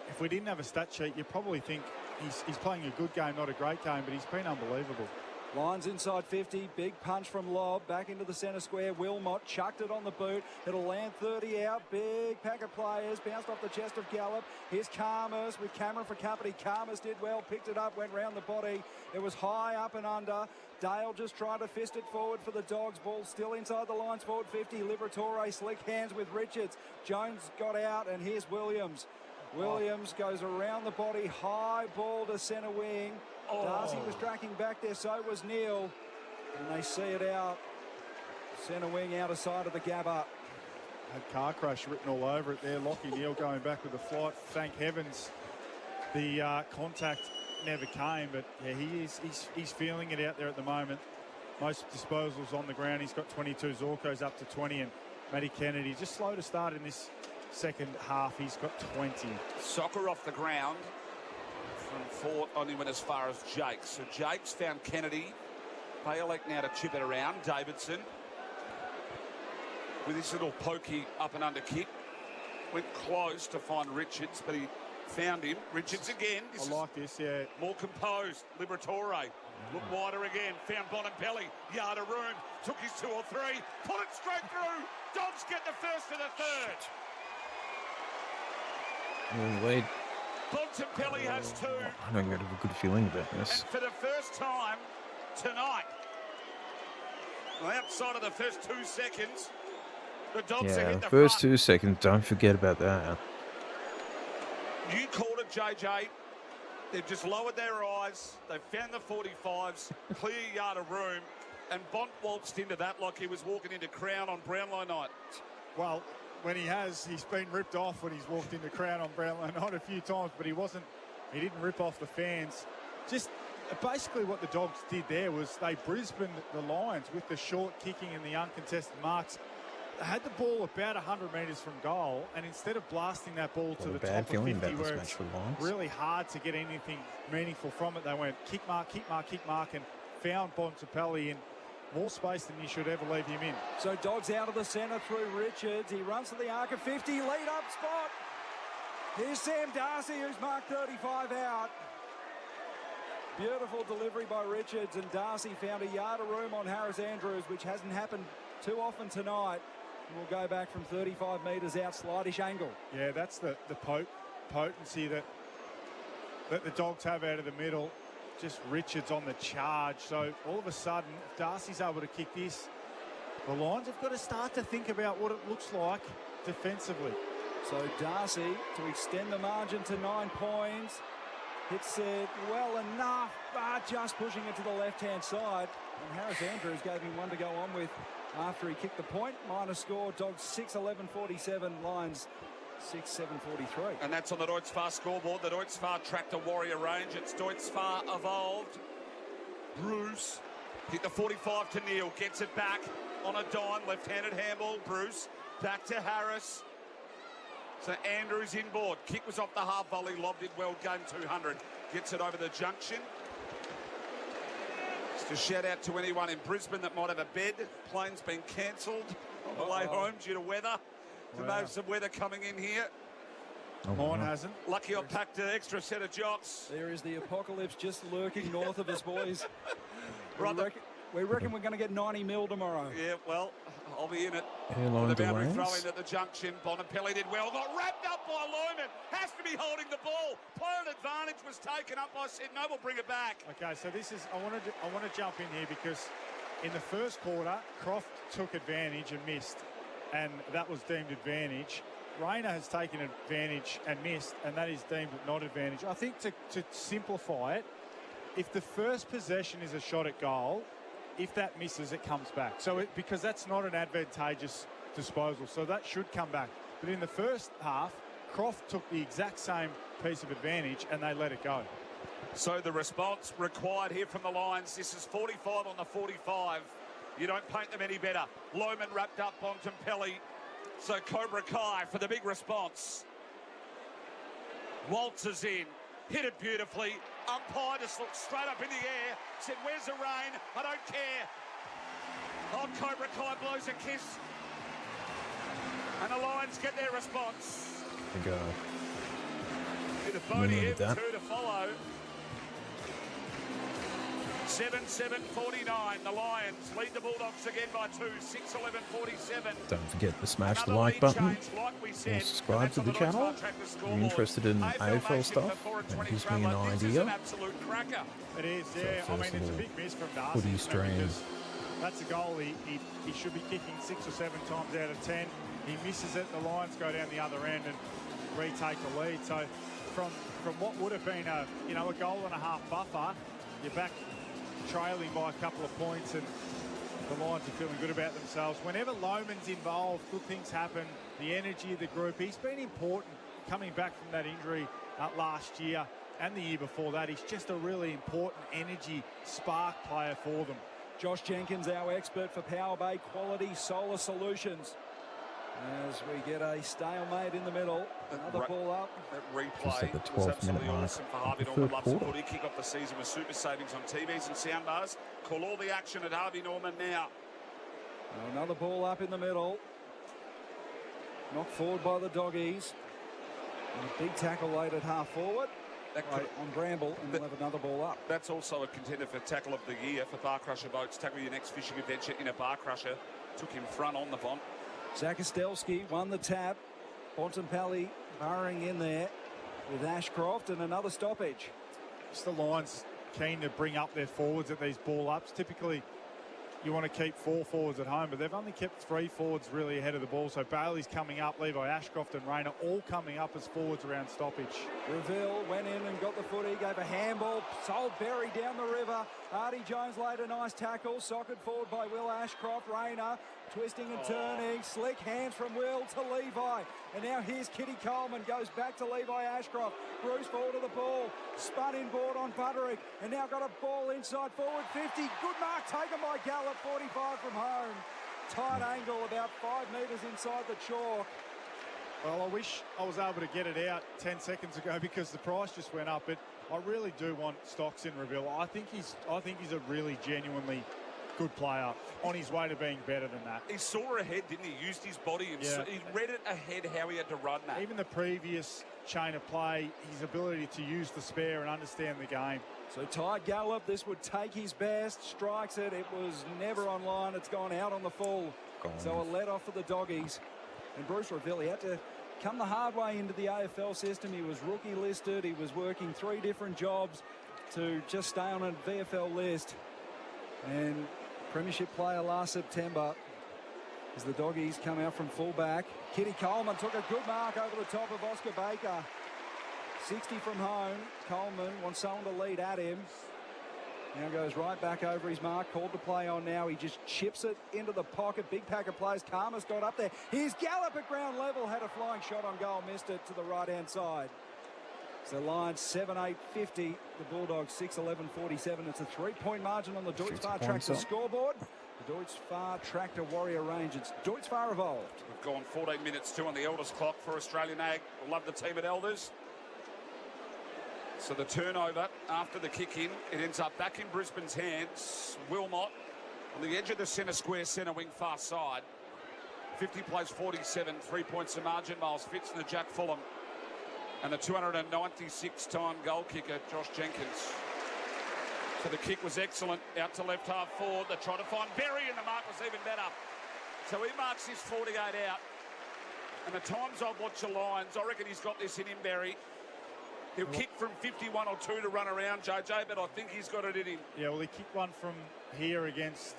if we didn't have a stat sheet, you'd probably think he's playing a good game, not a great game, but he's been unbelievable. Lions inside 50, big punch from Lobb, back into the centre square. Wilmot chucked it on the boot. It'll land 30 out. Big pack of players, bounced off the chest of Gallup. Here's Karmas with Cameron for company. Karmas did well, picked it up, went round the body. It was high up and under. Dale just tried to fist it forward for the Dogs. Ball still inside the lines, forward 50. Liberatore slick hands with Richards. Jones got out, and here's Williams. Williams goes around the body, high ball to centre wing. Darcy was tracking back there, so was Neil. And they see it out. Centre wing out of sight of the Gabba. Had car crash written all over it there. Lockie Neal going back with the flight. Thank heavens the contact never came, but yeah, he's feeling it out there at the moment. Most disposals on the ground. He's got 22. Zorko's up to 20, and Matty Kennedy just slow to start in this second half. He's got 20. Soccer off the ground from Fort only went as far as Jakes. So Jakes found Kennedy. Bailek now to chip it around. Davidson with his little pokey up and under kick. Went close to find Richards, but he found him. Richards again. I like this, yeah. More composed. Liberatore. Look wider again. Found Bonampelli. Yard of room. Took his 2 or 3. Put it straight through. Dogs get the first and the third. Wait. Bonampelli has 2. I don't get a good feeling about this. And for the first time tonight, outside of the first 2 seconds, the Dogs are Yeah, hit the first front. 2 seconds. Don't forget about that. You called it, JJ. They've just lowered their eyes. They've found the 45s, clear yard of room, and Bont waltzed into that like he was walking into Crown on Brownlow night. Well, when he's been ripped off when he's walked into Crown on Brownlow night a few times, but he didn't rip off the fans. Just basically what the Dogs did there was they Brisbaned the Lions with the short kicking and the uncontested marks. They had the ball about 100 metres from goal, and instead of blasting that ball to the top of 50 where it's really hard to get anything meaningful from it, they went kick mark, and found Bonampelli in more space than you should ever leave him in. So Dogs out of the centre through Richards. He runs to the arc of 50, lead up spot. Here's Sam Darcy, who's marked 35 out. Beautiful delivery by Richards, and Darcy found a yard of room on Harris Andrews, which hasn't happened too often tonight. We'll go back from 35 metres out, slightish angle. Yeah, that's the potency that the Dogs have out of the middle. Just Richards on the charge. So all of a sudden, if Darcy's able to kick this, the Lions have got to start to think about what it looks like defensively. So Darcy to extend the margin to 9 points. Hits it well enough, but just pushing it to the left-hand side. And Harris Andrews gave him one to go on with after he kicked the point. Minor score, Dogs 6-11-47, Lions 6-7-43. And that's on the Deutz Fahr scoreboard. The Deutz Fahr Tractor Warrior range. It's Deutz Fahr evolved. Bruce hit the 45 to Neil. Gets it back on a dime. Left-handed handball. Bruce back to Harris. So Andrews inboard. Kick was off the half volley. Lobbed it well. Game 200. Gets it over the junction. Just a shout out to anyone in Brisbane that might have a bed. Plane's been cancelled on the way home due to weather. Wow. There's some weather coming in here. Mine hasn't. Lucky I packed an extra set of jocks. There is the apocalypse just lurking north of us, boys. Right, we reckon we're going to get 90 mil tomorrow. Yeah, well, I'll be in it. Airline the boundary delays. throwing at the junction. Bonampelli did well. Got wrapped up by Loman. Has to be holding the ball. Player advantage was taken up by Sid. No, we'll bring it back. Okay, so this is. I want to jump in here because in the first quarter, Croft took advantage and missed, and that was deemed advantage. Rayner has taken advantage and missed, and that is deemed not advantage. I think to simplify it, if the first possession is a shot at goal, if that misses, it comes back. So because that's not an advantageous disposal, so that should come back. But in the first half, Croft took the exact same piece of advantage and they let it go. So the response required here from the Lions. This is 45 on the 45. You don't paint them any better. Loman wrapped up Bonampelli. So Cobra Kai for the big response. Walters in. Hit it beautifully. Umpire just looked straight up in the air. Said, where's the rain? I don't care. Oh, Cobra Kai blows a kiss. And the Lions get their response. Go. Bit of Boney in, 2 to follow. 7-7-49. The Lions lead the Bulldogs again by 2. 6-11-47. Don't forget to smash the like button or subscribe to the channel. If you're interested in AFL stuff, that gives me an idea. It is, yeah. I mean, it's a big miss from Darcy. Footy stream. That's a goal he should be kicking 6 or 7 times out of 10. He misses it. The Lions go down the other end and retake the lead. So from what would have been a goal and a half buffer, you're back trailing by a couple of points, and the Lions are feeling good about themselves. Whenever Lohmann's involved, good things happen. The energy of the group. He's been important coming back from that injury last year and the year before that. He's just a really important energy spark player for them. Josh Jenkins, our expert for Power Bay Quality Solar Solutions. As we get a stalemate in the middle, another ball up. That replay was absolutely awesome for Harvey Norman. Loves the footy. Kick off the season with super savings on TVs and soundbars. Call all the action at Harvey Norman now. Another ball up in the middle. Knocked forward by the Doggies. And a big tackle late at half forward. On Bramble, and we'll have another ball up. That's also a contender for tackle of the year for Bar Crusher Boats. Tackle your next fishing adventure in a Bar Crusher. Took him front on the Bont. Zakostelski won the tap. Bontempelli burrowing in there with Ashcroft, and another stoppage. It's the Lions keen to bring up their forwards at these ball ups. Typically, you want to keep 4 forwards at home, but they've only kept 3 forwards really ahead of the ball. So Bailey's coming up, Levi Ashcroft and Rayner all coming up as forwards around stoppage. Reville went in and got the footy, gave a handball, sold Berry down the river. Artie Jones laid a nice tackle, socked forward by Will Ashcroft. Rayner twisting and turning, slick hands from Will to Levi. And now here's Kitty Coleman, goes back to Levi Ashcroft. Bruce forward to the ball, spun inboard on Butterick, and now got a ball inside forward 50. Good mark taken by Gallup, 45 from home. Tight angle, about 5 metres inside the chalk. Well, I wish I was able to get it out 10 seconds ago because the price just went up, but I really do want stocks in Reville. I think he's a really genuinely good player on his way to being better than that. He saw ahead, didn't he? Used his body and he read it ahead how he had to run that. Even the previous chain of play, his ability to use the spare and understand the game. So Ty Gallup, this would take his best, strikes it. It was never on line. It's gone out on the full. So a let off for the Doggies. And Bruce Reville, he had to come the hard way into the AFL system. He was rookie listed. He was working 3 different jobs to just stay on a VFL list. And premiership player last September as the Doggies come out from fullback. Kitty Coleman took a good mark over the top of Oscar Baker. 60 from home. Coleman wants someone to lead at him. Now goes right back over his mark. Called to play on now. He just chips it into the pocket. Big pack of plays. Karma's got up there. Here's Gallup at ground level. Had a flying shot on goal. Missed it to the right-hand side. So Lions 7-8-50. The Bulldogs 6-11-47. It's a 3-point margin on the Deutz Far Tractor scoreboard. The Deutz Far Tractor Warrior range. It's Deutz Far Evolved. We've gone 14 minutes 2 on the Elders clock for Australian Ag. We'll love the team at Elders. So the turnover after the kick in, it ends up back in Brisbane's hands. Wilmot on the edge of the centre square, centre wing far side. 50 plays 47, 3 points to margin. Miles Fitz and the Jack Fulham. And the 296-time goal kicker, Josh Jenkins. So the kick was excellent. Out to left half forward. They tried to find Berry, and the mark was even better. So he marks his 48 out. And the times I've watched the Lions, I reckon he's got this in him, Berry. He'll kick from 51 or 2 to run around, JJ, but I think he's got it in him. Yeah, well, he kicked one from here against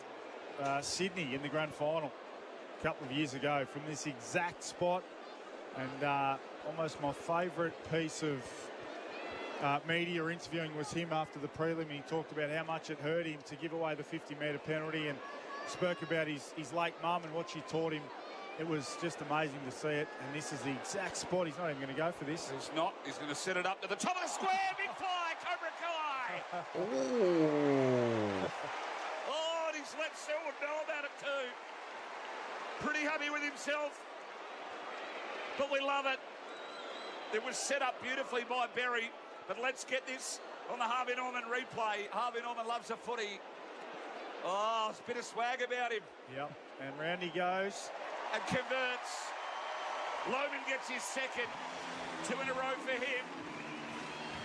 Sydney in the grand final a couple of years ago from this exact spot. And almost my favourite piece of media interviewing was him after the prelim. He talked about how much it hurt him to give away the 50-metre penalty and spoke about his late mum and what she taught him. It was just amazing to see it, and this is the exact spot. He's not even going to go for this. He's not. He's going to set it up to the top of the square. Big fly, Cobra Kai. Oh, and he's let Selwood know about it too. Pretty happy with himself, but we love it. It was set up beautifully by Berry, but let's get this on the Harvey Norman replay. Harvey Norman loves a footy. Oh, it's a bit of swag about him. Yep, and round he goes. And converts. Lohmann gets his second. 2 in a row for him.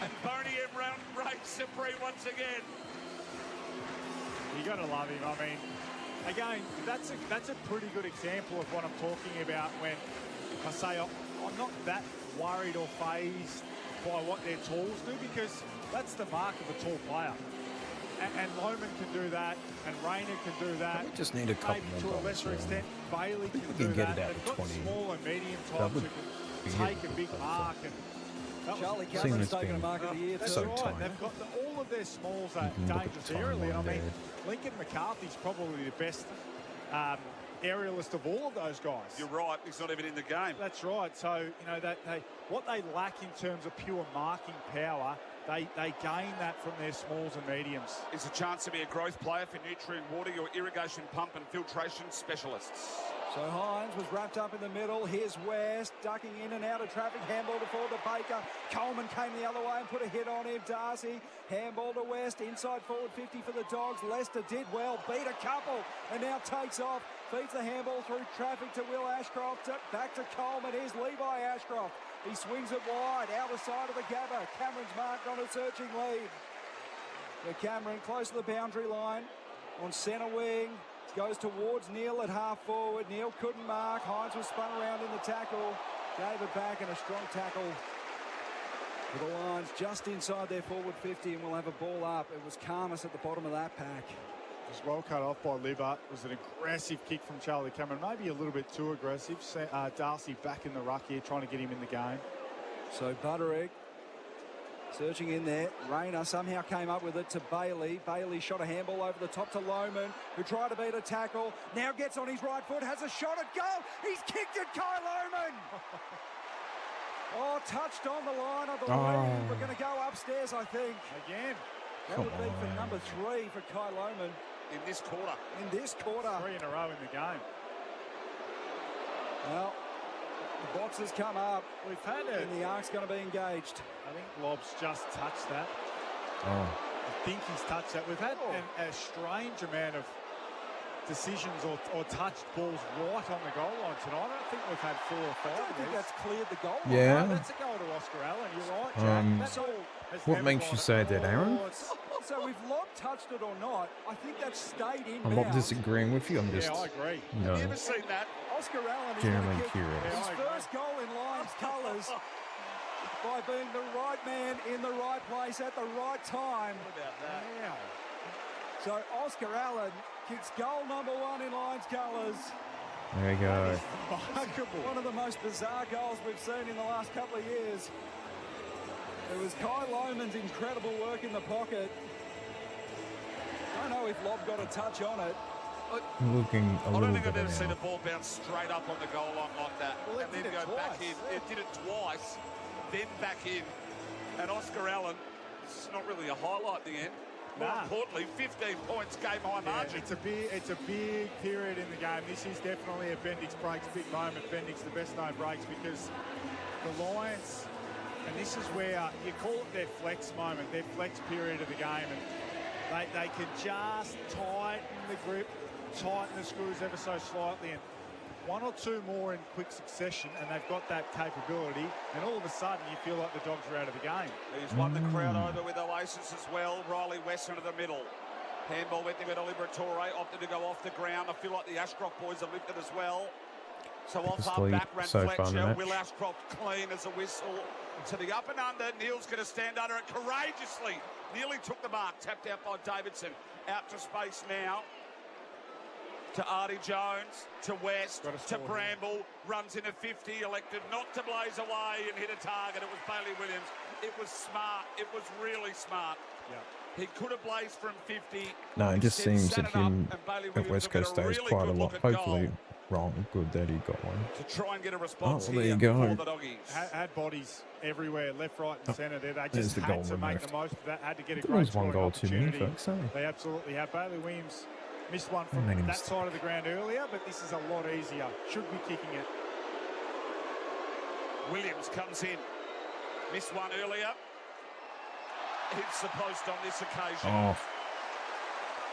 And Boney M reigns supreme once again. You got to love him. I mean, again, that's a pretty good example of what I'm talking about when I say I'm not that worried or fazed by what their tools do, because that's the mark of a tall player. And Lohman can do that, and Rayner can do that. We just need a couple more to a goals, lesser extent, Bailey can we do can get that. it out They've to got 20. small and medium That types would who be can take a it. big mark. And Charlie Seeing Cameron's it's taken a been mark of the year that's so too. right. tight. They've got all of their smalls are You can look at dangerous the aerially. And I timeline mean, there. Lincoln McCarthy's probably the best aerialist of all of those guys. You're right. He's not even in the game. That's right. So, you know, that what they lack in terms of pure marking power, they gain that from their smalls and mediums. It's a chance to be a growth player for Nutrient Water, your irrigation pump and filtration specialists. So Hines was wrapped up in the middle. Here's West, ducking in and out of traffic. Handball to forward to Baker. Coleman came the other way and put a hit on him. Darcy, handball to West. Inside forward 50 for the Dogs. Leicester did well, beat a couple, and now takes off. Feeds the handball through traffic to Will Ashcroft. Back to Coleman. Here's Levi Ashcroft. He swings it wide, outer side of the Gabba. Cameron's marked on a searching lead. The Cameron close to the boundary line on centre wing. Goes towards Neil at half forward. Neil couldn't mark. Hines was spun around in the tackle. Gave it back, and a strong tackle for the Lions just inside their forward 50, and we'll have a ball up. It was Karmas at the bottom of that pack. Was well cut off by Libba. It was an aggressive kick from Charlie Cameron. Maybe a little bit too aggressive. Darcy back in the ruck here, trying to get him in the game. So Butterick searching in there. Rayner somehow came up with it to Bailey. Bailey shot a handball over the top to Lohman, who tried to beat a tackle. Now gets on his right foot, has a shot at goal. He's kicked it, Kai Lohman. Touched on the line, I believe. We're going to go upstairs, I think. Again. That would be for number 3 for Kai Lohman. In this quarter. In this quarter. 3 in a row in the game. Well, the box has come up. We've had it. And the arc's going to be engaged. I think Lob's just touched that. Oh. I think he's touched that. We've had a strange amount of decisions or touched balls right on the goal line tonight. I don't think we've had 4 or 5. I don't think that's cleared the goal line. Yeah. No, that's a goal to Oscar Allen. You're right, Jack. That's all. What makes you say that, Aaron? So if Lob touched it or not, I think that's stayed in. I'm not disagreeing with you. I'm just. Yeah, I agree. No. Have you ever seen that? Oscar Allen is Generally going to kick curious. his first goal in Lions colours by being the right man in the right place at the right time. What about that? Yeah. So Oscar Allen kicks goal number 1 in Lions colours. There you go. One of the most bizarre goals we've seen in the last couple of years. It was Kai Lohman's incredible work in the pocket. I don't know if Lob got a touch on it. Looking a I little don't think I've better ever seen now. a ball bounce straight up on the goal line like that. Well, it and then did it go back twice. in. It did it twice, then back in. And Oscar Allen, it's not really a highlight at the end. More importantly, 15 points, game high margin. It's a big period in the game. This is definitely a Bendix breaks big moment. Bendix, the best known breaks, because the Lions, and this is where you call it their flex moment, their flex period of the game, and they can just tighten the grip, tighten the screws ever so slightly, and 1 or 2 more in quick succession, and they've got that capability, and all of a sudden you feel like the Dogs are out of the game. He's won the crowd over with Oasis as well. Riley West into the middle. Handball went there to Liberatore, opted to go off the ground. I feel like the Ashcroft boys have lifted as well. So off half back ran so far in the Fletcher. match. Will Ashcroft clean as a whistle. To the up and under. Neil's going to stand under it courageously. Nearly took the mark. Tapped out by Davidson. Out to space now. To Artie Jones, to West, to Bramble, runs into 50, elected not to blaze away and hit a target. It was Bailey Williams. It was smart. It was really smart. Yeah. He could have blazed from 50. No, it just seems that him Bailey at West Coast stays quite a lot. Hopefully, wrong. Good that he got one. To try and get a response there you here go. for the Doggies. Had bodies everywhere, left, right, and centre. There, they There's just the had goal to make removed. the most of that. Had to get a There great was one scoring goal too many, opportunity. folks. Eh? They absolutely have. Bailey Williams missed one from Made a that mistake. side of the ground earlier, but this is a lot easier. Should be kicking it. Williams comes in. Missed one earlier. Hits the post on this occasion. Oh,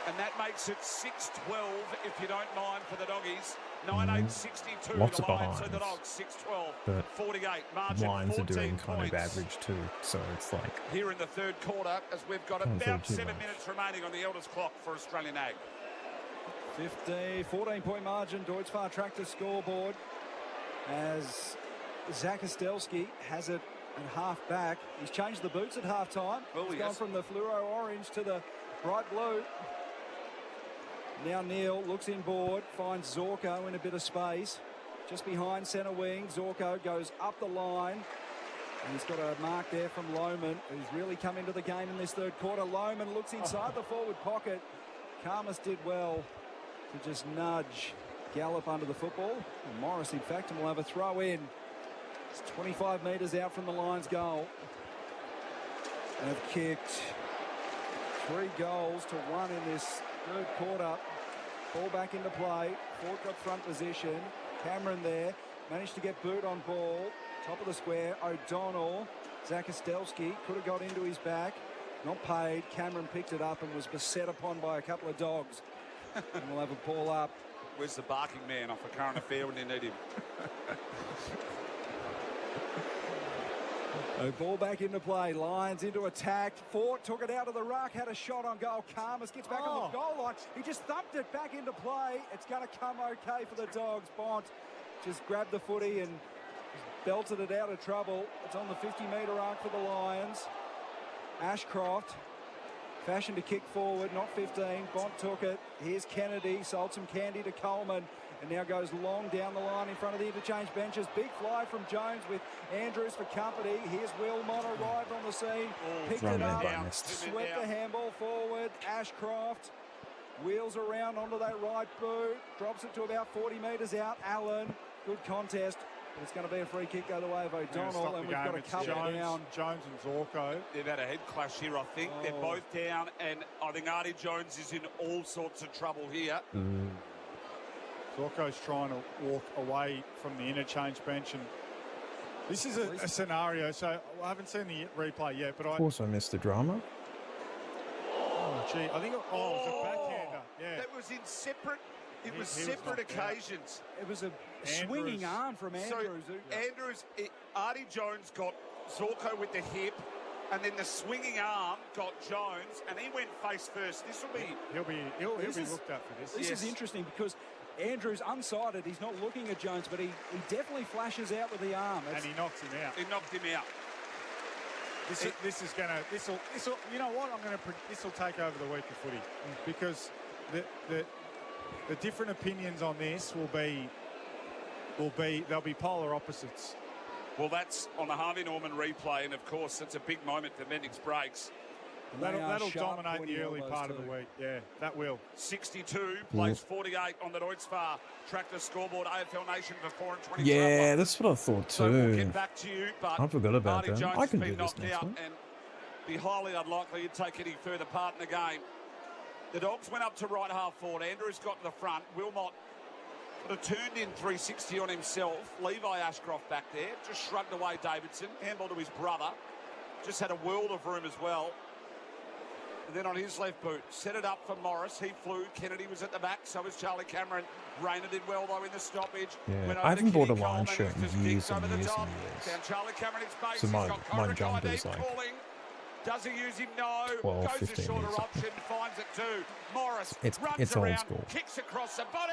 And that makes it 6-12, if you don't mind, for the Doggies. 9-8-62, Lots the of Lions. So the behinds. Dogs, 6-12, But 48. Margin, Lions 14 are doing kind of points. average too, so it's like Here in the third quarter, as we've got Can't say about too 7 much. minutes remaining on the Elders clock for Australian Ag. 14-point margin, Deutz Far Tractor scoreboard as Zach Ostelski has it at half back. He's changed the boots at half time. He's gone from the fluoro orange to the bright blue. Now Neil looks inboard, finds Zorko in a bit of space. Just behind centre wing, Zorko goes up the line. And he's got a mark there from Lohman, who's really come into the game in this third quarter. Lohman looks inside the forward pocket. Karmas did well to just nudge Gallup under the football. And Morris, in fact, will have a throw in. It's 25 metres out from the Lions' goal. They've kicked 3 goals to 1 in this third quarter. Ball back into play. Ford got front position. Cameron there. Managed to get Boot on ball. Top of the square. O'Donnell. Zach Ostelski could have got into his back. Not paid. Cameron picked it up and was beset upon by a couple of dogs. And we'll have a ball up. Where's the barking man off a current affair when you need him? A ball back into play. Lions into attack. Fort took it out of the ruck. Had a shot on goal. Karmas gets back on the goal line. He just thumped it back into play. It's going to come okay for the Dogs. Bont just grabbed the footy and belted it out of trouble. It's on the 50-metre arc for the Lions. Ashcroft fashioned to kick forward, not 15. Bont took it. Here's Kennedy. Sold some candy to Coleman. And now goes long down the line in front of the interchange benches. Big fly from Jones with Andrews for company. Here's Wilmot arrived on the scene. Picked it up. Swept the handball forward. Ashcroft wheels around onto that right boot. Drops it to about 40 metres out. Allen, good contest. But it's going to be a free kick the way of O'Donnell. And we've got a couple down. Jones and Zorko. They've had a head clash here, I think. They're both down. And I think Artie Jones is in all sorts of trouble here. Zorko's trying to walk away from the interchange bench, and this is a scenario. So I haven't seen the replay yet, but of course I missed the drama. Oh gee, I think it was a backhander. Yeah, that was in separate. It was separate occasions. It was a swinging arm from Andrews. So Artie Jones got Zorko with the hip, and then the swinging arm got Jones, and he went face first. This will be. He'll be looked at for this. This is interesting because Andrews unsighted. He's not looking at Jones, but he definitely flashes out with the arm. And he knocks him out. He knocked him out. This will. You know what? This will take over the week of footy because the different opinions on this they'll be polar opposites. Well, that's on the Harvey Norman replay, and of course, it's a big moment for Bendix Breaks. That'll dominate the early part of the week. Yeah, that will. 62 plays 48 on the Deutz Far Tractor scoreboard. AFL Nation for 4 and 20. Yeah, that's what I thought too. So we'll get back to you, but I forgot about Artie that. Jones I can has do been this knocked next out one. and be highly unlikely to take any further part in the game. The Dogs went up to right half forward. Andrews got to the front. Wilmot sort of turned in 360 on himself. Levi Ashcroft back there. Just shrugged away Davidson. Handball to his brother. Just had a world of room as well. And then on his left boot, set it up for Morris. He flew. Kennedy was at the back. So was Charlie Cameron. Rayner did well, though, in the stoppage. Yeah, I haven't bought a Lions shirt in years and years and years. Down Charlie Cameron in space. So my He's jump is like calling. Does he use him? No. 12, Goes 15 a shorter years. option. Finds it too. Morris It's runs old around, school. kicks across the body,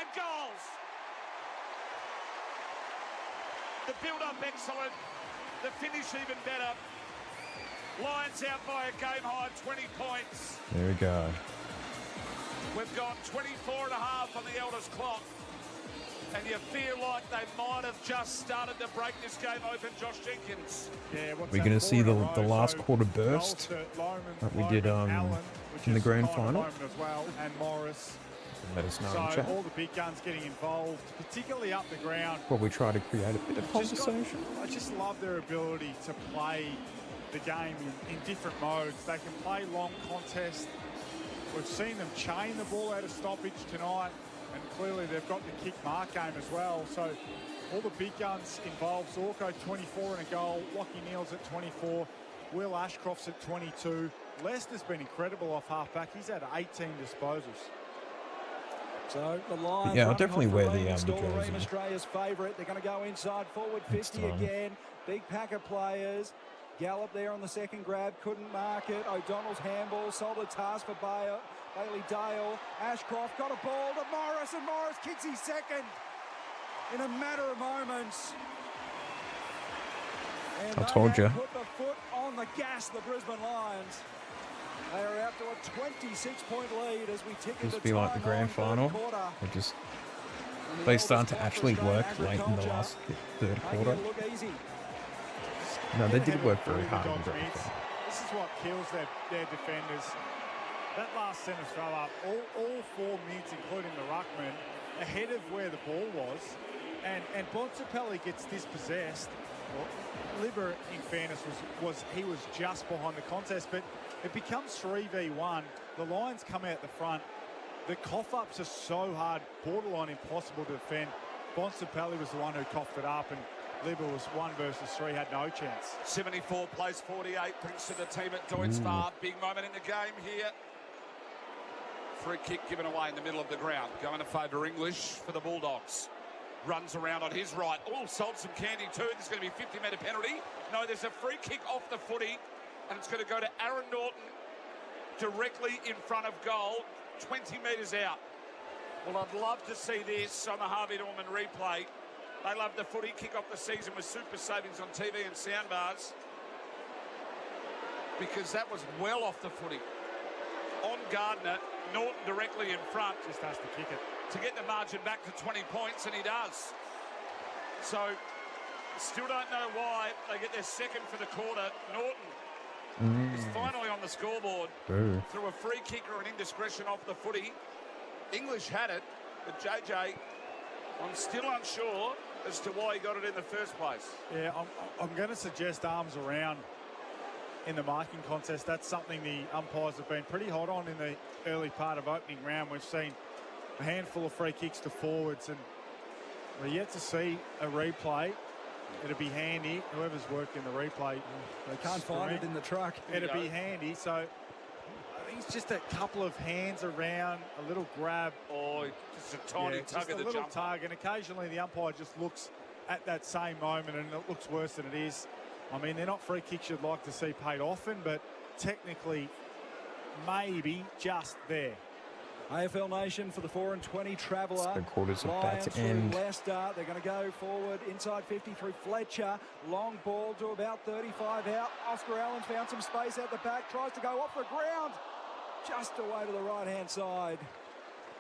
and goals. The build-up excellent. The finish even better. Lions out by a game high 20 points. There we go. We've got 24 and a half on the Elders clock. And you feel like they might have just started to break this game open, Josh Jenkins. Yeah, We're going to see the last quarter burst that we did in the grand final. As well, and Morris. Let us know in So chat. all the big guns getting involved, particularly up the ground. Probably try to create a bit of conversation. I just love their ability to play the game in different modes. They can play long contest. We've seen them chain the ball out of stoppage tonight, and clearly they've got the kick mark game as well. So all the big guns involved. Zorko 24 and a goal. Lockie Neal's at 24. Will Ashcroft's at 22. Leicester's been incredible off half-back. He's had 18 disposals. So the Lions, yeah, I'll definitely wear the jersey. Australia's favourite. They're going to go inside forward 50 again. Big pack of players. Gallop there on the second grab, couldn't mark it. O'Donnell's handball, solid task for Bailey Dale. Ashcroft got a ball to Morris, and Morris kicks his second in a matter of moments. And I told you. Put the foot on the gas, the Brisbane Lions. They are out to a 26-point lead as we tick into This be like the grand final. They start to actually work late in the last third quarter. No, they did work very hard in the grand final. This is what kills their defenders. That last centre throw up, all 4 mids, including the ruckman, ahead of where the ball was, and Bontempelli gets dispossessed. Well, Libber, in fairness, was just behind the contest, but it becomes 3v1. The Lions come out the front. The cough-ups are so hard, borderline impossible to defend. Bontempelli was the one who coughed it up, and Libber was 1 versus 3, had no chance. 74 plays 48, brings to the team at Deutz Farm. Big moment in the game here. Free kick given away in the middle of the ground. Going to favour English for the Bulldogs. Runs around on his right. Oh, sold some candy too. There's going to be a 50-metre penalty. No, there's a free kick off the footy, and it's going to go to Aaron Norton directly in front of goal, 20 metres out. Well, I'd love to see this on the Harvey Norman replay. They love the footy. Kick off the season with super savings on TV and soundbars, because that was well off the footy. On Gardner, Norton directly in front. Just has to kick it. To get the margin back to 20 points, and he does. So, still don't know why they get their second for the quarter. Norton is finally on the scoreboard through a free kick or an indiscretion off the footy. English had it, but JJ, I'm still unsure as to why he got it in the first place. Yeah, I'm going to suggest arms around in the marking contest. That's something the umpires have been pretty hot on in the early part of opening round. We've seen a handful of free kicks to forwards, and we're yet to see a replay. It'd be handy. Whoever's working the replay, they can't find it in the truck. It'd be handy. So I think it's just a couple of hands around, a little grab. Oh, just a tiny tug of the little jumper. tug, and occasionally the umpire just looks at that same moment, and it looks worse than it is. I mean, they're not free kicks you'd like to see paid often, but technically, maybe just there. AFL Nation for the 4 and 20 Traveller. 3/4 Lions about to through end. Leicester. They're going to go forward inside 50 through Fletcher. Long ball to about 35 out. Oscar Allen's found some space at the back. Tries to go off the ground. Just away to the right-hand side.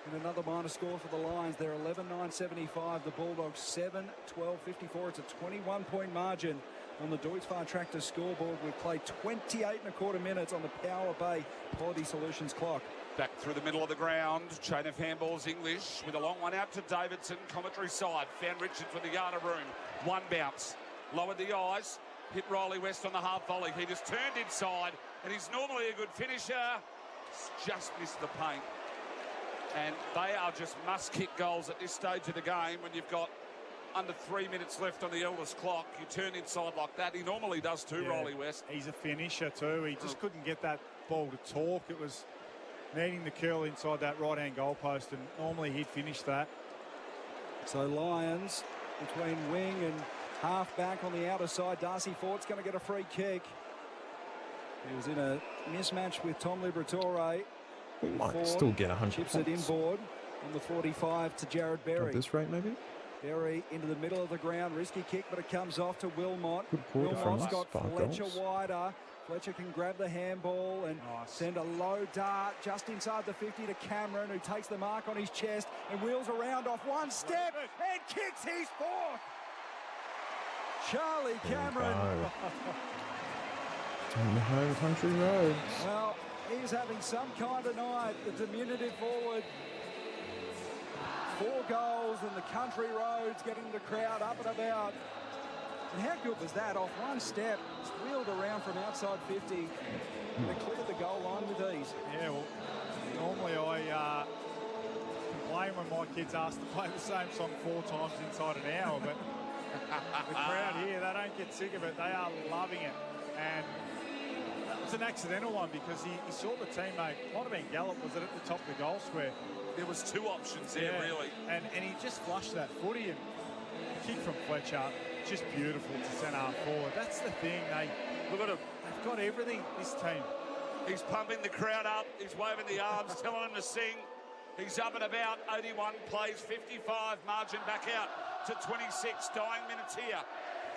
And another minor score for the Lions. They're 11-9-75. The Bulldogs 7-12-54. It's a 21-point margin on the Deutz Farm Tractor scoreboard. We've played 28.25 minutes on the Power Bay Quality Solutions clock. Back through the middle of the ground. Chain of handballs, English, with a long one out to Davidson. Commentary side. Found Richards with the yard of room. One bounce. Lowered the eyes. Hit Riley West on the half volley. He just turned inside, and he's normally a good finisher. Just missed the paint. And they are just must-kick goals at this stage of the game when you've got under 3 minutes left on the Elders clock. You turn inside like that. He normally does too, Riley West. He's a finisher too. He just couldn't get that ball to talk. It was needing the curl inside that right-hand goalpost, and normally he'd finish that. So Lions between wing and half-back on the outer side. Darcy Fort's going to get a free kick. He was in a mismatch with Tom Liberatore. We might still get 100 chips points. it inboard on the 45 to Jared Berry. At this rate, maybe? Berry into the middle of the ground. Risky kick, but it comes off to Wilmot. Good quarter from Wilmot's us. got 5 Fletcher goals. wider. Fletcher can grab the handball and send a low dart just inside the 50 to Cameron, who takes the mark on his chest and wheels around off one step and kicks his fourth. Charlie Cameron. On the home country roads. Well, he's having some kind of night. The diminutive forward. 4 goals and the country roads getting the crowd up and about. And how good was that? Off one step, it's wheeled around from outside 50. And they cleared the goal line with ease. Yeah, well, normally I complain when my kids ask to play the same song 4 times inside an hour, but the crowd here, they don't get sick of it. They are loving it. And that was That's an accidental one because he saw the teammate, might have been Gallup, was it at the top of the goal square? There was two options there, really. And he just flushed that footy, and the kick from Fletcher, just beautiful to centre half forward. That's the thing, look at him. They've got everything, this team. He's pumping the crowd up, he's waving the arms, telling them to sing. He's up and about, 81 plays, 55, margin back out to 26, dying minutes here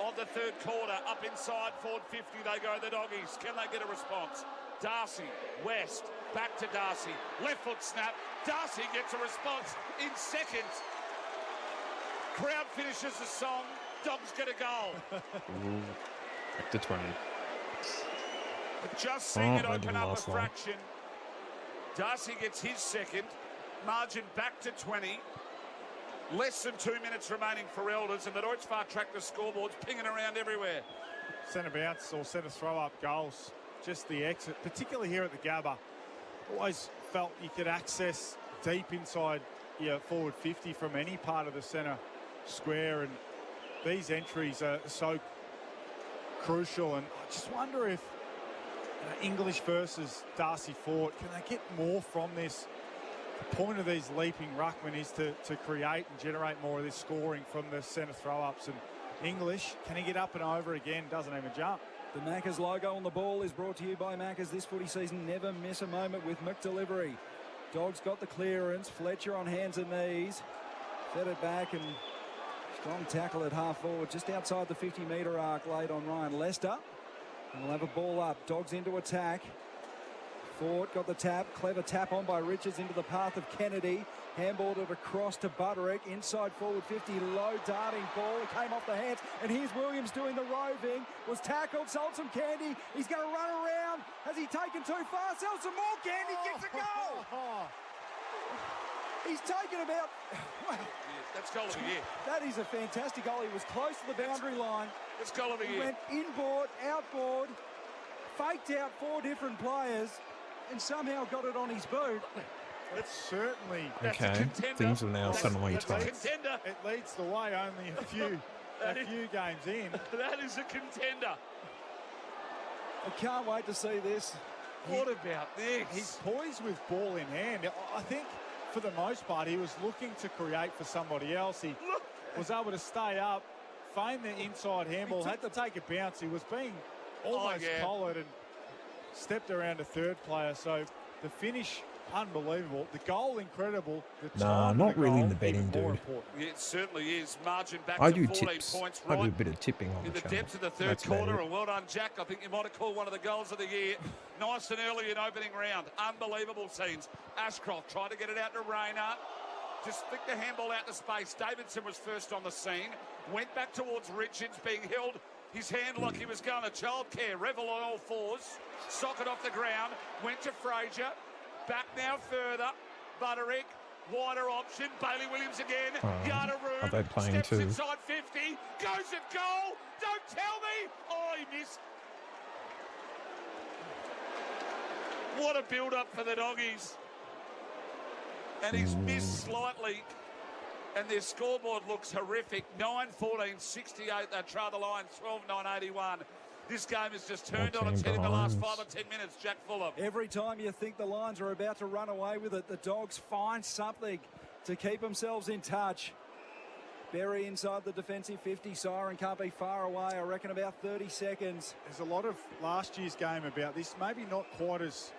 of the third quarter. Up inside, forward 50, they go, the Doggies. Can they get a response? Darcy, West, back to Darcy. Left foot snap, Darcy gets a response in seconds. Crowd finishes the song, Dogs get a goal. Back to 20. Just seeing it open up a fraction. Darcy gets his second. Margin back to 20. Less than 2 minutes remaining for Elders, and the Deutsch Far Tractor scoreboard's pinging around everywhere. Centre bounce or centre throw up goals. Just the exit, particularly here at the Gabba. Always felt you could access deep inside your forward 50 from any part of the centre square, and these entries are so crucial. And I just wonder if English versus Darcy Fort, can they get more from this? The point of these leaping ruckmen is to create and generate more of this scoring from the centre throw-ups. And English, can he get up and over again? Doesn't even jump. The Maccas logo on the ball is brought to you by Maccas. This footy season, never miss a moment with McDelivery. Dogs got the clearance. Fletcher on hands and knees. Fed it back, and strong tackle at half forward, just outside the 50-metre arc, laid on Ryan Lester. And we'll have a ball up. Dogs into attack. Ford got the tap. Clever tap on by Richards into the path of Kennedy. Handballed it across to Butterick. Inside forward 50. Low darting ball. It came off the hands. And here's Williams doing the roving. Was tackled. Sold some candy. He's going to run around. Has he taken too far? Sells some more candy. Gets a goal. He's taken about... Well, that's goal of the year. That is a fantastic goal. He was close to the boundary line. That's goal of the year. Went inboard, outboard, faked out 4 different players, and somehow got it on his boot. It's certainly... Okay, things are now suddenly tight. It leads the way only a few games in. That is a contender. I can't wait to see this. What about this? He's poised with ball in hand. I think for the most part he was looking to create for somebody else. He was able to stay up, feign the inside handball, had to take a bounce. He was being almost collared and stepped around a third player. So the finish, unbelievable. The goal, incredible. Nah, not really in the betting, dude. Yeah, it certainly is. Margin back I to do 14 tips. points. I Right do a bit of tipping on in the channel. depths of the third That's quarter. about it. And well done, Jack. I think you might have called one of the goals of the year. Nice and early in opening round. Unbelievable scenes. Ashcroft tried to get it out to Rayner. Just flicked the handball out to space. Davidson was first on the scene. Went back towards Richards, being held his hand like he was going to childcare. Revel on all fours. Socket off the ground. Went to Frazier. Back now further. Butterick. Wider option. Bailey Williams again. Yard of room. Are they playing Steps too? inside 50. Goes at goal. Don't tell me. Oh, he missed. What a build-up for the Doggies. And he's missed slightly. And their scoreboard looks horrific. 9-14, 68. They trail the line 12-9, 81. This game has just turned on its head in the last 5 or 10 minutes. Jack Fuller. Every time you think the Lions are about to run away with it, the Dogs find something to keep themselves in touch. Berry inside the defensive 50. Siren can't be far away. I reckon about 30 seconds. There's a lot of last year's game about this. Maybe not quite as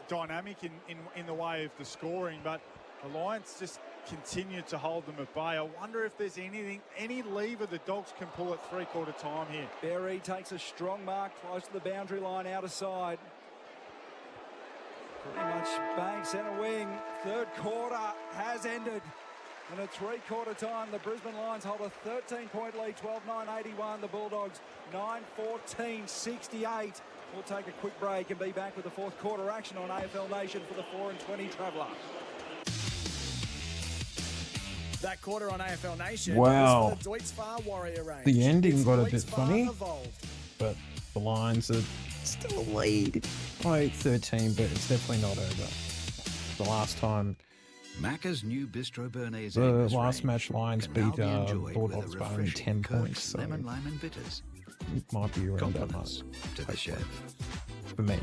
dynamic in the way of the scoring, but the Lions just continue to hold them at bay. I wonder if there's any lever the Dogs can pull at three-quarter time here. Berry takes a strong mark close to the boundary line, out of side. Pretty much bang centre wing. Third quarter has ended. And at three-quarter time, the Brisbane Lions hold a 13-point lead, 12-9, 81. The Bulldogs, 9-14, 68. We'll take a quick break and be back with the fourth quarter action on AFL Nation for the 4 and 20 Traveller. That quarter on AFL Nation. Wow. The Deutsch Far Warrior range. The ending It's got a Deutsch bit Far funny, Evolved. but the Lions are still a lead by 13, but it's definitely not over. The last time, Macca's new Bistro Bernays the Angus last range match, Lions can beat now be enjoyed Bulldogs with a by only refreshing 10 Kirk points, so lemon lime and bitters. it might be around that much. Compliments to the chef. for me.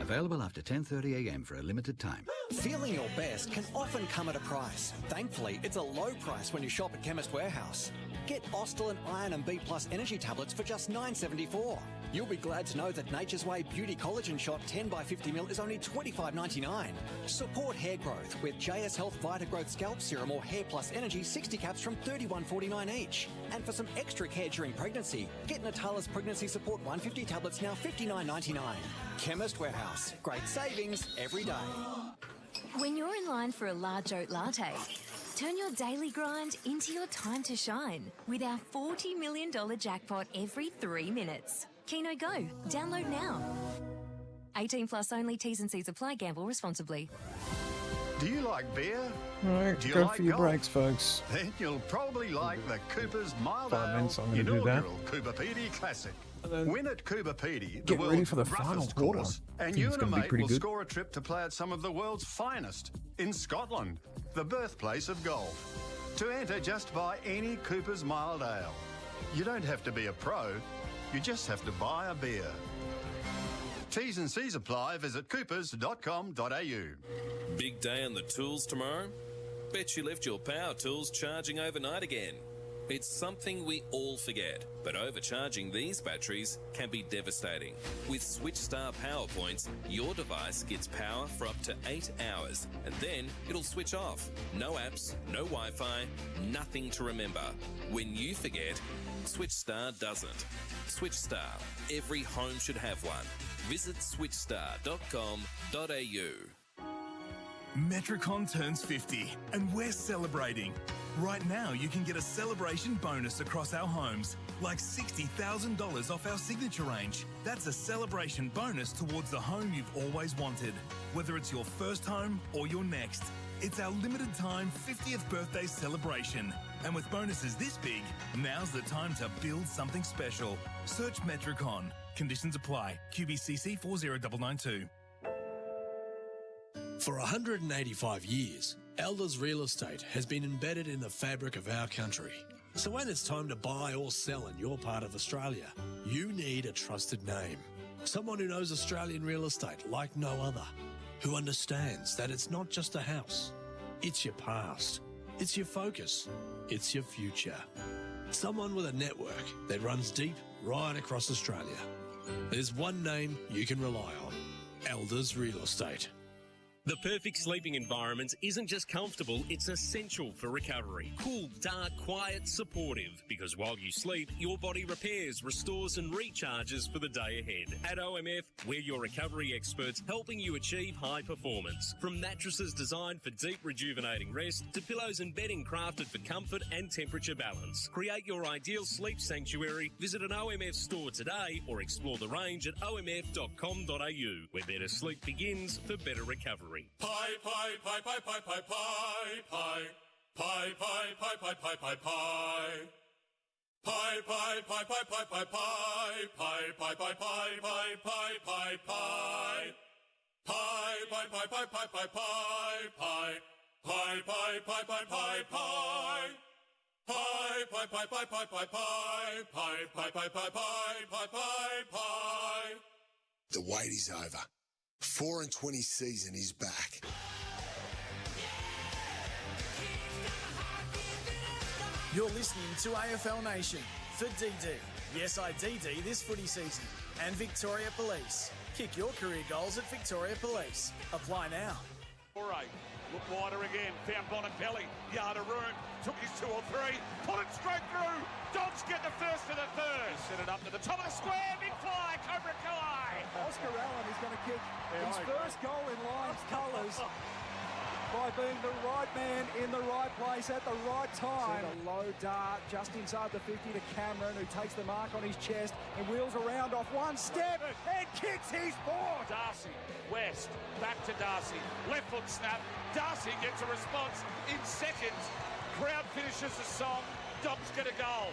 Available after 10:30 a.m. for a limited time. Feeling your best can often come at a price. Thankfully, it's a low price when you shop at Chemist Warehouse. Get Ostel and Iron and B Plus energy tablets for just $9.74. You'll be glad to know that Nature's Way Beauty Collagen Shot 10 by 50ml is only $25.99. Support hair growth with JS Health Vita Growth Scalp Serum or Hair Plus Energy 60 caps from $31.49 each. And for some extra care during pregnancy, get Natala's Pregnancy Support 150 tablets now $59.99. Chemist Warehouse. Great savings every day. When you're in line for a large oat latte, turn your daily grind into your time to shine with our $40 million jackpot every 3 minutes. Keno Go. Download now. 18 plus only. T's and C's apply. Gamble responsibly. Do you like beer? All right, Do you go like for your golf? breaks, folks. Then you'll probably like the Cooper's Mild 5 minutes, I'm gonna do that. inaugural Cooper Pedy Classic. Win at Cooper Pedy, the Get ready world's for the final roughest quarter. course, I and think you it's and a gonna be mate pretty will good. score a trip to play at some of the world's finest in Scotland, the birthplace of golf. To enter, just buy any Cooper's Mild Ale. You don't have to be a pro, you just have to buy a beer. T's and C's apply. Visit coopers.com.au. Big day on the tools tomorrow? Bet you left your power tools charging overnight again. It's something we all forget, but overcharging these batteries can be devastating. With SwitchStar PowerPoints, your device gets power for up to 8 hours, and then it'll switch off. No apps, no Wi-Fi, nothing to remember. When you forget, SwitchStar doesn't. SwitchStar. Every home should have one. Visit switchstar.com.au. Metricon turns 50 and we're celebrating. Right now, you can get a celebration bonus across our homes, like $60,000 off our signature range. That's a celebration bonus towards the home you've always wanted, whether it's your first home or your next. It's our limited time 50th birthday celebration. And with bonuses this big, now's the time to build something special. Search Metricon. Conditions apply. QBCC 40992. For 185 years, Elders Real Estate has been embedded in the fabric of our country. So when it's time to buy or sell in your part of Australia, you need a trusted name. Someone who knows Australian real estate like no other. Who understands that it's not just a house. It's your past. It's your focus. It's your future. Someone with a network that runs deep right across Australia. There's one name you can rely on. Elders Real Estate. The perfect sleeping environment isn't just comfortable, it's essential for recovery. Cool, dark, quiet, supportive. Because while you sleep, your body repairs, restores and recharges for the day ahead. At OMF, we're your recovery experts helping you achieve high performance. From mattresses designed for deep rejuvenating rest to pillows and bedding crafted for comfort and temperature balance. Create your ideal sleep sanctuary. Visit an OMF store today or explore the range at omf.com.au, where better sleep begins for better recovery. Pie, pie, pie, pie, pie, pie, pie, pie. Pie, pie, pie, pie, pie, pie, pie. Pie, pie, pie, pie, pie, pie, pie. Pie, pie, pie, pie, pie, pie, pie, pie. Pie, pie, pie, pie, pie, pie, pie, pie. Pie, pie, pie, pie, pie, pie. Pie, pie, pie, pie, pie, pie, pie. Pie, pie, pie, pie, pie, pie, pie, pie. The wait is over. 4 and 20 season is back. You're listening to AFL Nation for DD. Yes, I DD this footy season. And Victoria Police. Kick your career goals at Victoria Police. Apply now. All right. Look wider again. Found Bonatelli. Yard of room. Took his 2 or 3. Put it straight through. Dogs get the first to the third. Set it up to the top of the square. Big fly. Cobra Kai. Oscar Allen is going to kick his first goal in Lions colours by being the right man in the right place at the right time. A low dart just inside the 50 to Cameron, who takes the mark on his chest and wheels around off one step and kicks his ball. Darcy, West, back to Darcy. Left foot snap. Darcy gets a response in seconds. Crowd finishes the song. Dogs get a goal.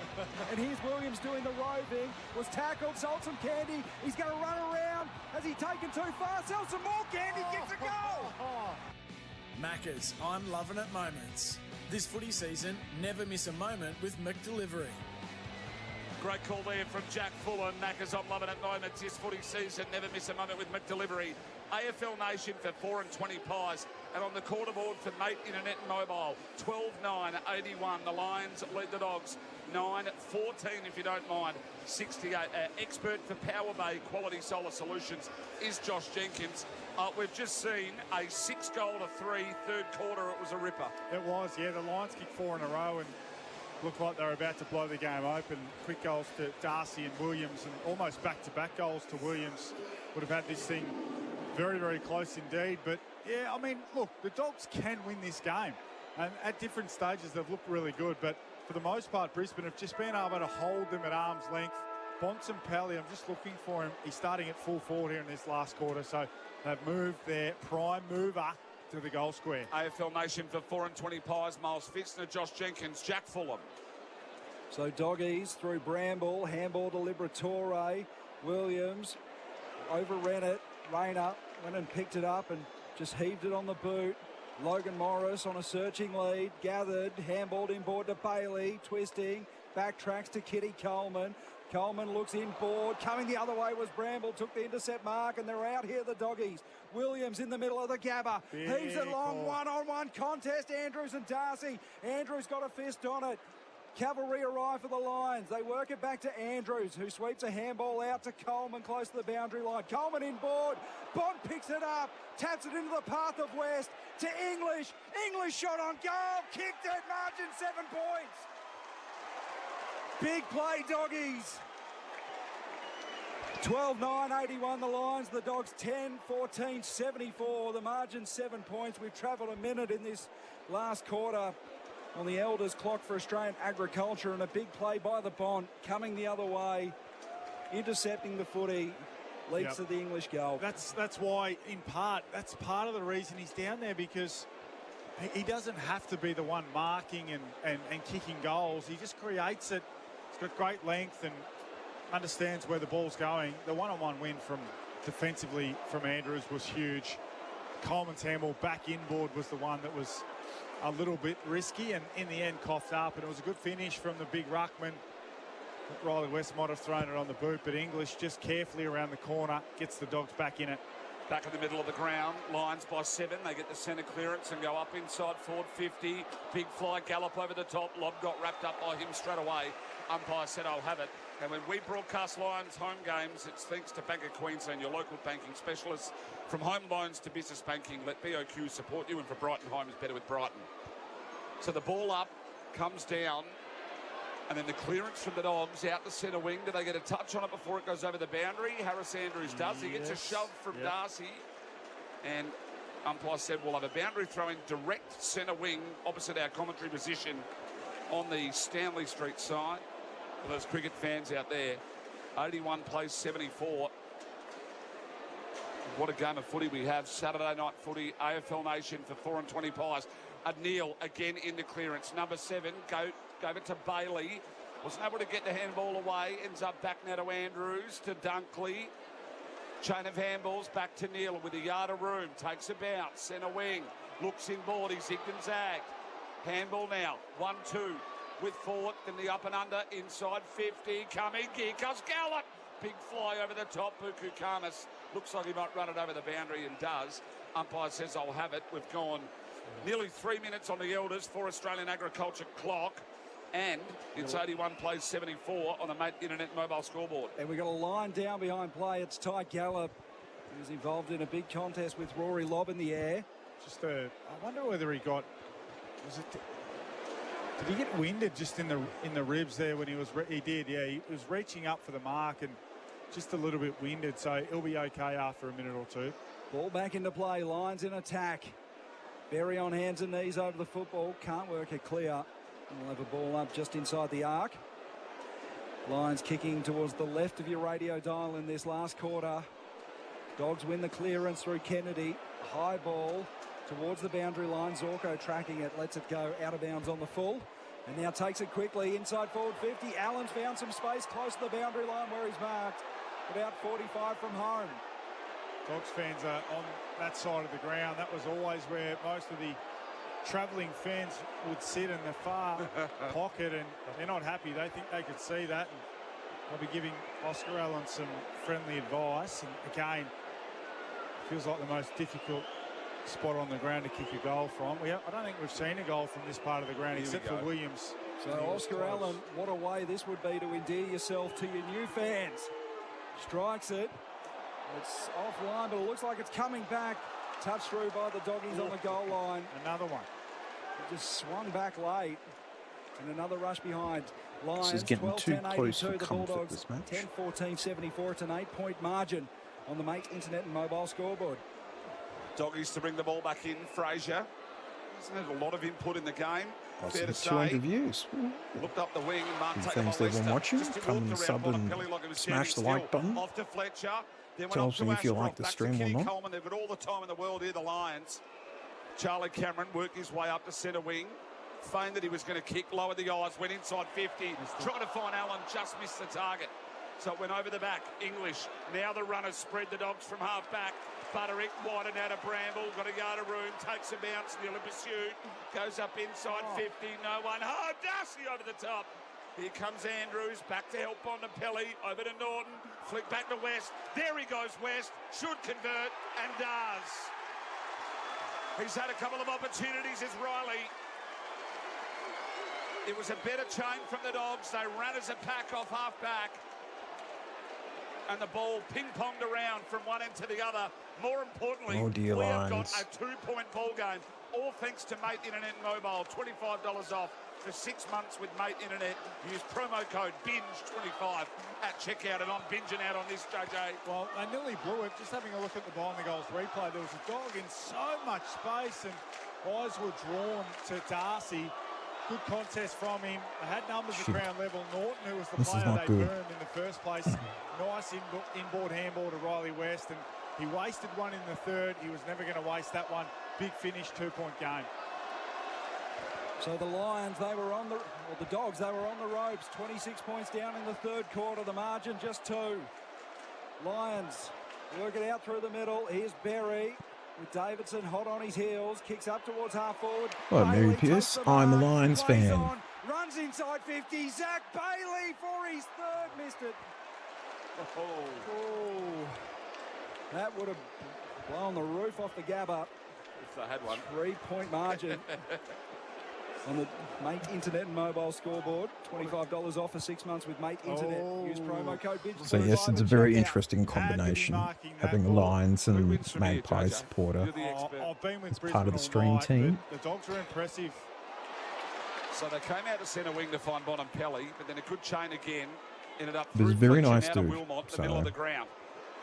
And here's Williams doing the roving. Was tackled, sold some candy. He's going to run around. Has he taken too far? Sells some more candy, gets a goal. Macca's, I'm loving it moments. This footy season, never miss a moment with McDelivery. Great call there from Jack Fuller. Macca's on loving at moments this footy season. Never miss a moment with McDelivery. AFL Nation for 4 and 20 pies. And on the quarter board for Mate Internet and Mobile, 12-9-81. The Lions lead the Dogs. 9-14 if you don't mind. 68. Expert for Power Bay Quality Solar Solutions is Josh Jenkins. We've just seen a 6-goal-3 third quarter. It was a ripper. It was, yeah. The Lions kicked 4 in a row and looked like they were about to blow the game open. Quick goals to Darcy and Williams, and almost back-to-back goals to Williams. Would have had this thing very, very close indeed. But, yeah, I mean, look, the Dogs can win this game. And at different stages, they've looked really good. But for the most part, Brisbane have just been able to hold them at arm's length. Bontempelli, I'm just looking for him. He's starting at full forward here in this last quarter. So they've moved their prime mover to the goal square. AFL Nation for 4 and 20 pies. Miles Fitzner, Josh Jenkins, Jack Fulham. So Doggies through Bramble, handball to Liberatore. Williams overran it. Rayner went and picked it up and just heaved it on the boot. Logan Morris on a searching lead, gathered, handballed inboard to Bailey, twisting, backtracks to Kitty Coleman. Coleman looks inboard, coming the other way was Bramble, took the intercept mark, and they're out here, the Doggies. Williams in the middle of the Gabba, heaves it long, one-on-one contest, Andrews and Darcy. Andrews got a fist on it. Cavalry arrive for the Lions. They work it back to Andrews, who sweeps a handball out to Coleman close to the boundary line. Coleman inboard. Bond picks it up, taps it into the path of West to English. English shot on goal, kicked it, margin 7 points. Big play, Doggies. 12-9-81 the Lions. The Dogs 10-14-74. The margin 7 points. We've travelled a minute in this last quarter on the Elders clock for Australian Agriculture, and a big play by the Bond coming the other way, intercepting the footy, leads to the English goal. That's why, in part, that's part of the reason he's down there, because he doesn't have to be the one marking and kicking goals. He just creates it. He's got great length and understands where the ball's going. The one-on-one win from defensively from Andrews was huge. Coleman's handball back inboard was the one that was a little bit risky and in the end coughed up, and it was a good finish from the big ruckman. Riley West might have thrown it on the boot, but English just carefully around the corner gets the Dogs back in it. Back in the middle of the ground, Lions by 7. They get the centre clearance and go up inside forward 50. Big fly gallop over the top. Lob got wrapped up by him straight away. Umpire said, I'll have it. And when we broadcast Lions home games, it's thanks to Bank of Queensland, your local banking specialists. From home loans to business banking, let BOQ support you. And for Brighton, home is better with Brighton. So the ball up, comes down, and then the clearance from the Dogs out the centre wing. Do they get a touch on it before it goes over the boundary? Harris Andrews does. He gets a shove from Darcy. And umpire said we'll have a boundary throw in direct centre wing opposite our commentary position on the Stanley Street side. For those cricket fans out there, 81 plays 74. What a game of footy we have. Saturday night footy, AFL Nation for 4 and 20 pies. Neil again in the clearance. Number 7, gave it to Bailey. Wasn't able to get the handball away. Ends up back now to Andrews, to Dunkley. Chain of handballs back to Neil with a yard of room. Takes a bounce. Centre wing. Looks inboard. He's zigged and zagged. Handball now. 1-2 with Ford in the up and under. Inside 50. Coming. Here comes Gallup. Big fly over the top. Buku Kamas looks like he might run it over the boundary and does. Umpire says, I'll have it. We've gone nearly 3 minutes on the Elders for Australian Agriculture clock. And it's 81 plays 74 on the Mate Internet Mobile scoreboard. And we've got a line down behind play. It's Ty Gallup. He was involved in a big contest with Rory Lobb in the air. I wonder whether he got... Did he get winded just in the ribs there when he was... He did, yeah. He was reaching up for the mark and just a little bit winded. So he'll be okay after a minute or two. Ball back into play. Lions in attack. Berry on hands and knees over the football. Can't work it clear. We'll have a ball up just inside the arc. Lions kicking towards the left of your radio dial in this last quarter. Dogs win the clearance through Kennedy. High ball towards the boundary line. Zorko tracking it, lets it go out of bounds on the full. And now takes it quickly inside forward 50. Allen's found some space close to the boundary line where he's marked. About 45 from home. Dogs fans are on that side of the ground. That was always where most of the travelling fans would sit in the far pocket, and they're not happy. They think they could see that. And I'll be giving Oscar Allen some friendly advice. And again, feels like the most difficult spot on the ground to kick a goal from. I don't think we've seen a goal from this part of the ground except for Williams. So Oscar Allen, what a way this would be to endear yourself to your new fans. Strikes it. It's offline, but it looks like it's coming back. Touched through by the Doggies on the goal line. Another one. It just swung back late. And another rush behind. Lions, This is getting 12, too 10, close 82, for the comfort, Bulldogs, this match. 10, 14, 74. It's an 8-point margin on the Mate Internet and Mobile scoreboard. Doggies to bring the ball back in. Frazier. Hasn't had a lot of input in the game. Fair to say. 200 views. Looked up the wing. Thanks to everyone watching. Come and sub and smash the like button. Off to Fletcher. Then Tells me if you like the stream or not. Coleman. They've got all the time in the world here, the Lions. Charlie Cameron worked his way up to centre wing. Feigned that he was going to kick, lowered the eyes, went inside 50. Trying to find Allen, just missed the target. So it went over the back. English. Now the runners spread the Dogs from half back. Butterick widen out of Bramble, got a yard of room, takes a bounce, nearly pursued, goes up inside 50, no one. Oh, Darcy over the top. Here comes Andrews, back to help Bontempelli, over to Norton, flick back to West. There he goes, West, should convert, and does. He's had a couple of opportunities, is Riley. It was a better chain from the Dogs. They ran as a pack off half back. And the ball ping-ponged around from one end to the other. More importantly, we have got a 2-point ball game, all thanks to Mate Internet and Mobile. $25 off for 6 months with Mate Internet. Use promo code BINGE25 at checkout, and I'm binging out on this, JJ. Well, they nearly blew it. Just having a look at the behind the goals replay, there was a dog in so much space, and eyes were drawn to Darcy. Good contest from him. They had numbers at ground level. Norton, who was the player they burned in the first place. Nice inboard handball to Riley West, and he wasted one in the third. He was never going to waste that one. Big finish, 2-point game. So the Lions, the Dogs, they were on the ropes. 26 points down in the third quarter. The margin just 2. Lions work it out through the middle. Here's Berry. With Davidson hot on his heels, kicks up towards half forward. Hello, Mary Pierce. I'm a Lions fan. Runs inside 50. Zach Bailey for his third. Missed it. Oh. That would have blown the roof off the Gabba. If they had one. 3-point margin. On the Mate Internet and Mobile scoreboard. $25 off for 6 months with Mate Internet. Use promo code BINGE. So yes, it's a very interesting combination, having a Lions and Magpie supporter as part of the stream team. The Dogs are impressive. So they came out to centre wing to find Bontempelli, but then a good chain again. Ended up But it's very nice dude. Wilmot, the middle of the ground.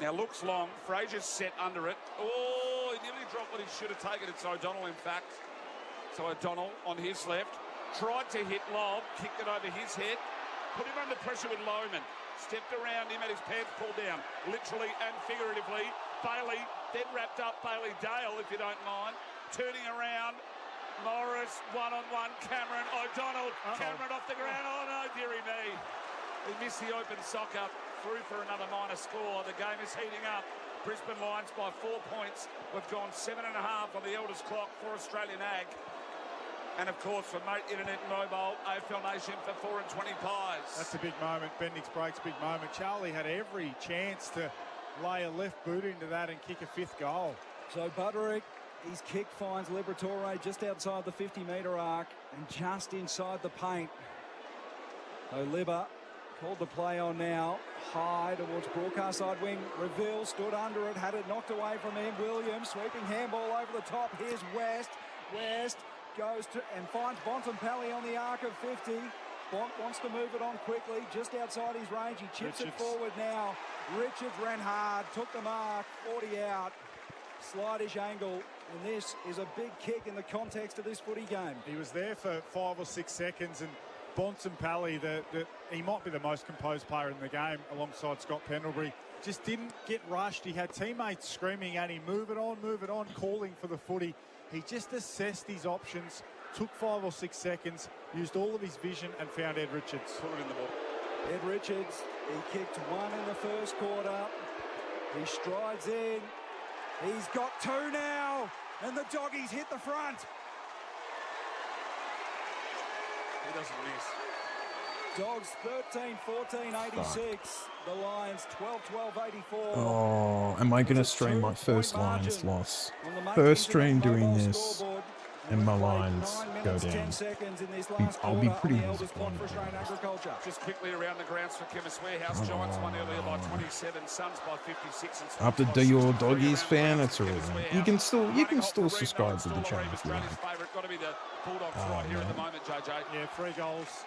Now looks long. Frazier's set under it. Oh, he nearly dropped what he should have taken. It's O'Donnell, in fact. So O'Donnell on his left, tried to hit Lobb, kicked it over his head, put him under pressure with Lohman, stepped around him, had his pants pulled down, literally and figuratively. Bailey then wrapped up Bailey Dale, if you don't mind, turning around. Morris, one-on-one, Cameron, O'Donnell, Cameron off the ground. Oh no, dearie me. He missed the open soccer, through for another minor score. The game is heating up. Brisbane Lions by 4 points. We've gone 7.5 on the eldest clock for Australian Ag. And of course, for Mate Internet and Mobile, AFL Nation for 4 and 20 pies. That's a big moment. Bendix breaks, big moment. Charlie had every chance to lay a left boot into that and kick a 5th goal. So Butterick, his kick finds Liberatore just outside the 50-metre arc and just inside the paint. So Libba called the play on now. High towards broadcast side wing. Reveal stood under it, had it knocked away from him. Williams sweeping handball over the top. Here's West. West goes to and finds Bontempelli on the arc of 50. Bont wants to move it on quickly, just outside his range. He chips it forward now. Richards ran hard, took the mark, 40 out. Slightish angle, and this is a big kick in the context of this footy game. He was there for 5 or 6 seconds, and Bontempelli, he might be the most composed player in the game alongside Scott Pendlebury, just didn't get rushed. He had teammates screaming at him, move it on, calling for the footy. He just assessed his options, took 5 or 6 seconds, used all of his vision and found Ed Richards. Put it in the ball. Ed Richards, he kicked 1 in the first quarter. He strides in. He's got 2 now, and the Doggies hit the front. He doesn't miss. Dogs 13-14-86. The Lions 12-12-84. Oh, am I going to stream my first Lions loss? First stream doing this, and my Lions go down. I'll be pretty disappointed. Just quickly around the grounds for Chemist Warehouse. Giants won earlier by 27, Suns by 56. Up to do your Doggies fan, it's all right. You can still subscribe to the channel if you like. Got to be the Bulldogs right here at the moment, JJ. Yeah, 3 goals.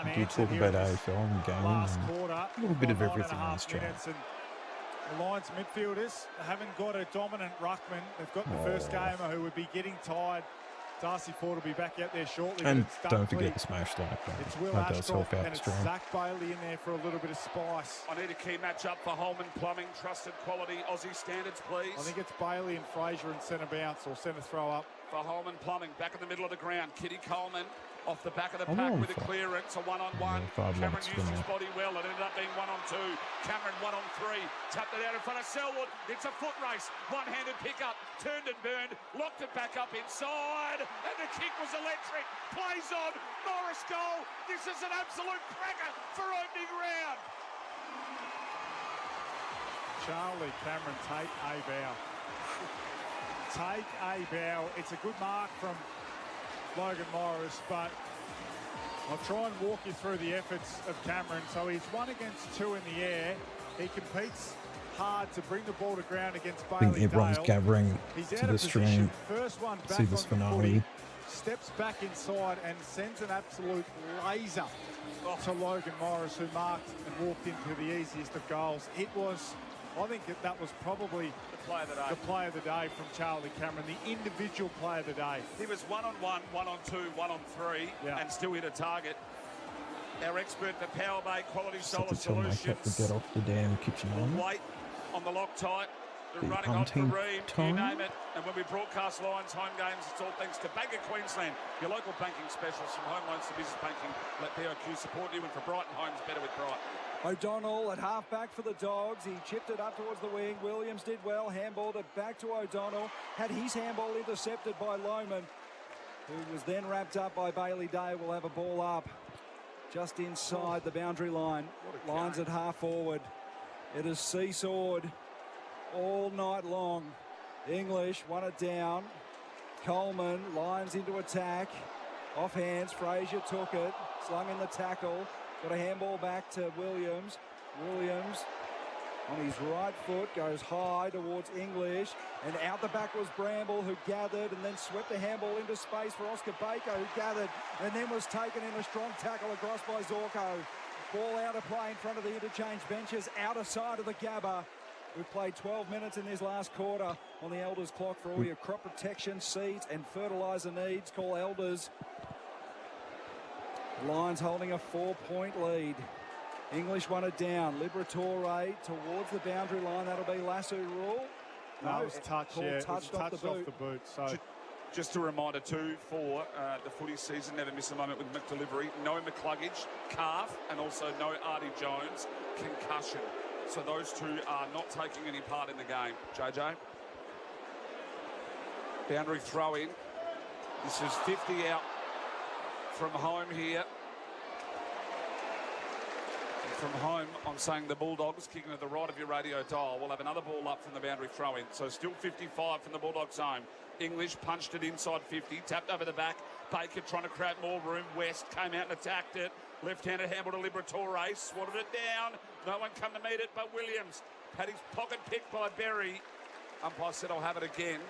We do talk about AFL and game and a little bit of everything on this channel. The Lions midfielders haven't got a dominant ruckman. They've got the first gamer who would be getting tired. Darcy Ford will be back out there shortly. And don't forget to smash like that. It's Will that does help out and the it's stream. Zach Bailey in there for a little bit of spice. I need a key matchup for Holman Plumbing. Trusted quality Aussie standards, please. I think it's Bailey and Fraser in centre bounce or centre throw up. For Holman Plumbing, back in the middle of the ground. Kitty Coleman off the back of the pack with a clearance, a one-on-one. Cameron used his body well. It ended up being 1-on-2. Cameron 1-on-3. Tapped it out in front of Selwood. It's a foot race. One-handed pickup. Turned and burned. Locked it back up inside. And the kick was electric. Plays on. Morris goal. This is an absolute cracker for opening round. Charlie Cameron, take a bow. Take a bow. It's a good mark from Logan Morris, but I'll try and walk you through the efforts of Cameron. So he's 1 against 2 in the air. He competes hard to bring the ball to ground against Bailey. I think everyone's gathering to the stream to see this finale. Steps back inside and sends an absolute laser to Logan Morris, who marked and walked into the easiest of goals. It was, I think that was probably the player of the day from Charlie Cameron, the individual player of the day. He was 1-on-1, 1-on-2, 1-on-3, and still hit a target. Our expert for Power Bay Quality Solar Solutions. I have to get off the damn kitchen line. Weight on the Loctite. The The running on umpteen Kareem, time. you name it. And when we broadcast Lions home games, it's all thanks to Bank of Queensland, your local banking specialist from home loans to business banking. Let BOQ support you, and for Brighton Homes, better with Bright. O'Donnell at half-back for the Dogs. He chipped it up towards the wing. Williams did well, handballed it back to O'Donnell. Had his handball intercepted by Lohman, who was then wrapped up by Bailey Day. Will have a ball up just inside the boundary line. Lions at half-forward. It is seesawed all night long. English won it down. Coleman, Lions into attack. Off hands, Fraser took it. Slung in the tackle. Got a handball back to Williams. Williams on his right foot goes high towards English. And out the back was Bramble, who gathered and then swept the handball into space for Oscar Baker, who gathered and then was taken in a strong tackle across by Zorko. Ball out of play in front of the interchange benches, outer side of the Gabba. We've played 12 minutes in this last quarter on the Elders clock. For all your crop protection, seeds and fertiliser needs, call Elders. Lions holding a 4-point lead. English won it down. Liberatore towards the boundary line. That'll be lasso rule. No, it was touched, yeah. It was touched off the boot. So Just a reminder too for the footy season, never miss a moment with McDelivery. No McCluggage, calf, and also no Artie Jones, concussion. So those two are not taking any part in the game. JJ? Boundary throw in. This is 50 out from home here. And from home, I'm saying the Bulldogs, kicking to the right of your radio dial, will have another ball up from the boundary throw in. So still 55 from the Bulldogs home. English punched it inside 50, tapped over the back. Baker trying to create more room. West came out and attacked it. Left-handed handball to Liberatore, swatted it down. No one come to meet it but Williams. Had his pocket picked by Berry. Umpire said, I'll have it again.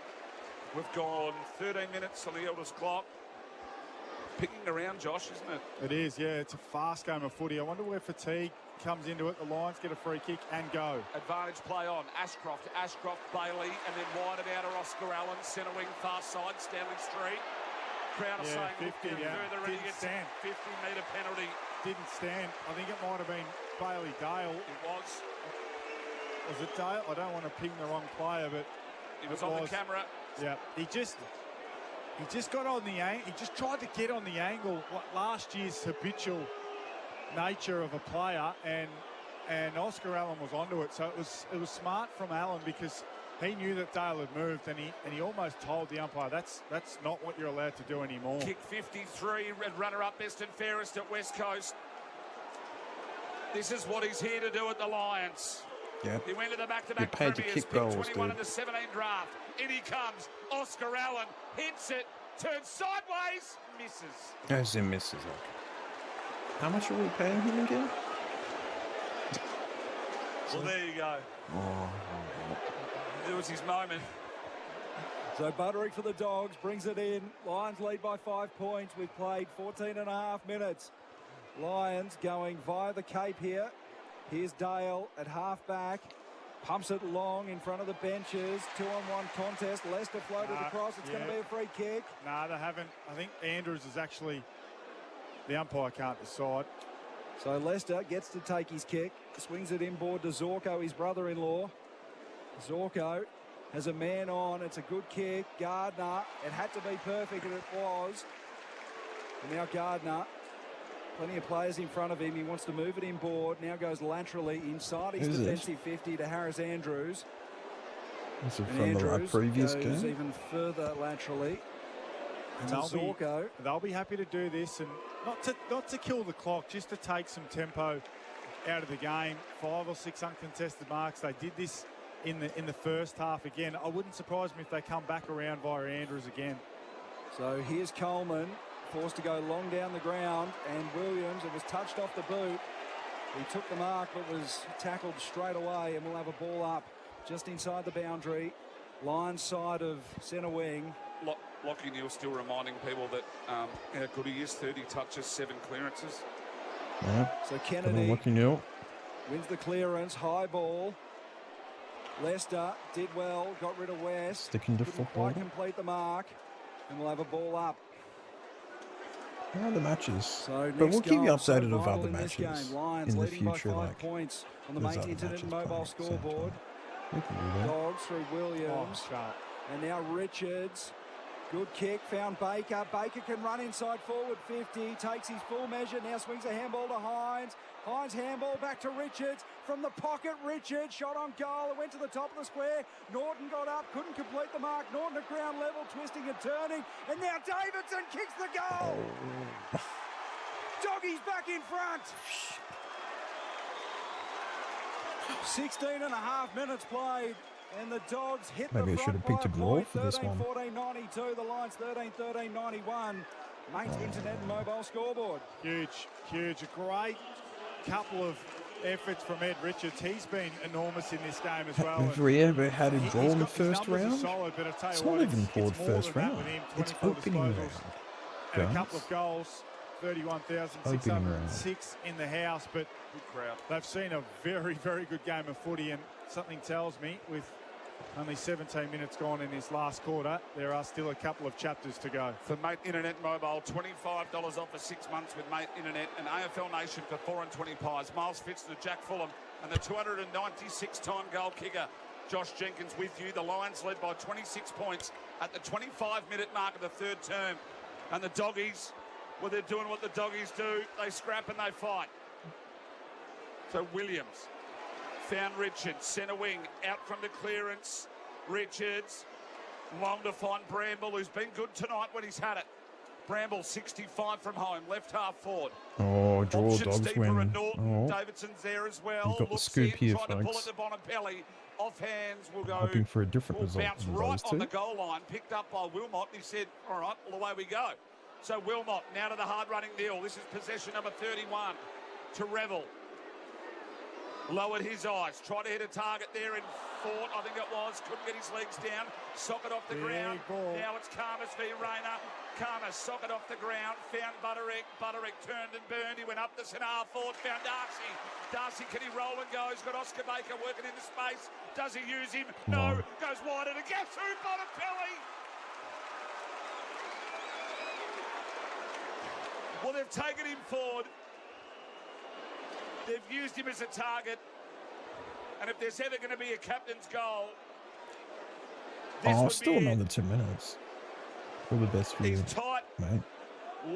We've gone 13 minutes on the Elders clock. Picking around, Josh, isn't it? it is, yeah. It's a fast game of footy. I wonder where fatigue comes into it. The Lions get a free kick and go. Advantage play on. Ashcroft, Bailey, and then wide and outer Oscar Allen. Centre wing, far side, Stanley Street. Crowd are saying 50, yeah. further, and he gets a 50-metre penalty. Didn't stand. I think it might have been Bailey Dale. It was. Was it Dale? I don't want to ping the wrong player, but it was on the camera. Yeah, he just got on the angle. He just tried to get on the angle. What last year's habitual nature of a player, and Oscar Allen was onto it. So it was smart from Allen because he knew that Dale had moved, and he almost told the umpire that's not what you're allowed to do anymore. Kick 53, runner-up best and fairest at West Coast. This is what he's here to do at the Lions. Yeah. He went to the back-to-back You're paid to premiers, kick pick goals, 21 dude. in the 17 draft. In he comes. Oscar Allen hits it, turns sideways, misses. As in misses. Okay. How much are we paying him again? Well, there you go. Oh. It was his moment. So Butterick for the Dogs brings it in. Lions lead by 5 points. We've played 14.5 minutes. Lions going via the Cape here. Here's Dale at half-back. Pumps it long in front of the benches. 2-on-1 contest. Leicester floated across. It's going to be a free kick. No, they haven't. I think Andrews is actually... The umpire can't decide. So Leicester gets to take his kick. Swings it inboard to Zorko, his brother-in-law. Zorko has a man on. It's a good kick. Gardner. It had to be perfect, and it was. And now Gardner. Plenty of players in front of him. He wants to move it inboard. Now goes laterally inside his defensive 50 to Harris Andrews. This is from the previous goes game. even further laterally. And they'll be happy to do this, and not to kill the clock, just to take some tempo out of the game. 5 or 6 uncontested marks. They did this in the first half again. I wouldn't surprise me if they come back around via Andrews again. So here's Coleman, forced to go long down the ground, and Williams, it was touched off the boot. He took the mark but was tackled straight away, and we'll have a ball up just inside the boundary. Lions side of centre wing. Lockie Neal still reminding people that how good he is. 30 touches, 7 clearances. Yeah. So Kennedy Neal wins the clearance, high ball. Leicester did well, got rid of West. Sticking to Couldn't football. quite complete the mark, and we'll have a ball up. How are the matches? So But we'll keep you goal, updated so of other vital in this matches game. Lions in the leading by future. 5 Like points on the there's main other internet matches and mobile playing at the same scoreboard. we can do that. Dogs through Williams. And now Richards. Good kick, found Baker. Baker can run inside forward 50, takes his full measure, now swings a handball to Hines. Hines handball back to Richards. From the pocket, Richards, shot on goal. It went to the top of the square. Norton got up, couldn't complete the mark. Norton at ground level, twisting and turning. And now Davidson kicks the goal. Doggies back in front. 16.5 minutes played. And the Dogs hit Maybe the I should front have picked by a draw point, for this one. 13-14-92. The Lions 13-13-91. Main internet and mobile scoreboard. Huge. A great couple of efforts from Ed Richards. He's been enormous in this game as well. Have we ever had a draw in the first round? Solid, but I tell It's you not what, even called more first than that round. with him. It's 24 opening round. disposals and a couple of goals. 31,606 in the house, but they've seen a very, very good game of footy, and something tells me with only 17 minutes gone in this last quarter, there are still a couple of chapters to go. For Mate Internet Mobile, $25 off for 6 months with Mate Internet, and AFL Nation for 4 and 20 pies. Miles Fitz to Jack Fulham, and the 296-time goal kicker, Josh Jenkins, with you. The Lions led by 26 points at the 25-minute mark of the third term. And the Doggies, well, they're doing what the Doggies do. They scrap and they fight. So Williams found Richards, centre wing, out from the clearance. Richards, long to find Bramble, who's been good tonight when he's had it. Bramble, 65 from home, left half forward. Oh, draw. Options Dogs deeper win. and Norton. Oh, Davidson's there as well. you've got the Looks scoop in, here, trying to pull it folks. to Bonapelli. Off hands will go. Hoping for a different will result bounce than right those on two. the goal line, picked up by Wilmot. He said, all right, well, away we go. So Wilmot now to the hard-running Neal. This is possession number 31 to Revel. Lowered his eyes, tried to hit a target there in Fort, I think it was. Couldn't get his legs down. Socket off the ground. Ball. Now it's Karmas v Rayner. Karmas socket off the ground. Found Butterick. Butterick turned and burned. He went up the Sanar Fort. Found Darcy. Darcy, can he roll and go? He's got Oscar Baker working into space. Does he use him? No. Goes wide and a guess who? Bonapelli. Well, they've taken him forward. They've used him as a target. And if there's ever going to be a captain's goal, this still another 2 minutes. All the best for you, tight, mate.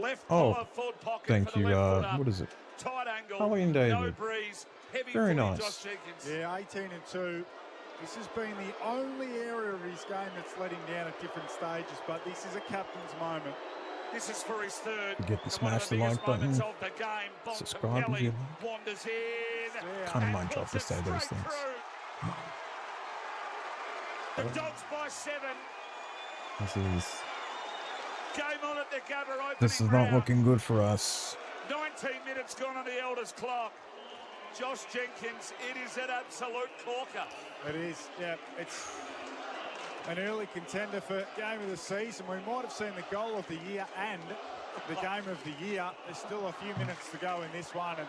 Left forward pocket thank for the you. left footer. What is it? Tight angle. Holly and No David. breeze. Heavy Very footy, nice. Josh Jenkins. Yeah, 18-2. This has been the only area of his game that's let him down at different stages, but this is a captain's moment. This is for his third. Forget to smash the like button. Subscribe if you wanders in. kind of my job to say those things. The Dogs by 7. This is not looking good for us. 19 minutes gone on the Elders clock. Josh Jenkins, it is an absolute corker. It is, yeah. It's an early contender for game of the season. We might have seen the goal of the year and the game of the year. There's still a few minutes to go in this one, and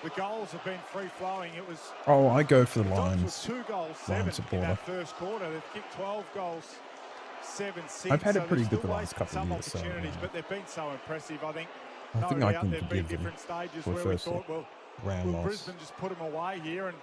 the goals have been free-flowing. It was... Oh, I go for the Lions. 2 goals, 7 in that first quarter. They've kicked 12 goals, 7-6. I've had it pretty good the last couple of years. Opportunities, but they've been so impressive. I think I can there've been different stages where we thought, will Brisbane just put them away here? And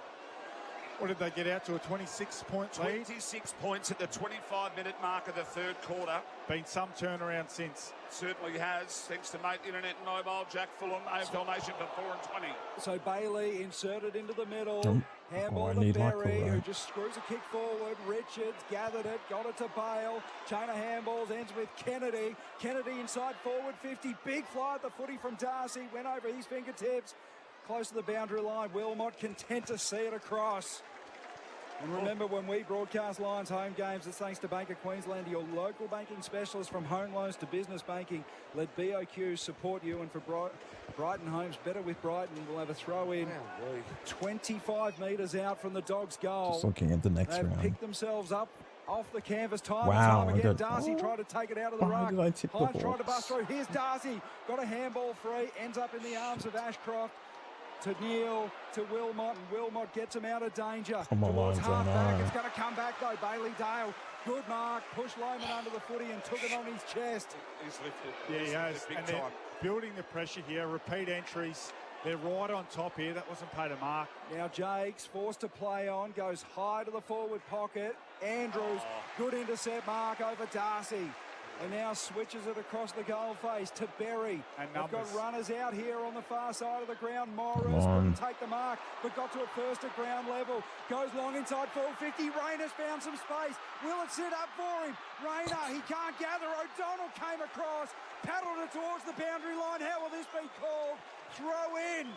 what did they get out to, a 26-point lead? 26 points at the 25-minute mark of the third quarter. Been some turnaround since. Certainly has, thanks to Mate Internet and Mobile. Jack Fulham, AFL Nation for 4 and 20. So Bailey inserted into the middle. Handball to Berry, who just screws a kick forward. Richards gathered it, got it to Bale. Chain of handballs ends with Kennedy. Kennedy inside forward 50. Big fly at the footy from Darcy. Went over his fingertips. Close to the boundary line. Wilmot content to see it across. And remember, when we broadcast Lions home games, it's thanks to Bank of Queensland, your local banking specialist. From home loans to business banking. Let BOQ support you. And for Brighton Homes, better with Brighton. We'll have a throw in 25 metres out from the Dogs' goal. Just looking at the next They've round. picked themselves up off the canvas time Wow, and time again. I got- Darcy tried to take it out of the ruck. did I tip the Hines tried to ball? bust through. Here's Darcy. Got a handball free. Ends up in the arms of Ashcroft. To Neil, to Wilmot, and Wilmot gets him out of danger. Come on, Towards Lions, half I back. know. It's going to come back though. Bailey Dale, good mark, pushed Loman under the footy and took it on his chest. He's lifted. Yeah, he has. Big And time. they're building the pressure here. Repeat entries. They're right on top here. That wasn't paid a mark. Now Jakes forced to play on, goes high to the forward pocket. Andrews, good intercept mark over Darcy. And now switches it across the goal face to Berry. And They've got numbers. runners out here on the far side of the ground. Morris Come on. couldn't take the mark, but got to it first at ground level. Goes long inside 450. Rayner's found some space. Will it sit up for him? Rayner, he can't gather. O'Donnell came across, paddled it towards the boundary line. How will this be called? Throw in.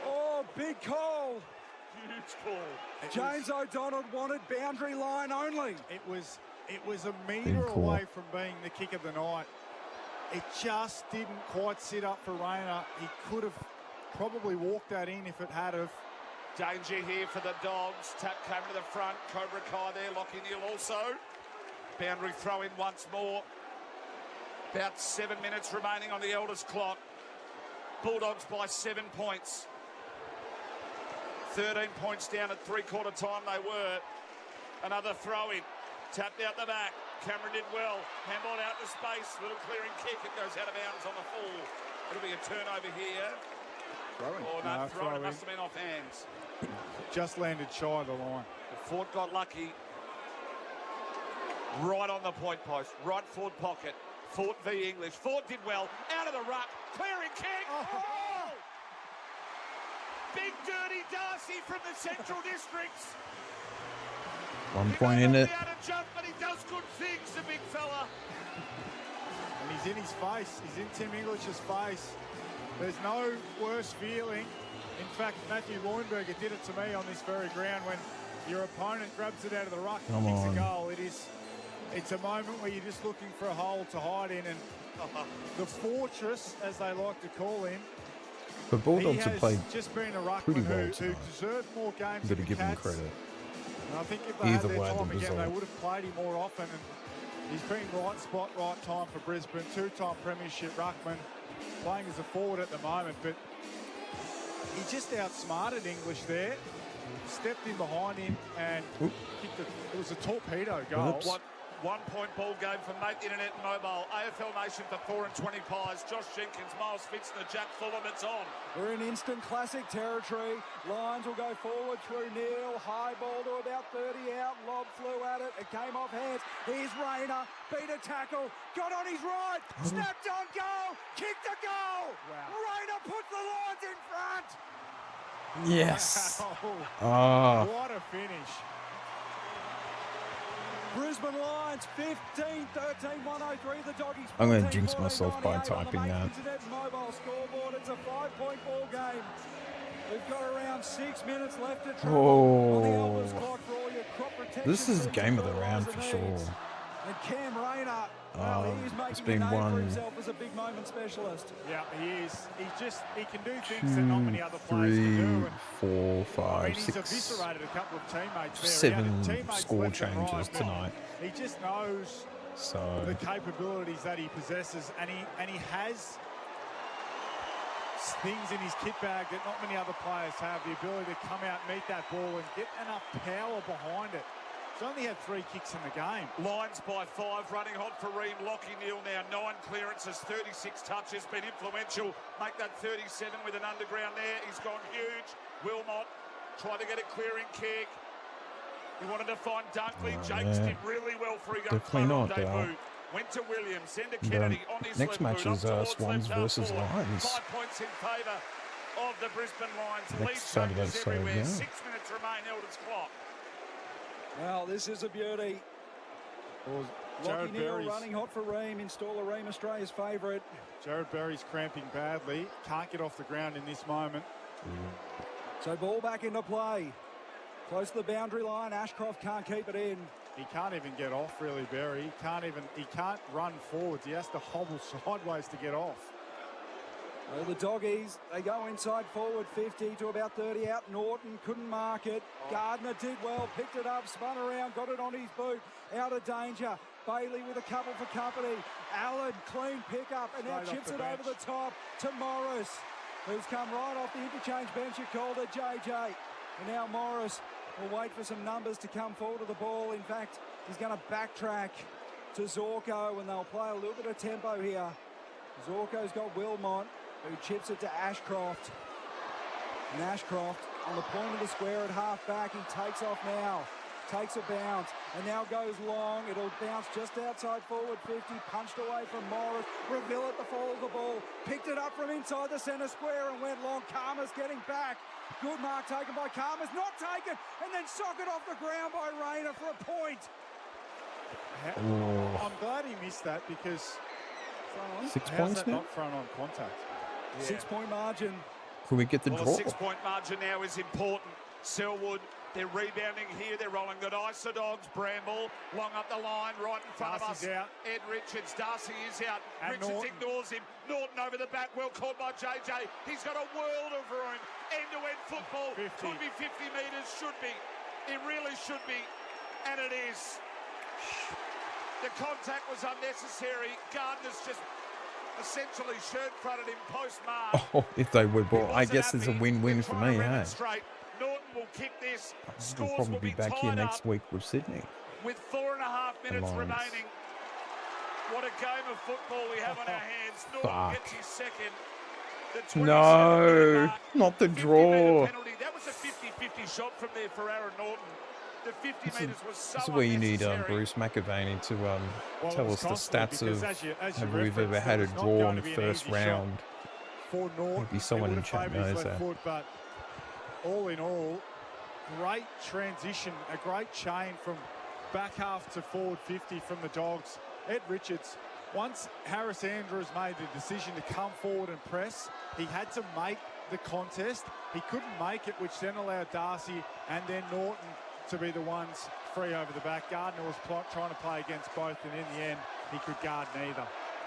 Oh, big call. Huge call. James O'Donnell wanted boundary line only. It was a metre Big call. away from being the kick of the night. It just didn't quite sit up for Rayner. He could have probably walked that in if it had have. Danger here for the Dogs. Tap came to the front. Cobra Kai there. Lockie Neal also. Boundary throw in once more. About 7 minutes remaining on the Elders clock. Bulldogs by 7 points. 13 points down at three-quarter time they were. Another throw in. Tapped out the back. Cameron did well. Handball out to space. Little clearing kick. It goes out of bounds on the full. It'll be a turnover here. Throwing. Oh, no, throw. It must have been off hands. Just landed shy of the line. Ford got lucky. Right on the point post. Right forward pocket. Ford v English. Ford did well. Out of the ruck. Clearing kick. Oh! Big dirty Darcy from the Central Districts. 1 point in it. Jump, but he does good things, the big fella. And he's in his face. He's in Tim English's face. There's no worse feeling. In fact, Matthew Leuenberger did it to me on this very ground when your opponent grabs it out of the ruck and Come kicks on. a goal. It's a moment where you're just looking for a hole to hide in, and the fortress, as they like to call him, But Bulldogs he have has played just been a pretty ruckman well who tonight. deserved more games Got than to the give him Cats. credit. And I think if they Either had their way, the time again, they result. would have played him more often. And he's been right spot, right time for Brisbane. Two-time premiership ruckman, playing as a forward at the moment. But he just outsmarted English there, stepped in behind him and kicked it. It was a torpedo goal. Oops. 1 point ball game for Mate Internet and Mobile. AFL Nation for 4 and 20 pies. Josh Jenkins, Miles Fitzner, Jack Fulham. It's on. We're in instant classic territory. Lions will go forward through Neil. High ball to about 30 out. Lob flew at it. It came off heads. Here's Rayner. Beat a tackle. Got on his right. Snapped on goal. Kicked a goal. Wow. Rayner puts the Lions in front. Yes. Wow. Ah. What a finish. Brisbane Lions 15-13, 103. The Doggies. I'm going to jinx myself by typing that. Mobile scoreboard. It's a 5-point ball game. We've got around 6 minutes left to travel on the Elvis clock for all your crop protection. This is game of the round for sure. And Cam Rayner, he's it's making been a name for one, himself as a big moment specialist. Yeah, he is. He can do things that not many other players 3, can do. 4, 5, He's 6, eviscerated a couple of teammates there. 7 Teammates score left and changes right, but tonight. He just knows the capabilities that he possesses, and he has things in his kit bag that not many other players have. The ability to come out, meet that ball, and get enough power behind it. He's only had 3 kicks in the game. Lions by 5, running hot for Ream. Lockie Neal now 9 clearances, 36 touches, been influential. Make that 37 with an underground there. He's gone huge. Wilmot tried to get a clearing kick. He wanted to find Dunkley. Jakes did really well for his Definitely not, debut. Went to Williams, send to Kennedy on his next match boot, is Swans versus Lions. 5 points in favour of the Brisbane Lions. Next Saturday, so everywhere. yeah. 6 minutes remain held its clock. Well, this is a beauty. Lockie Neal running hot for Ream. Installer Ream, Australia's favourite. Jared Berry's cramping badly. Can't get off the ground in this moment. So ball back into play. Close to the boundary line. Ashcroft can't keep it in. He can't even get off, really, Berry. He can't run forwards. He has to hobble sideways to get off. Well, the Doggies, they go inside forward 50 to about 30 out. Norton couldn't mark it. Gardner did well, picked it up, spun around, got it on his boot. Out of danger. Bailey with a couple for company. Allen, clean pickup, and now chips it over the top to Morris, who's come right off the interchange bench. You called it JJ. And now Morris will wait for some numbers to come forward to the ball. In fact, he's going to backtrack to Zorko, and they'll play a little bit of tempo here. Zorko's got Wilmot, who chips it to Ashcroft. And Ashcroft on the point of the square at half-back. He takes off now. Takes a bounce and now goes long. It'll bounce just outside forward 50. Punched away from Morris. Reville at the fall of the ball. Picked it up from inside the centre square and went long. Karma's getting back. Good mark taken by Karma's. Not taken. And then socket off the ground by Rayner for a point. I'm glad he missed that because 6 how's points that now? not thrown on contact? Yeah. 6 point margin. Could we get the Well, draw? a 6 point margin now is important. Selwood, they're rebounding here. They're rolling the dice. The Dogs, Bramble, long up the line, right in front Darcy's of us. out. Ed Richards, Darcy is out. And Richards Norton ignores him. Norton over the back, well caught by JJ. He's got a world of room. End-to-end football. 50. Could be 50 metres, should be. It really should be. And it is. The contact was unnecessary. Gardner's just essentially shirt-fronted him post-mark. Oh, if they would ball, I guess it's a win-win for me, hey? Norton will kick this. We'll probably be back here next week with Sydney. With 4.5 minutes Lions. remaining. What a game of football we have on our hands. Norton Fuck. gets his second. The No, not the draw. penalty. That was a 50-50 shot from there for Aaron Norton. The 50 metres was so This is where you need unnecessary. Bruce McAvaney to Well, tell it us was the costly stats because of as you have we've ever referenced, had a it's not draw going in to the be an first easy shot round. For Norton, Maybe someone He in would have chat favoured his knows left that. foot, but all in all, great transition, a great chain from back half to forward 50 from the Dogs. Ed Richards, once Harris Andrews made the decision to come forward and press, he had to make the contest. He couldn't make it, which then allowed Darcy and then Norton to be the ones free over the back. Gardner was trying to play against both, and in the end, he could guard neither.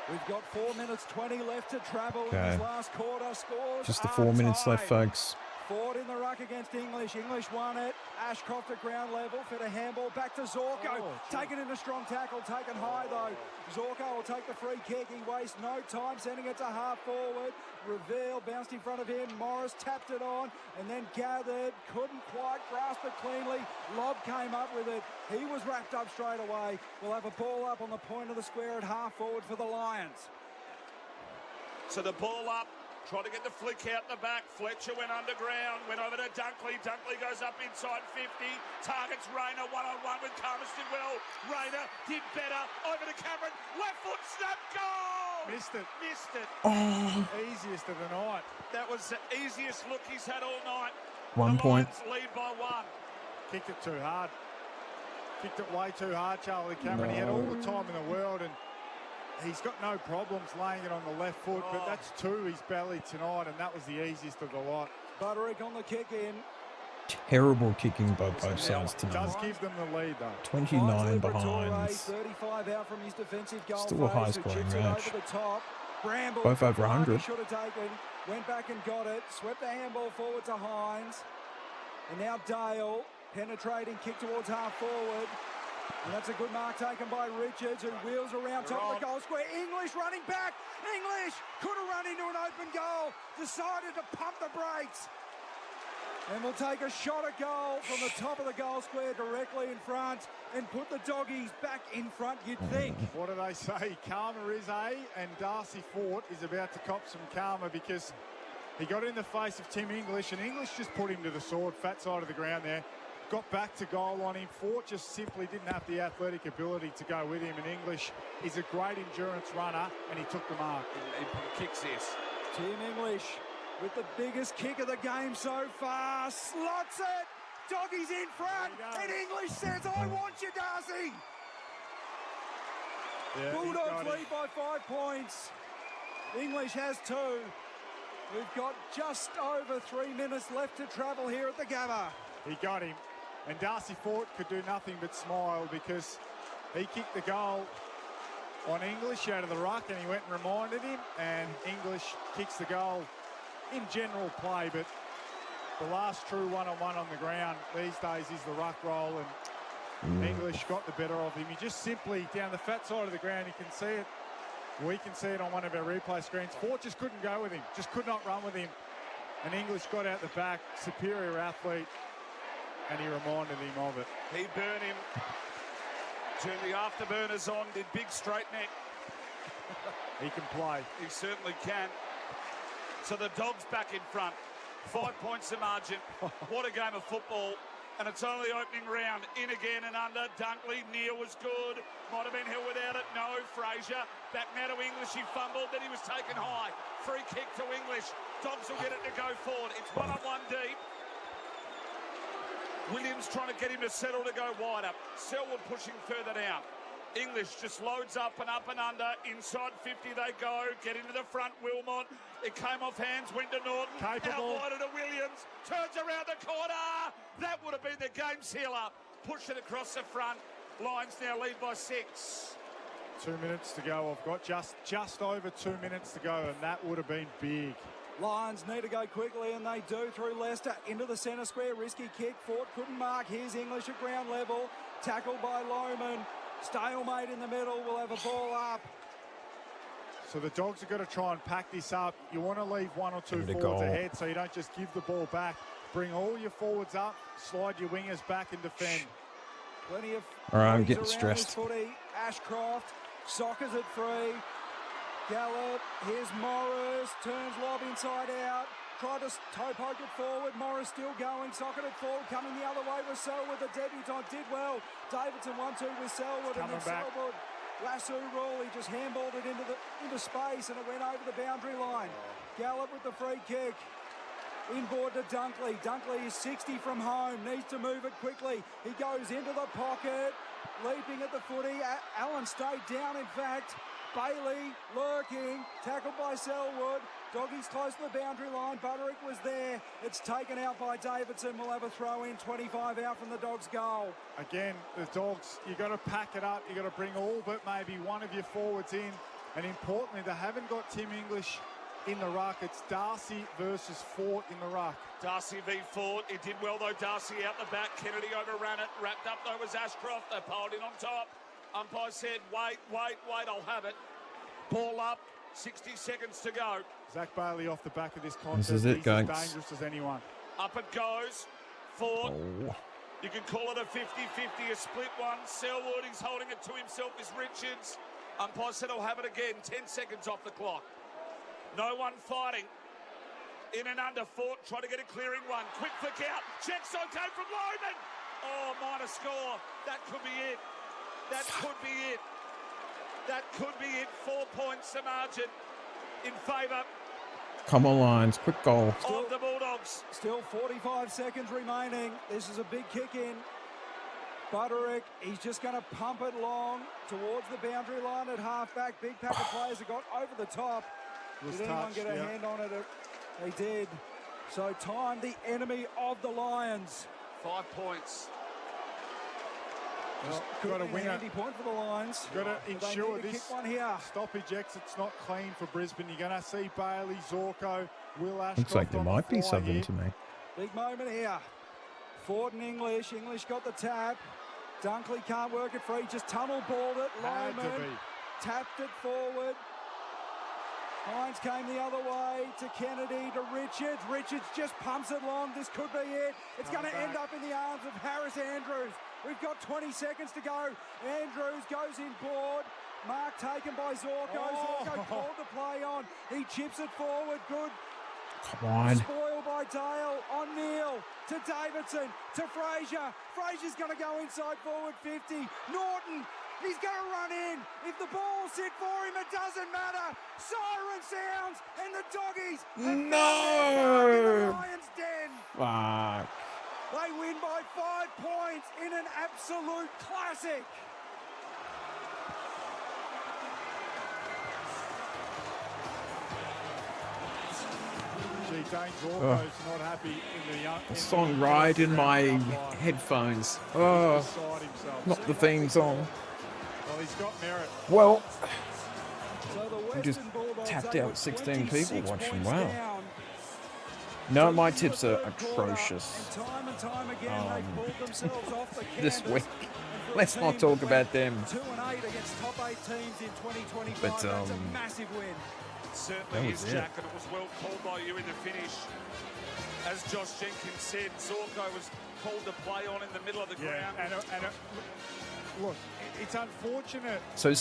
We've got 4 minutes 20 left to travel in Okay. this last quarter. Scores Just the are 4 minutes left, tied. folks. Ford in the ruck against English. English won it. Ashcroft at ground level. Fit a handball back to Zorko. Taken in a strong tackle. Taken high though. Zorko will take the free kick. He wastes no time sending it to half forward. Reveal bounced in front of him. Morris tapped it on and then gathered. Couldn't quite grasp it cleanly. Lobb came up with it. He was wrapped up straight away. We'll have a ball up on the point of the square at half forward for the Lions. So the ball up. Tried to get the flick out the back. Fletcher went underground, went over to Dunkley. Dunkley goes up inside 50. Targets Rayner one-on-one with Carmistidwell. Rayner did better. Over to Cameron. Left foot snap. Goal! Missed it. Missed it. Oh. Easiest of the night. That was the easiest look he's had all night. 1 point. Lions lead by 1. Kicked it too hard. Kicked it way too hard, Charlie Cameron. He had all the time in the world, and he's got no problems laying it on the left foot, but that's to his belly tonight, and that was the easiest of the lot. Butterick on the kick in. Terrible kicking by both sides tonight. Does give them the lead, though. 29 behind. 35 out from his defensive goal. Still a high-scoring match. Bramble, both over 100. Should have taken. Went back and got it. Swept the handball forward to Hines. And now Dale penetrating, kick towards half forward. And that's a good mark taken by Richards, who wheels around top of the goal square. English running back. English could have run into an open goal. Decided to pump the brakes. And we'll take a shot at goal from the top of the goal square directly in front and put the Doggies back in front, you'd think. What do they say? Karma is and Darcy Fort is about to cop some karma because he got in the face of Tim English, and English just put him to the sword, fat side of the ground there. Got back to goal on him. Fort just simply didn't have the athletic ability to go with him, and English is a great endurance runner, and he took the mark. He kicks this. Tim English with the biggest kick of the game so far. Slots it. Doggies in front. And English says, I want you, Darcy. Yeah, Bulldogs lead by 5 points. English has 2. We've got just over 3 minutes left to travel here at the Gabba. He got him. And Darcy Fort could do nothing but smile because he kicked the goal on English out of the ruck, and he went and reminded him, and English kicks the goal in general play, but the last true one-on-one on the ground these days is the ruck roll, and English got the better of him. He just simply, down the fat side of the ground, you can see it. We can see it on one of our replay screens. Fort just couldn't go with him, just could not run with him. And English got out the back, superior athlete, and he reminded him of it. He burned him, turned the afterburners on, did big straight neck. He can play. He certainly can. So the Dogs back in front. 5 points the margin. What a game of football. And it's only opening round. In again and under. Dunkley, near was good. Might have been held without it. No, Frazier. Back now to English. He fumbled. Then he was taken high. Free kick to English. Dogs will get it to go forward. It's one-on-one deep. Williams trying to get him to settle to go wider. Selwood pushing further down. English just loads up and under. Inside 50 they go. Get into the front, Wilmot. It came off hands, went to Norton. Capable. Out wide to Williams. Turns around the corner. That would have been the game sealer. Push it across the front. Lions now lead by 6. 2 minutes to go. I've got just over 2 minutes to go, and that would have been big. Lions need to go quickly, and they do through Leicester into the centre square. Risky kick. Fort couldn't mark. Here's English at ground level. Tackled by Lohman. Stalemate in the middle. We'll have a ball up. So the Dogs are going to try and pack this up. You want to leave 1 or 2 forwards ahead so you don't just give the ball back. Bring all your forwards up, slide your wingers back and defend. Plenty of all right, I'm getting stressed. Ashcroft, Sockers it free. Gallup, here's Morris, turns lob inside out. Tried to toe poke it forward. Morris still going. Socket it forward. Coming the other way with Selwood. The debutant did well. Davidson 1-2 with Selwood. And then Selwood. Lasso rule. He just handballed it into space, and it went over the boundary line. Gallup with the free kick. Inboard to Dunkley. Dunkley is 60 from home. Needs to move it quickly. He goes into the pocket. Leaping at the footy. Allen stayed down, in fact. Bailey lurking. Tackled by Selwood. Doggies close to the boundary line. Butterick was there. It's taken out by Davidson. We'll have a throw in. 25 out from the Dogs' goal. Again, the Dogs, you got to pack it up. You got to bring all but maybe one of your forwards in. And importantly, they haven't got Tim English in the ruck. It's Darcy versus Fort in the ruck. Darcy v Fort. It did well though. Darcy out the back. Kennedy overran it. Wrapped up though was Ashcroft. They piled in on top. Umpire said, wait, I'll have it. Ball up. 60 seconds to go. Zach Bailey off the back of this contest. This is it, He's guys. as dangerous as anyone. Up it goes. Fort. Oh. You can call it a 50-50, a split one. Selwood, he's holding it to himself, is Richards. Umpire said I'll have it again. 10 seconds off the clock. No one fighting. In and under. Fort, try to get a clearing one. Quick flick out. Checks on came from Lohman. Oh, minor score. That could be it. That could be it. That could be it. 4 points the margin in favour. Come on, Lions. Quick goal. Of the Bulldogs. Still 45 seconds remaining. This is a big kick in. Butterick, he's just going to pump it long towards the boundary line at halfback. Big pack of players have got over the top. Did anyone get a hand on it? They did. So time, the enemy of the Lions. 5 points. Well, got a handy point for the Lions. Got to ensure this this one here. stoppage exit's not clean for Brisbane. You're going to see Bailey, Zorko, Will Ashcroft. Looks like there might be something here. to me. Big moment here. Ford and English. English got the tap. Dunkley can't work it free. Just tunnel balled it. Loman tapped it forward. Hines came the other way to Kennedy, to Richards. Richards just pumps it long. This could be it. It's going to end up in the arms of Harris Andrews. We've got 20 seconds to go. Andrews goes in board. Mark taken by Zorko. Zorko called the play on. He chips it forward. Good. Come on. Spoiled by Dale. O'Neill to Davidson to Frazier. Frazier's going to go inside forward 50. Norton. He's going to run in. If the ball's hit for him, it doesn't matter. Siren sounds, and the Doggies have found the Lions' den. Fuck. They win by 5 points in an absolute classic. Gee, Dane Zorko's not happy in the song right in my headphones. Oh, not the theme song. Well, he's got merit. Well, we just tapped out 16 people watching. Wow. No, my tips are atrocious. This week. Let's not talk about them. 2-8 against top 8 teams in 2025. But, That's a massive win. It certainly is, Jack, and it was well called by you in the finish. As Josh Jenkins said, Zorko was called to play on in the middle of the ground. Look, it's unfortunate. So,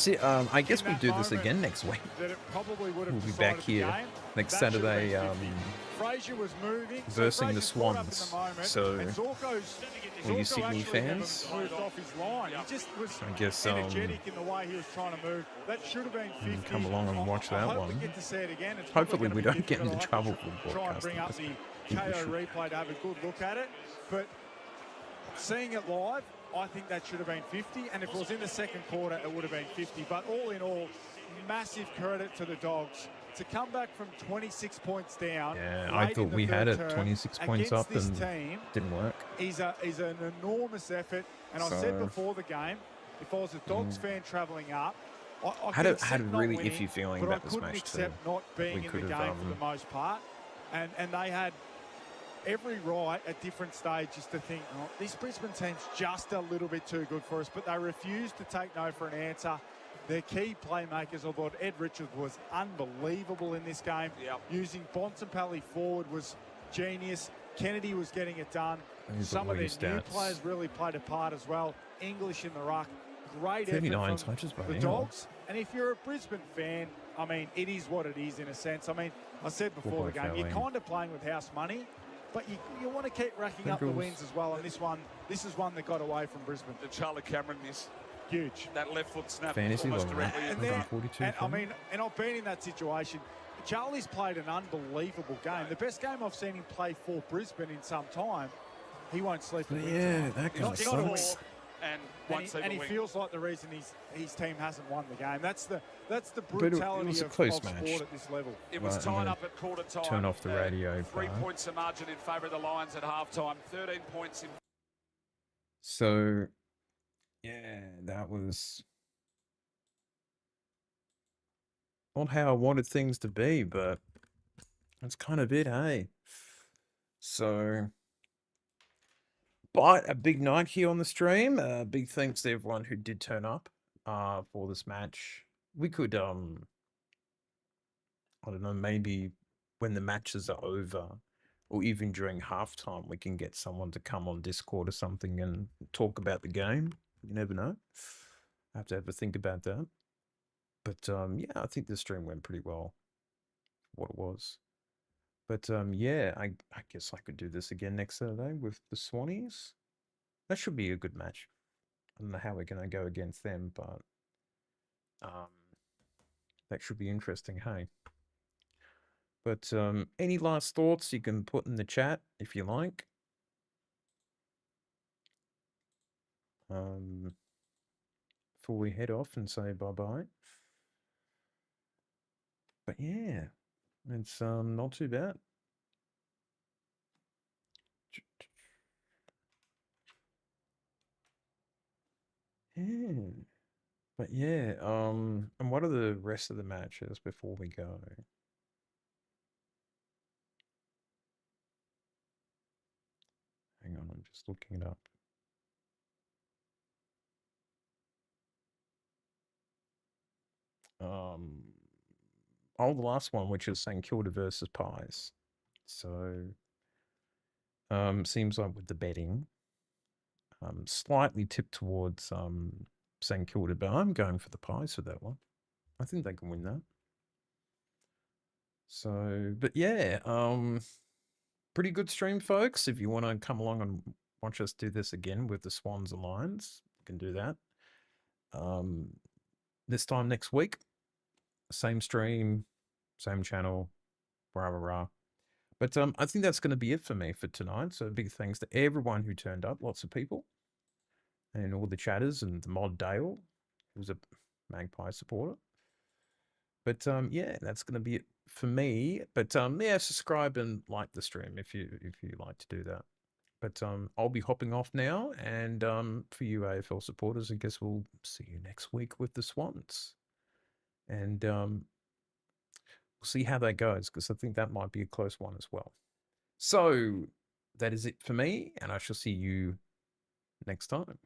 I guess we do this again next week. That it probably would have We'll be back here next Saturday. Frazier was moving, versing the Swans. So, all you Sydney fans, moved off his line. He just was I guess energetic in the way he was trying to move. That should have been 50. come along and watch that one. We get to see it again. It's Hopefully, we don't kids get that into like trouble to for try and bring up the KO replay to have a good look at it. But seeing it live, I think that should have been 50. And if it was in the second quarter, it would have been 50. But all in all, massive credit to the Dogs. To come back from 26 points down. Yeah, I thought we had it 26 points up and team, didn't work. Is an enormous effort. And I said before the game, if I was a Dogs fan travelling up, I had a really winning, iffy feeling but about this I couldn't match too. accept not being in the game for the most part. And they had every right at different stages to think, oh, this Brisbane team's just a little bit too good for us, but they refused to take no for an answer. Their key playmakers, I thought Ed Richards was unbelievable in this game. Yep. Using Bontempelli forward was genius. Kennedy was getting it done. Some of their new players really played a part as well. English in the ruck. Great effort from the Dogs. And if you're a Brisbane fan, I mean, it is what it is in a sense. I mean, I said before the game, you're kind of playing with house money, but you want to keep racking up the wins as well. And this is one that got away from Brisbane. The Charlie Cameron miss. Huge. That left foot snap. Fantasy almost log, directly right? in there. 142. And I've been in that situation. Charlie's played an unbelievable game. The best game I've seen him play for Brisbane in some time. He won't sleep at Yeah, that kind of sucks. And he feels like the reason his team hasn't won the game. That's the brutality of sport at this level. It was tied up at quarter time. Turn off the radio. 3 points a margin in favour of the Lions at halftime. 13 points in. So, yeah, that was not how I wanted things to be, but that's kind of it, hey? So, but a big night here on the stream. Big thanks to everyone who did turn up for this match. We could, I don't know, maybe when the matches are over or even during halftime, we can get someone to come on Discord or something and talk about the game. You never know. I have to have a think about that. But yeah, I think the stream went pretty well. What it was. But yeah, I guess I could do this again next Saturday with the Swannies. That should be a good match. I don't know how we're going to go against them, but that should be interesting, hey? But any last thoughts you can put in the chat if you like. before we head off and say bye-bye. But yeah, it's not too bad. Yeah. But yeah, and what are the rest of the matches before we go? Hang on, I'm just looking it up. Oh, the last one, which is St Kilda versus Pies. So, seems like with the betting, slightly tipped towards St Kilda, but I'm going for the Pies for that one. I think they can win that. So, but yeah, pretty good stream, folks. If you want to come along and watch us do this again with the Swans and Lions, you can do that. This time next week, same stream, same channel, rah, rah, rah. But I think that's going to be it for me for tonight. So big thanks to everyone who turned up, lots of people, and all the chatters and the mod Dale, who's a Magpie supporter. But yeah, that's going to be it for me. But yeah, subscribe and like the stream if you like to do that. But I'll be hopping off now, and for you AFL supporters, I guess we'll see you next week with the Swans, and we'll see how that goes, because I think that might be a close one as well. So that is it for me, and I shall see you next time.